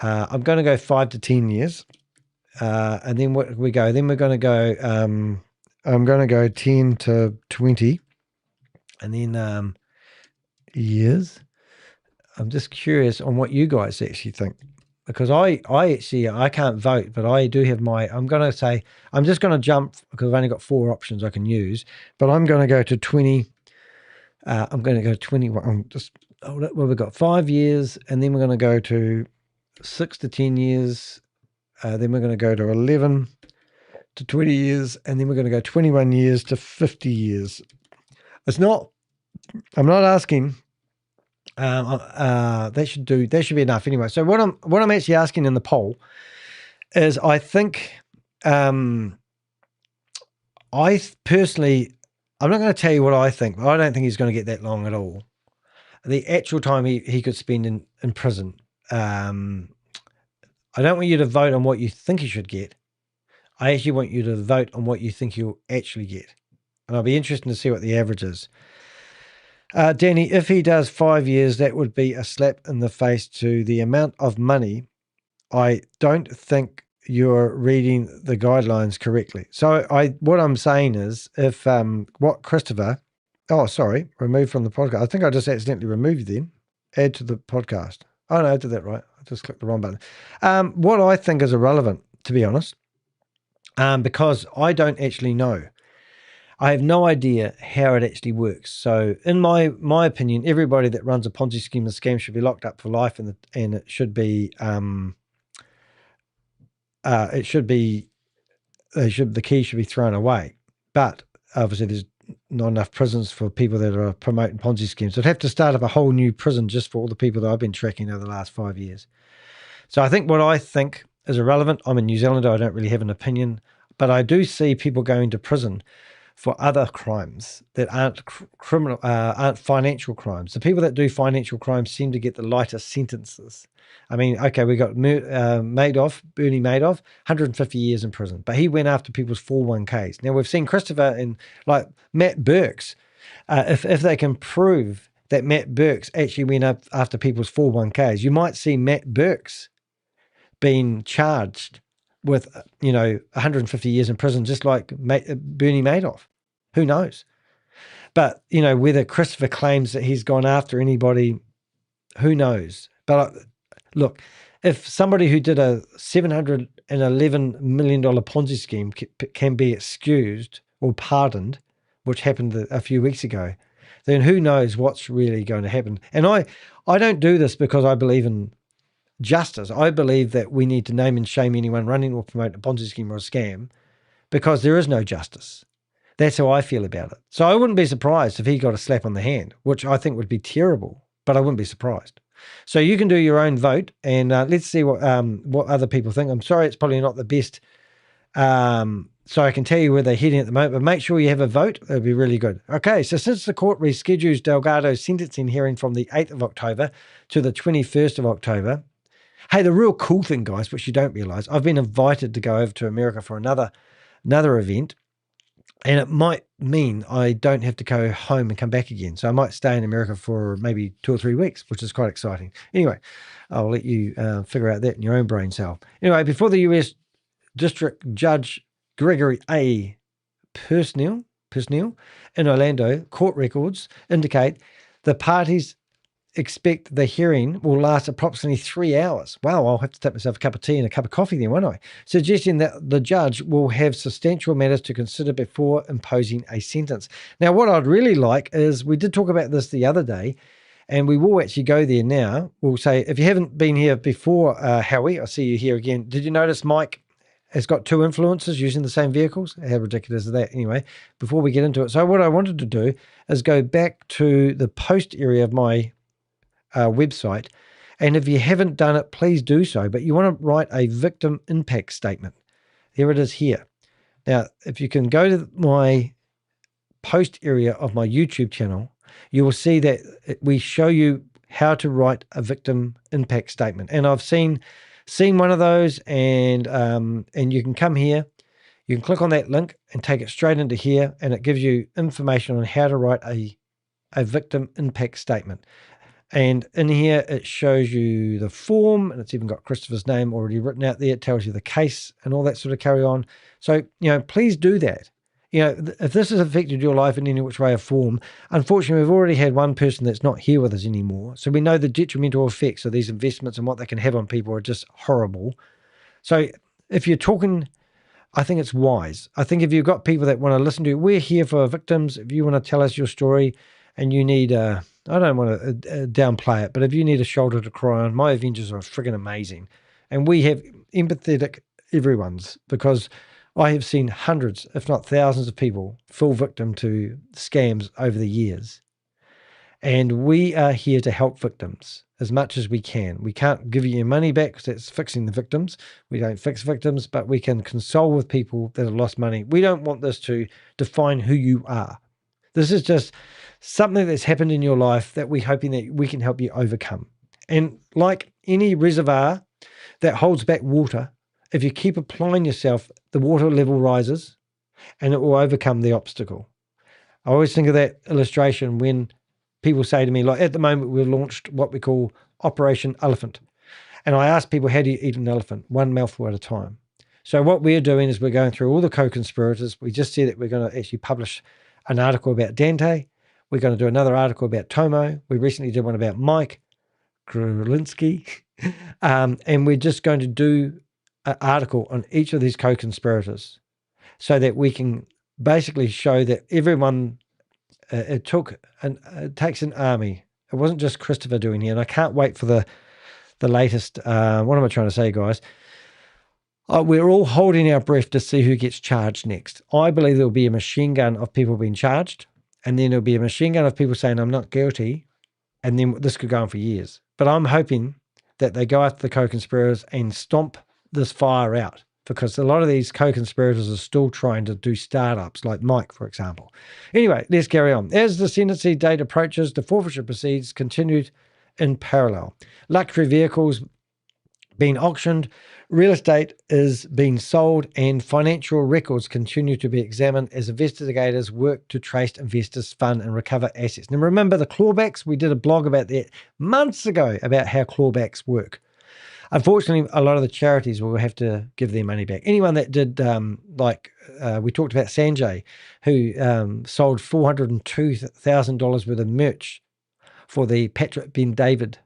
I'm going to go 5 to 10 years. And then what we go? Then we're going to go. I'm going to go 10 to 20, and then years. I'm just curious on what you guys actually think, because I can't vote, but I do have my. I'm going to say I'm just going to jump because I've only got 4 options I can use, but I'm going to go to 20. I'm going to go 21. I'm just well, we've got 5 years, and then we're going to go to 6 to 10 years. Then we're going to go to 11 to 20 years, and then we're going to go 21 years to 50 years. I'm not asking. That should be enough anyway. So what I'm actually asking in the poll is, I think, personally, I'm not going to tell you what I think, but I don't think he's going to get that long at all. The actual time he could spend in prison. I don't want you to vote on what you think he should get. I actually want you to vote on what you think he'll actually get. And I'll be interested to see what the average is. Danny, if he does 5 years, that would be a slap in the face to the amount of money. I don't think you're reading the guidelines correctly. So what I'm saying is, if Christopher, removed from the podcast. I think I just accidentally removed you then. Add to the podcast. Oh no, I did that right. I just clicked the wrong button. What I think is irrelevant, to be honest, because I don't actually know. I have no idea how it actually works. So in my opinion, everybody that runs a Ponzi scheme and scam should be locked up for life, and it should be the key should be thrown away. But obviously there's not enough prisons for people that are promoting Ponzi schemes. So I'd have to start up a whole new prison just for all the people that I've been tracking over the last 5 years. So I think what I think is irrelevant. I'm a New Zealander. I don't really have an opinion, but I do see people going to prison for other crimes that aren't aren't financial crimes. The people that do financial crimes seem to get the lighter sentences. I mean, okay, we got Bernie Madoff, 150 years in prison, but he went after people's 401ks. Now we've seen Christopher and like Matt Burks. If they can prove that Matt Burks actually went up after people's 401ks, you might see Matt Burks being charged with 150 years in prison, just like Bernie Madoff. Who knows? But whether Christopher claims that he's gone after anybody, who knows? But look, if somebody who did a $711 million Ponzi scheme can be excused or pardoned, which happened a few weeks ago, then who knows what's really going to happen? And I don't do this because I believe in justice. I believe that we need to name and shame anyone running or promoting a Ponzi scheme or a scam, because there is no justice. That's how I feel about it. So I wouldn't be surprised if he got a slap on the hand, which I think would be terrible, but I wouldn't be surprised. So you can do your own vote, and let's see what other people think. I'm sorry, it's probably not the best. So I can tell you where they're heading at the moment, but make sure you have a vote. It would be really good. Okay, so since the court reschedules Delgado's sentencing hearing from the 8th of October to the 21st of October, hey, the real cool thing, guys, which you don't realize, I've been invited to go over to America for another event, and it might mean I don't have to go home and come back again. So I might stay in America for maybe 2 or 3 weeks, which is quite exciting. Anyway, I'll let you figure out that in your own brain cell. Anyway, before the U.S. District Judge Gregory A. Personnel in Orlando, court records indicate the parties expect the hearing will last approximately 3 hours. Wow, I'll have to take myself a cup of tea and a cup of coffee then, won't I? Suggesting that the judge will have substantial matters to consider before imposing a sentence. Now, what I'd really like is, we did talk about this the other day, and we will actually go there now. We'll say, if you haven't been here before, Howie, I see you here again. Did you notice Mike has got 2 influencers using the same vehicles? How ridiculous is that? Anyway, before we get into it. So what I wanted to do is go back to the post area of my website, and if you haven't done it, please do so. But you want to write a victim impact statement. There it is here. Now, if you can go to my post area of my YouTube channel, you will see that we show you how to write a victim impact statement. And I've seen one of those, and you can come here, you can click on that link and take it straight into here, and it gives you information on how to write a victim impact statement. And in here, it shows you the form, and it's even got Christopher's name already written out there. It tells you the case and all that sort of carry on. So, please do that. If this has affected your life in any which way or form, unfortunately, we've already had one person that's not here with us anymore. So we know the detrimental effects of these investments and what they can have on people are just horrible. So if you're talking, I think it's wise. I think if you've got people that want to listen to you, we're here for victims. If you want to tell us your story and you need I don't want to downplay it, but if you need a shoulder to cry on, my Avengers are friggin' amazing. And we have empathetic everyone's, because I have seen hundreds, if not thousands of people fall victim to scams over the years. And we are here to help victims as much as we can. We can't give you your money back because that's fixing the victims. We don't fix victims, but we can console with people that have lost money. We don't want this to define who you are. This is just something that's happened in your life that we're hoping that we can help you overcome. And like any reservoir that holds back water, if you keep applying yourself, the water level rises and it will overcome the obstacle. I always think of that illustration when people say to me, like at the moment, we've launched what we call Operation Elephant. And I ask people, how do you eat an elephant? One mouthful at a time. So what we're doing is we're going through all the co-conspirators. We just said that we're going to actually publish an article about Dante. We're going to do another article about Tomo. We recently did one about Mike Grulinski. And we're just going to do an article on each of these co-conspirators so that we can basically show that everyone, it takes an army. It wasn't just Christopher doing here. And I can't wait for the latest, what am I trying to say, guys? We're all holding our breath to see who gets charged next. I believe there'll be a machine gun of people being charged, and then there'll be a machine gun of people saying, I'm not guilty, and then this could go on for years. But I'm hoping that they go after the co-conspirators and stomp this fire out, because a lot of these co-conspirators are still trying to do startups, like Mike, for example. Anyway, let's carry on. As the sentencing date approaches, the forfeiture proceeds continued in parallel. Luxury vehicles being auctioned, real estate is being sold, and financial records continue to be examined as investigators work to trace investors' fund and recover assets. Now remember the clawbacks? We did a blog about that months ago about how clawbacks work. Unfortunately, a lot of the charities will have to give their money back. Anyone that did, we talked about Sanjay, who sold $402,000 worth of merch for the Patrick Ben David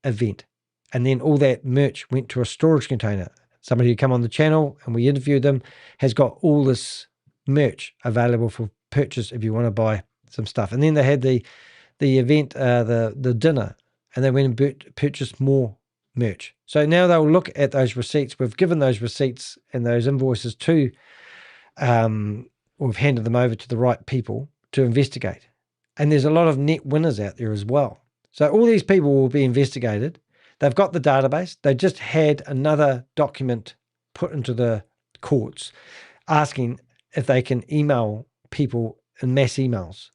event. And then all that merch went to a storage container. Somebody who come on the channel and we interviewed them has got all this merch available for purchase if you want to buy some stuff. And then they had the event, the dinner, and they went and purchased more merch. So now they'll look at those receipts. We've given those receipts and those invoices to, we've handed them over to the right people to investigate. And there's a lot of net winners out there as well. So all these people will be investigated. They've got the database. They just had another document put into the courts asking if they can email people in mass emails.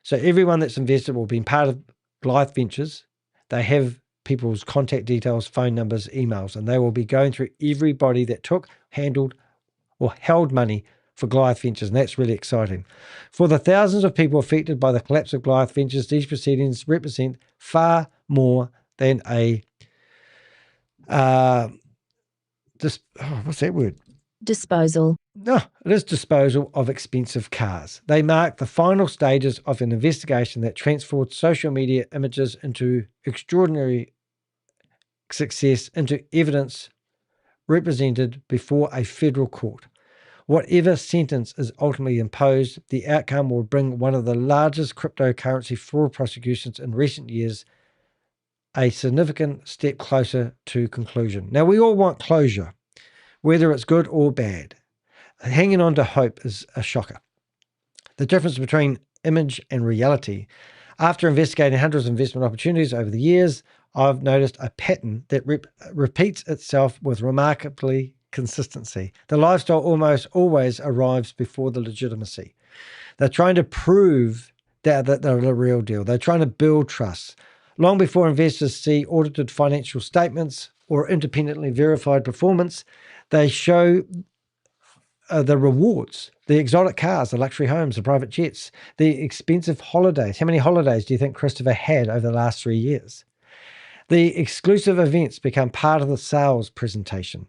So everyone that's invested will be part of Goliath Ventures. They have people's contact details, phone numbers, emails, and they will be going through everybody that took, handled, or held money for Goliath Ventures, and that's really exciting. For the thousands of people affected by the collapse of Goliath Ventures, these proceedings represent far more than a what's that word? Disposal. No, it is disposal of expensive cars. They mark the final stages of an investigation that transformed social media images into extraordinary success, into evidence represented before a federal court. Whatever sentence is ultimately imposed, the outcome will bring one of the largest cryptocurrency fraud prosecutions in recent years a significant step closer to conclusion. Now, we all want closure, whether it's good or bad. Hanging on to hope is a shocker. The difference between image and reality. After investigating hundreds of investment opportunities over the years, I've noticed a pattern that repeats itself with remarkably consistency. The lifestyle almost always arrives before the legitimacy. They're trying to prove that they're the real deal. They're trying to build trust. Long before investors see audited financial statements or independently verified performance, they show the rewards, the exotic cars, the luxury homes, the private jets, the expensive holidays. How many holidays do you think Christopher had over the last 3 years? The exclusive events become part of the sales presentation.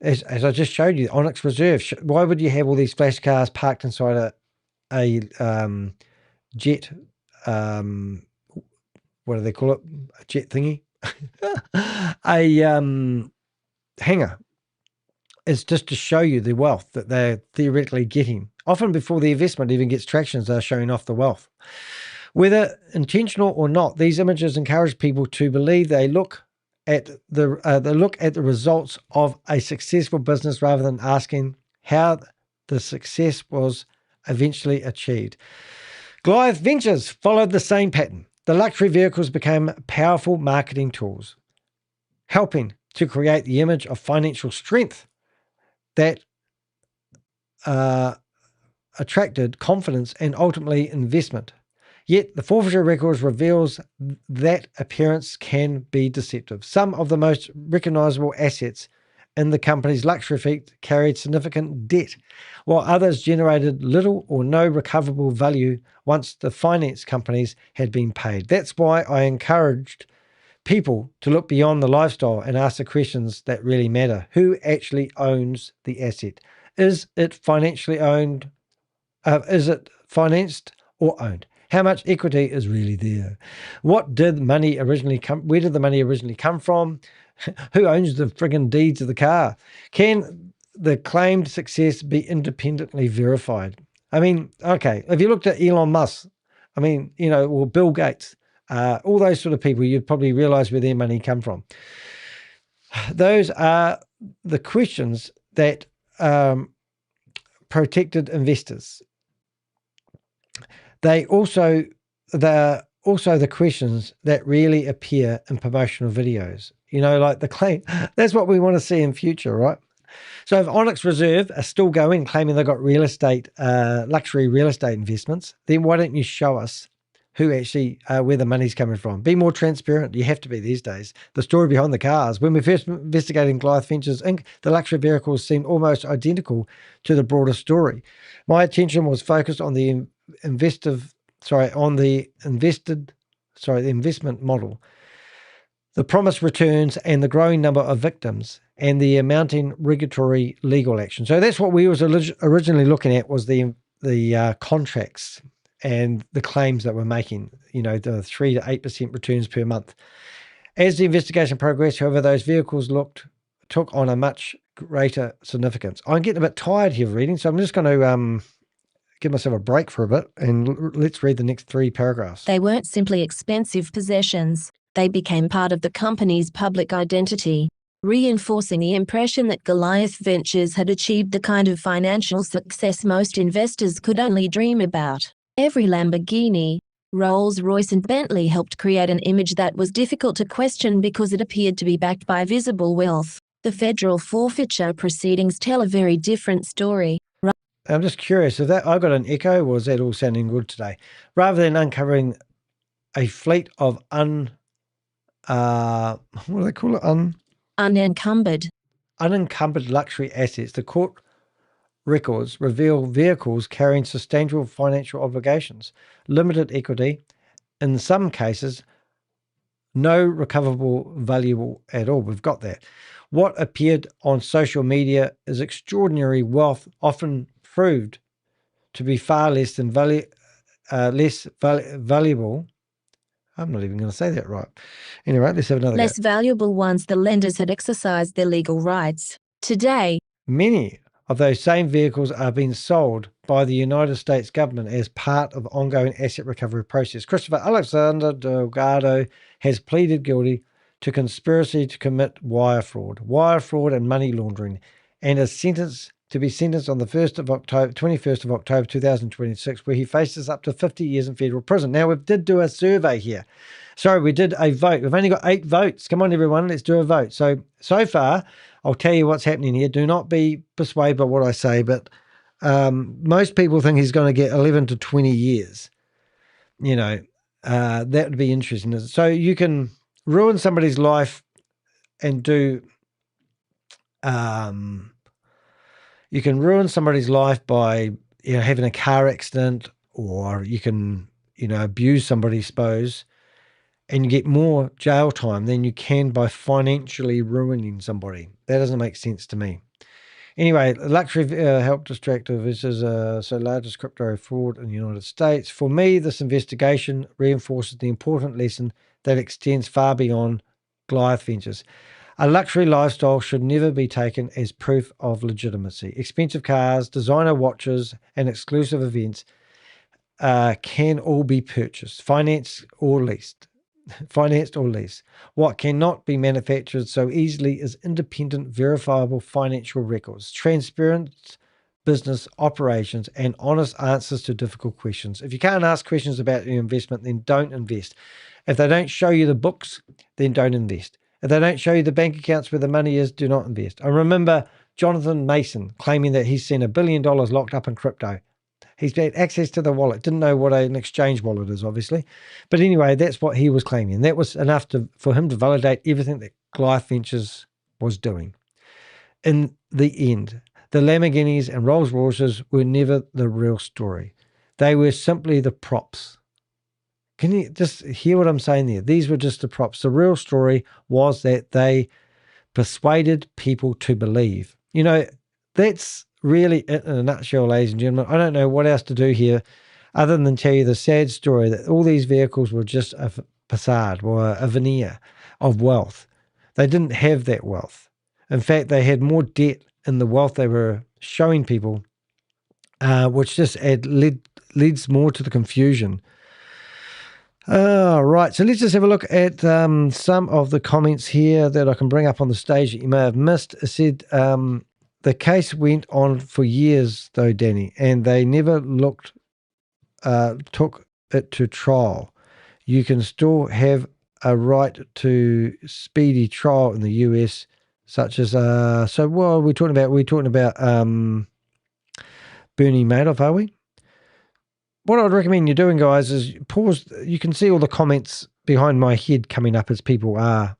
As I just showed you, Onyx Reserve. Why would you have all these flash cars parked inside a jet, what do they call it? A jet thingy? A hangar. It's just to show you the wealth that they're theoretically getting. Often before the investment even gets traction, they're showing off the wealth. Whether intentional or not, these images encourage people to believe they look at the results of a successful business rather than asking how the success was eventually achieved. Goliath Ventures followed the same pattern. The luxury vehicles became powerful marketing tools, helping to create the image of financial strength that attracted confidence and ultimately investment. Yet the forfeiture records reveals that appearance can be deceptive. Some of the most recognizable assets in the company's luxury fleet carried significant debt, while others generated little or no recoverable value once the finance companies had been paid. That's why I encouraged people to look beyond the lifestyle and ask the questions that really matter. Who actually owns the asset? Is it financially owned? Is it financed or owned? How much equity is really there? Where did the money originally come from? Who owns the friggin' deeds of the car? Can the claimed success be independently verified? I mean, okay, if you looked at Elon Musk, or Bill Gates, all those sort of people, you'd probably realize where their money come from. Those are the questions that protected investors. They're also the questions that really appear in promotional videos. Like the claim. That's what we want to see in future, right? So if Onyx Reserve are still going, claiming they've got luxury real estate investments, then why don't you show us who actually, where the money's coming from? Be more transparent. You have to be these days. The story behind the cars. When we first investigated Goliath Ventures Inc., the luxury vehicles seemed almost identical to the broader story. My attention was focused on the investment model, the promised returns, and the growing number of victims, and the amounting regulatory legal action. So that's what we was originally looking at, was the contracts and the claims that we're making, the 3 to 8% returns per month. As the investigation progressed, however, those vehicles took on a much greater significance. I'm getting a bit tired here reading, so I'm just going to give myself a break for a bit, and let's read the next 3 paragraphs. They weren't simply expensive possessions. They became part of the company's public identity, reinforcing the impression that Goliath Ventures had achieved the kind of financial success most investors could only dream about. Every Lamborghini, Rolls-Royce and Bentley helped create an image that was difficult to question because it appeared to be backed by visible wealth. The federal forfeiture proceedings tell a very different story. I'm just curious, if I got an echo, or is that all sounding good today? Rather than uncovering a fleet of what do they call it? Unencumbered luxury assets, the court records reveal vehicles carrying substantial financial obligations, limited equity, in some cases, no recoverable value at all. We've got that. What appeared on social media as extraordinary wealth often proved to be far less valuable. I'm not even going to say that right. Anyway, let's have another less valuable once the lenders had exercised their legal rights. Today, many of those same vehicles are being sold by the United States government as part of ongoing asset recovery process. Christopher Alexander Delgado has pleaded guilty to conspiracy to commit wire fraud and money laundering, and is sentenced on the 21st of October 2026, where he faces up to 50 years in federal prison. Now, we did do a survey here. Sorry, we did a vote. We've only got 8 votes. Come on, everyone, let's do a vote. So far, I'll tell you what's happening here. Do not be persuaded by what I say, but most people think he's going to get 11 to 20 years. That would be interesting. So you can ruin somebody's life and do... you can ruin somebody's life by having a car accident, or you can abuse somebody, suppose, and you get more jail time than you can by financially ruining somebody. That doesn't make sense to me. Anyway, luxury help distractor. This is largest crypto fraud in the United States. For me, this investigation reinforces the important lesson that extends far beyond Goliath Ventures. A luxury lifestyle should never be taken as proof of legitimacy. Expensive cars, designer watches, and exclusive events can all be purchased, financed or leased. Financed or leased. What cannot be manufactured so easily is independent, verifiable financial records, transparent business operations, and honest answers to difficult questions. If you can't ask questions about your investment, then don't invest. If they don't show you the books, then don't invest. If they don't show you the bank accounts where the money is, do not invest. I remember Jonathan Mason claiming that he's seen $1 billion locked up in crypto. He's had access to the wallet. Didn't know what an exchange wallet is, obviously. But anyway, that's what he was claiming. That was enough for him to validate everything that Goliath Ventures was doing. In the end, the Lamborghinis and Rolls Royces were never the real story. They were simply the props. Can you just hear what I'm saying there? These were just the props. The real story was that they persuaded people to believe. You know, that's really it in a nutshell, ladies and gentlemen. I don't know what else to do here other than tell you the sad story that all these vehicles were just a facade or a veneer of wealth. They didn't have that wealth. In fact, they had more debt in the wealth they were showing people, which just leads more to the confusion. Right, so let's just have a look at some of the comments here that I can bring up on the stage that you may have missed. It said, the case went on for years, though, Danny, and they never took it to trial. You can still have a right to speedy trial in the US, such as so what are we talking about? We're talking about Bernie Madoff, are we? What I'd recommend you doing, guys, is pause. You can see all the comments behind my head coming up as people are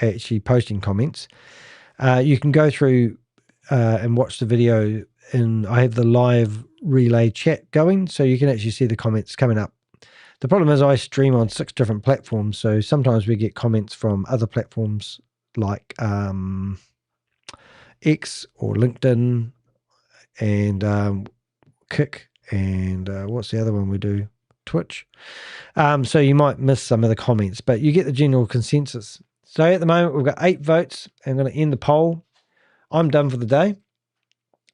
actually posting comments. You can go through and watch the video, and I have the live relay chat going, so you can actually see the comments coming up. The problem is I stream on 6 different platforms, so sometimes we get comments from other platforms like X or LinkedIn and Kick, and what's the other one we do? Twitch. So you might miss some of the comments, but you get the general consensus. So at the moment, we've got 8 votes. I'm going to end the poll. I'm done for the day.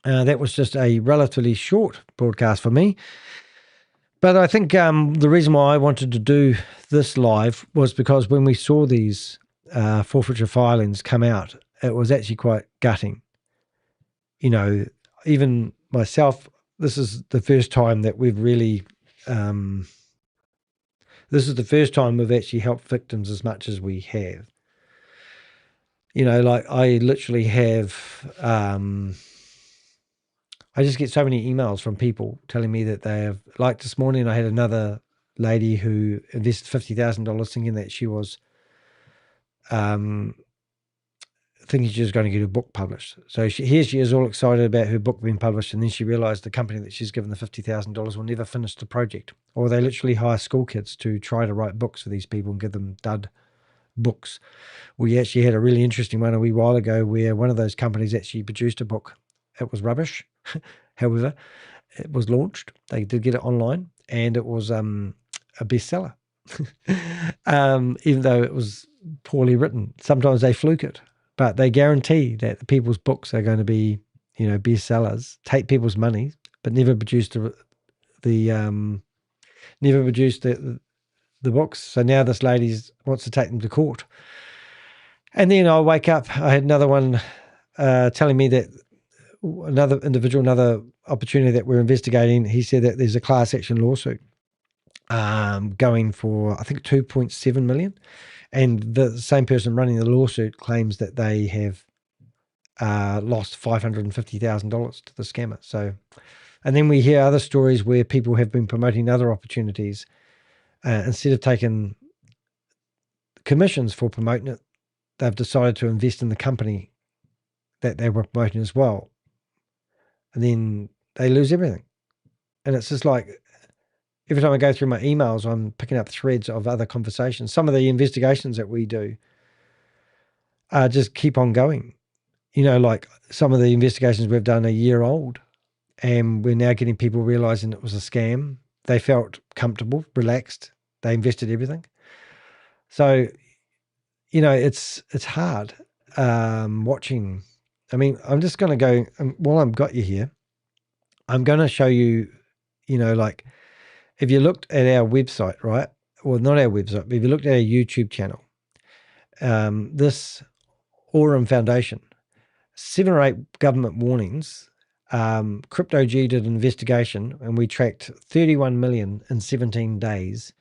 That was just a relatively short broadcast for me. But I think the reason why I wanted to do this live was because when we saw these forfeiture filings come out, it was actually quite gutting. You know, even myself, this is the first time that we've really, this is the first time we've actually helped victims as much as we have. You know, like I literally have, I just get so many emails from people telling me that they have, like this morning I had another lady who invested $50,000 thinking that she was, thinking she was going to get her book published. So here she is all excited about her book being published, and then she realized the company that she's given the $50,000 will never finish the project. Or they literally hire school kids to try to write books for these people and give them dud books. We actually had a really interesting one a wee while ago where one of those companies actually produced a book. It was rubbish. However, it was launched. They did get it online, and it was a bestseller. Even though it was poorly written. Sometimes they fluke it, but they guarantee that the people's books are going to be, you know, bestsellers, take people's money, but never produce the books. So now this lady wants to take them to court. And then I wake up, I had another one telling me that another individual, another opportunity that we're investigating, he said that there's a class action lawsuit going for, I think, 2.7 million. And the same person running the lawsuit claims that they have lost $550,000 to the scammer. So, and then we hear other stories where people have been promoting other opportunities. Instead of taking commissions for promoting it, they've decided to invest in the company that they were promoting as well. And then they lose everything. And it's just like, every time I go through my emails, I'm picking up threads of other conversations. Some of the investigations that we do just keep on going. You know, like some of the investigations we've done are a year old, and we're now getting people realizing it was a scam. They felt comfortable, relaxed. They invested everything. So, you know, it's hard watching. I mean, I'm just going to go, while I've got you here, I'm going to show you, you know, like, if you looked at our website, right? Well, not our website, but if you looked at our YouTube channel, this Aurum Foundation, 7 or 8 government warnings. Crypto G did an investigation and we tracked 31 million in 17 days.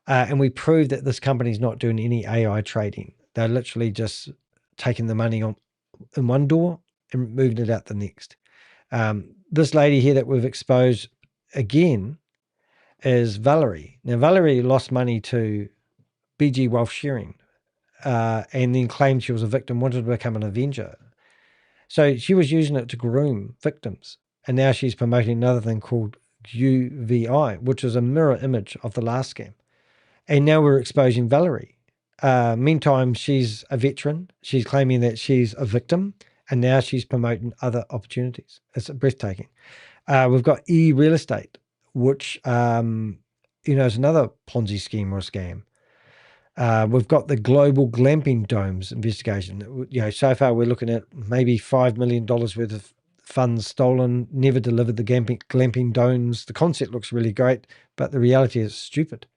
And we proved that this company's not doing any AI trading. They're literally just taking the money in one door and moving it out the next. This lady here that we've exposed again is Valerie. Now, Valerie lost money to BG Wealth Sharing and then claimed she was a victim, wanted to become an Avenger. So she was using it to groom victims. And now she's promoting another thing called UVI, which is a mirror image of the last scam. And now we're exposing Valerie. Meantime, she's a veteran. She's claiming that she's a victim. And now she's promoting other opportunities. It's breathtaking. We've got e-real estate, which, is another Ponzi scheme or a scam. We've got the global glamping domes investigation. So far we're looking at maybe $5 million worth of funds stolen, never delivered the glamping domes. The concept looks really great, but the reality is stupid.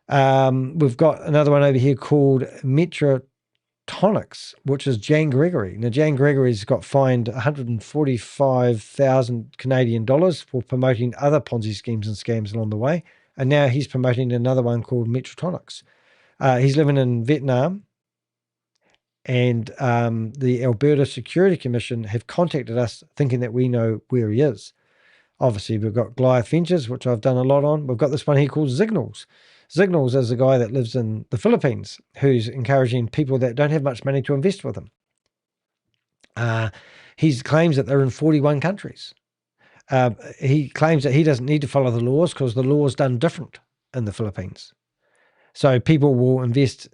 We've got another one over here called Metrotonics, which is Jan Gregory. Now, Jan Gregory's got fined 145,000 Canadian dollars for promoting other Ponzi schemes and scams along the way. And now he's promoting another one called Metrotonics. He's living in Vietnam, and the Alberta Security Commission have contacted us thinking that we know where he is. Obviously, we've got Goliath Ventures, which I've done a lot on. We've got this one here called Signals. Signals is a guy that lives in the Philippines who's encouraging people that don't have much money to invest with him. He claims that they're in 41 countries. He claims that he doesn't need to follow the laws because the law is done different in the Philippines. So people will invest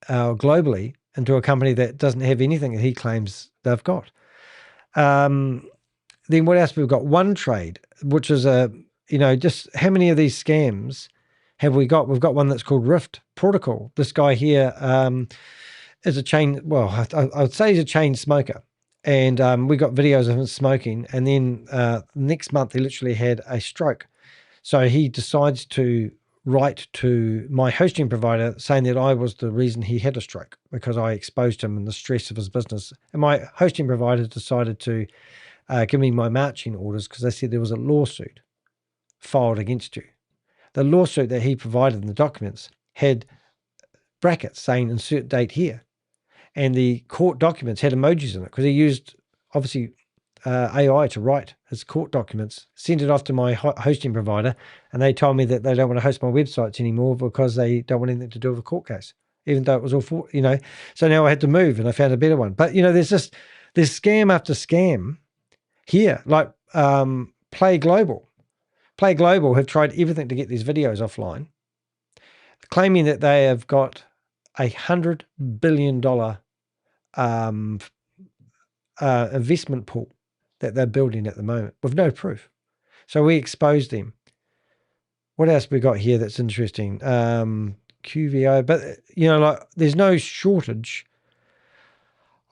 globally into a company that doesn't have anything that he claims they've got. Then what else? We've got One Trade, which is just how many of these scams have we got? We've got one that's called Rift Protocol. This guy here is a chain, well, I would say he's a chain smoker. And we got videos of him smoking. And then next month, he literally had a stroke. So he decides to write to my hosting provider saying that I was the reason he had a stroke because I exposed him in the stress of his business. And my hosting provider decided to give me my marching orders because they said there was a lawsuit filed against you. The lawsuit that he provided in the documents had brackets saying insert date here. And the court documents had emojis in it because he used, obviously, AI to write his court documents, sent it off to my hosting provider, and they told me that they don't want to host my websites anymore because they don't want anything to do with a court case, even though it was all for, So now I had to move and I found a better one. But, there's scam after scam here, like Play Global. Play Global have tried everything to get these videos offline, claiming that they have got $100 billion investment pool that they're building at the moment with no proof. So we exposed them. What else we got here that's interesting? QVO, but there's no shortage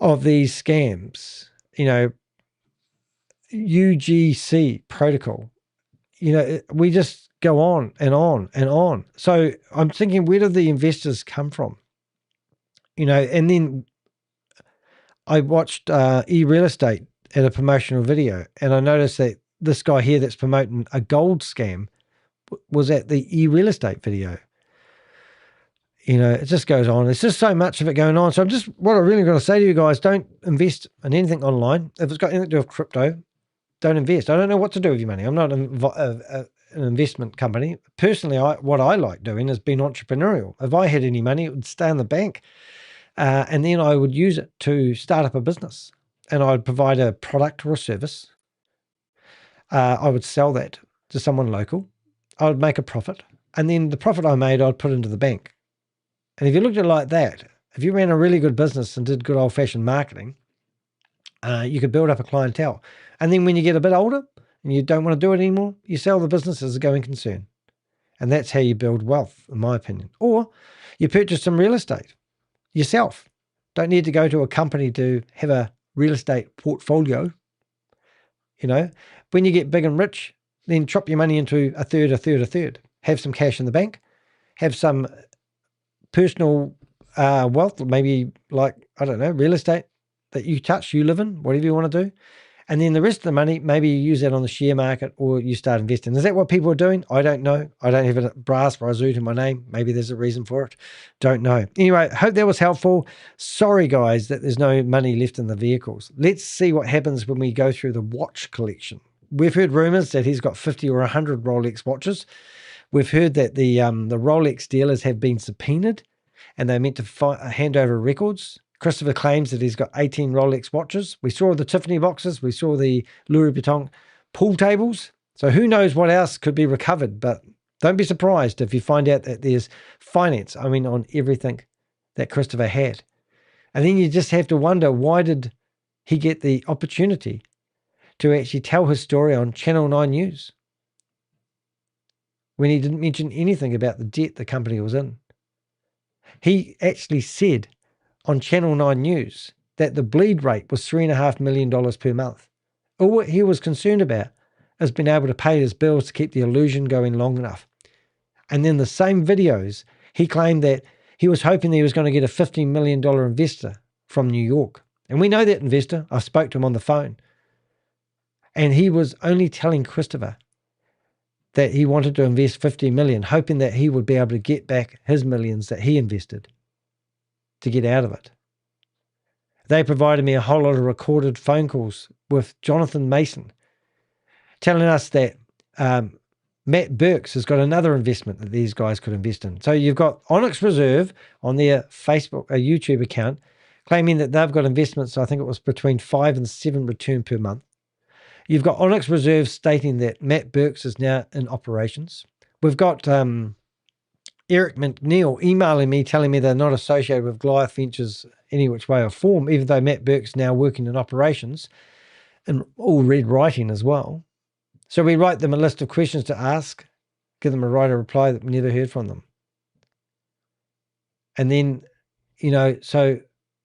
of these scams. UGC protocol. We just go on and on and on. So I'm thinking, where do the investors come from? And then I watched e-real estate at a promotional video, and I noticed that this guy here that's promoting a gold scam was at the e-real estate video. It just goes on. It's just so much of it going on. So what I'm really going to say to you guys, don't invest in anything online. If it's got anything to do with crypto, don't invest. I don't know what to do with your money. I'm not an investment company. Personally, what I like doing is being entrepreneurial. If I had any money, it would stay in the bank. And then I would use it to start up a business. And I'd provide a product or a service. I would sell that to someone local. I would make a profit. And then the profit I made, I'd put into the bank. And if you looked at it like that, if you ran a really good business and did good old-fashioned marketing, you could build up a clientele. And then when you get a bit older and you don't want to do it anymore, you sell the business as a going concern. And that's how you build wealth, in my opinion. Or you purchase some real estate yourself. Don't need to go to a company to have a real estate portfolio. When you get big and rich, then chop your money into a third, a third, a third. Have some cash in the bank, have some personal wealth, maybe like, I don't know, real estate that you touch, you live in, whatever you want to do. And then the rest of the money, maybe you use that on the share market or you start investing. Is that what people are doing? I don't know. I don't have a brass razoo to my name. Maybe there's a reason for it. Don't know. Anyway, hope that was helpful. Sorry, guys, that there's no money left in the vehicles. Let's see what happens when we go through the watch collection. We've heard rumors that he's got 50 or 100 Rolex watches. We've heard that the Rolex dealers have been subpoenaed and they're meant to hand over records. Christopher claims that he's got 18 Rolex watches. We saw the Tiffany boxes. We saw the Louis Vuitton pool tables. So who knows what else could be recovered. But don't be surprised if you find out that there's finance, on everything that Christopher had. And then you just have to wonder, why did he get the opportunity to actually tell his story on Channel 9 News when he didn't mention anything about the debt the company was in? He actually said on Channel 9 News that the bleed rate was $3.5 million per month. All what he was concerned about is being able to pay his bills to keep the illusion going long enough. And then the same videos, he claimed that he was hoping that he was going to get a $15 million investor from New York. And we know that investor. I spoke to him on the phone. And he was only telling Christopher that he wanted to invest $50 million, hoping that he would be able to get back his millions that he invested to get out of it. They provided me a whole lot of recorded phone calls with Jonathan Mason telling us that Matt Burks has got another investment that these guys could invest in. So you've got Onyx Reserve on their Facebook, a YouTube account, claiming that they've got investments, I think it was between 5 and 7 return per month. You've got Onyx Reserve stating that Matt Burks is now in operations. We've got Eric McNeil emailing me, telling me they're not associated with Goliath Ventures any which way or form, even though Matt Burke's now working in operations and all red writing as well. So we write them a list of questions to ask, give them a right or reply that we never heard from them. And then, so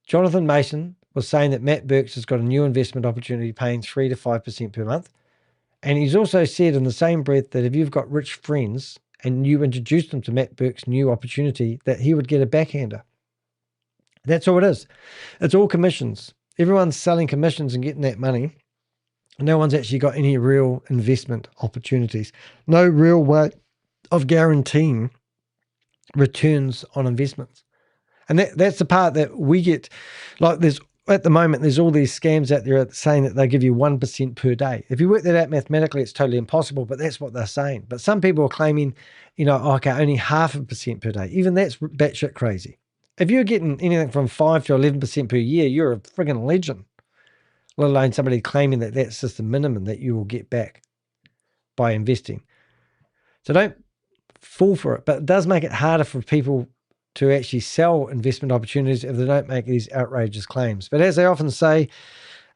Jonathan Mason was saying that Matt Burks has got a new investment opportunity paying 3 to 5% per month. And he's also said in the same breath that if you've got rich friends and you introduced them to Matt Burke's new opportunity, that he would get a backhander. That's all it is. It's all commissions. Everyone's selling commissions and getting that money. No one's actually got any real investment opportunities. No real way of guaranteeing returns on investments. And that's the part that we get. Like at the moment, there's all these scams out there saying that they give you 1% per day. If you work that out mathematically, it's totally impossible, but that's what they're saying. But some people are claiming, okay, only 0.5% per day. Even that's batshit crazy. If you're getting anything from 5 to 11% per year, you're a friggin' legend. Let alone somebody claiming that that's just the minimum that you will get back by investing. So don't fall for it. But it does make it harder for people to actually sell investment opportunities if they don't make these outrageous claims. But as they often say,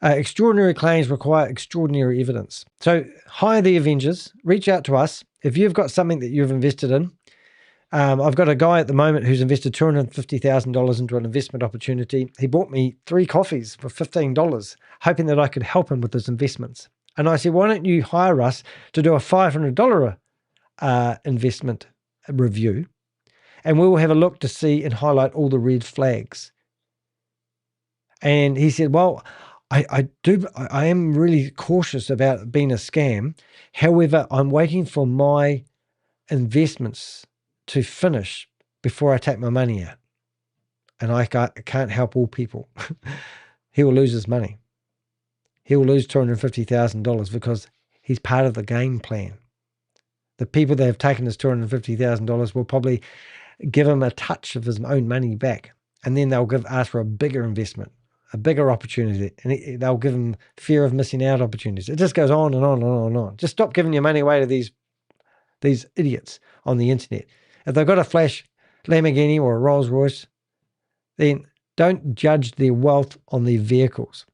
extraordinary claims require extraordinary evidence. So hire the Avengers, reach out to us. If you've got something that you've invested in, I've got a guy at the moment who's invested $250,000 into an investment opportunity. He bought me 3 coffees for $15, hoping that I could help him with his investments. And I said, why don't you hire us to do a $500 investment review? And we will have a look to see and highlight all the red flags. And he said, well, I am really cautious about it being a scam. However, I'm waiting for my investments to finish before I take my money out. And I can't help all people. He will lose his money. He will lose $250,000 because he's part of the game plan. The people that have taken his $250,000 will probably give him a touch of his own money back. And then they'll ask for a bigger investment, a bigger opportunity. And they'll give him fear of missing out opportunities. It just goes on and on and on and on. Just stop giving your money away to these idiots on the internet. If they've got a flash Lamborghini or a Rolls Royce, then don't judge their wealth on their vehicles.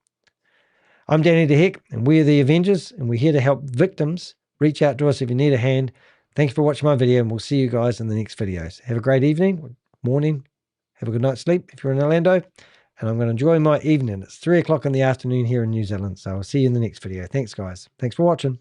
I'm Danny DeHeck, and we're the Avengers, and we're here to help victims. Reach out to us if you need a hand. Thank you for watching my video, and we'll see you guys in the next videos. Have a great evening, morning. Have a good night's sleep if you're in Orlando. And I'm going to enjoy my evening. It's 3 o'clock in the afternoon here in New Zealand. So I'll see you in the next video. Thanks, guys. Thanks for watching.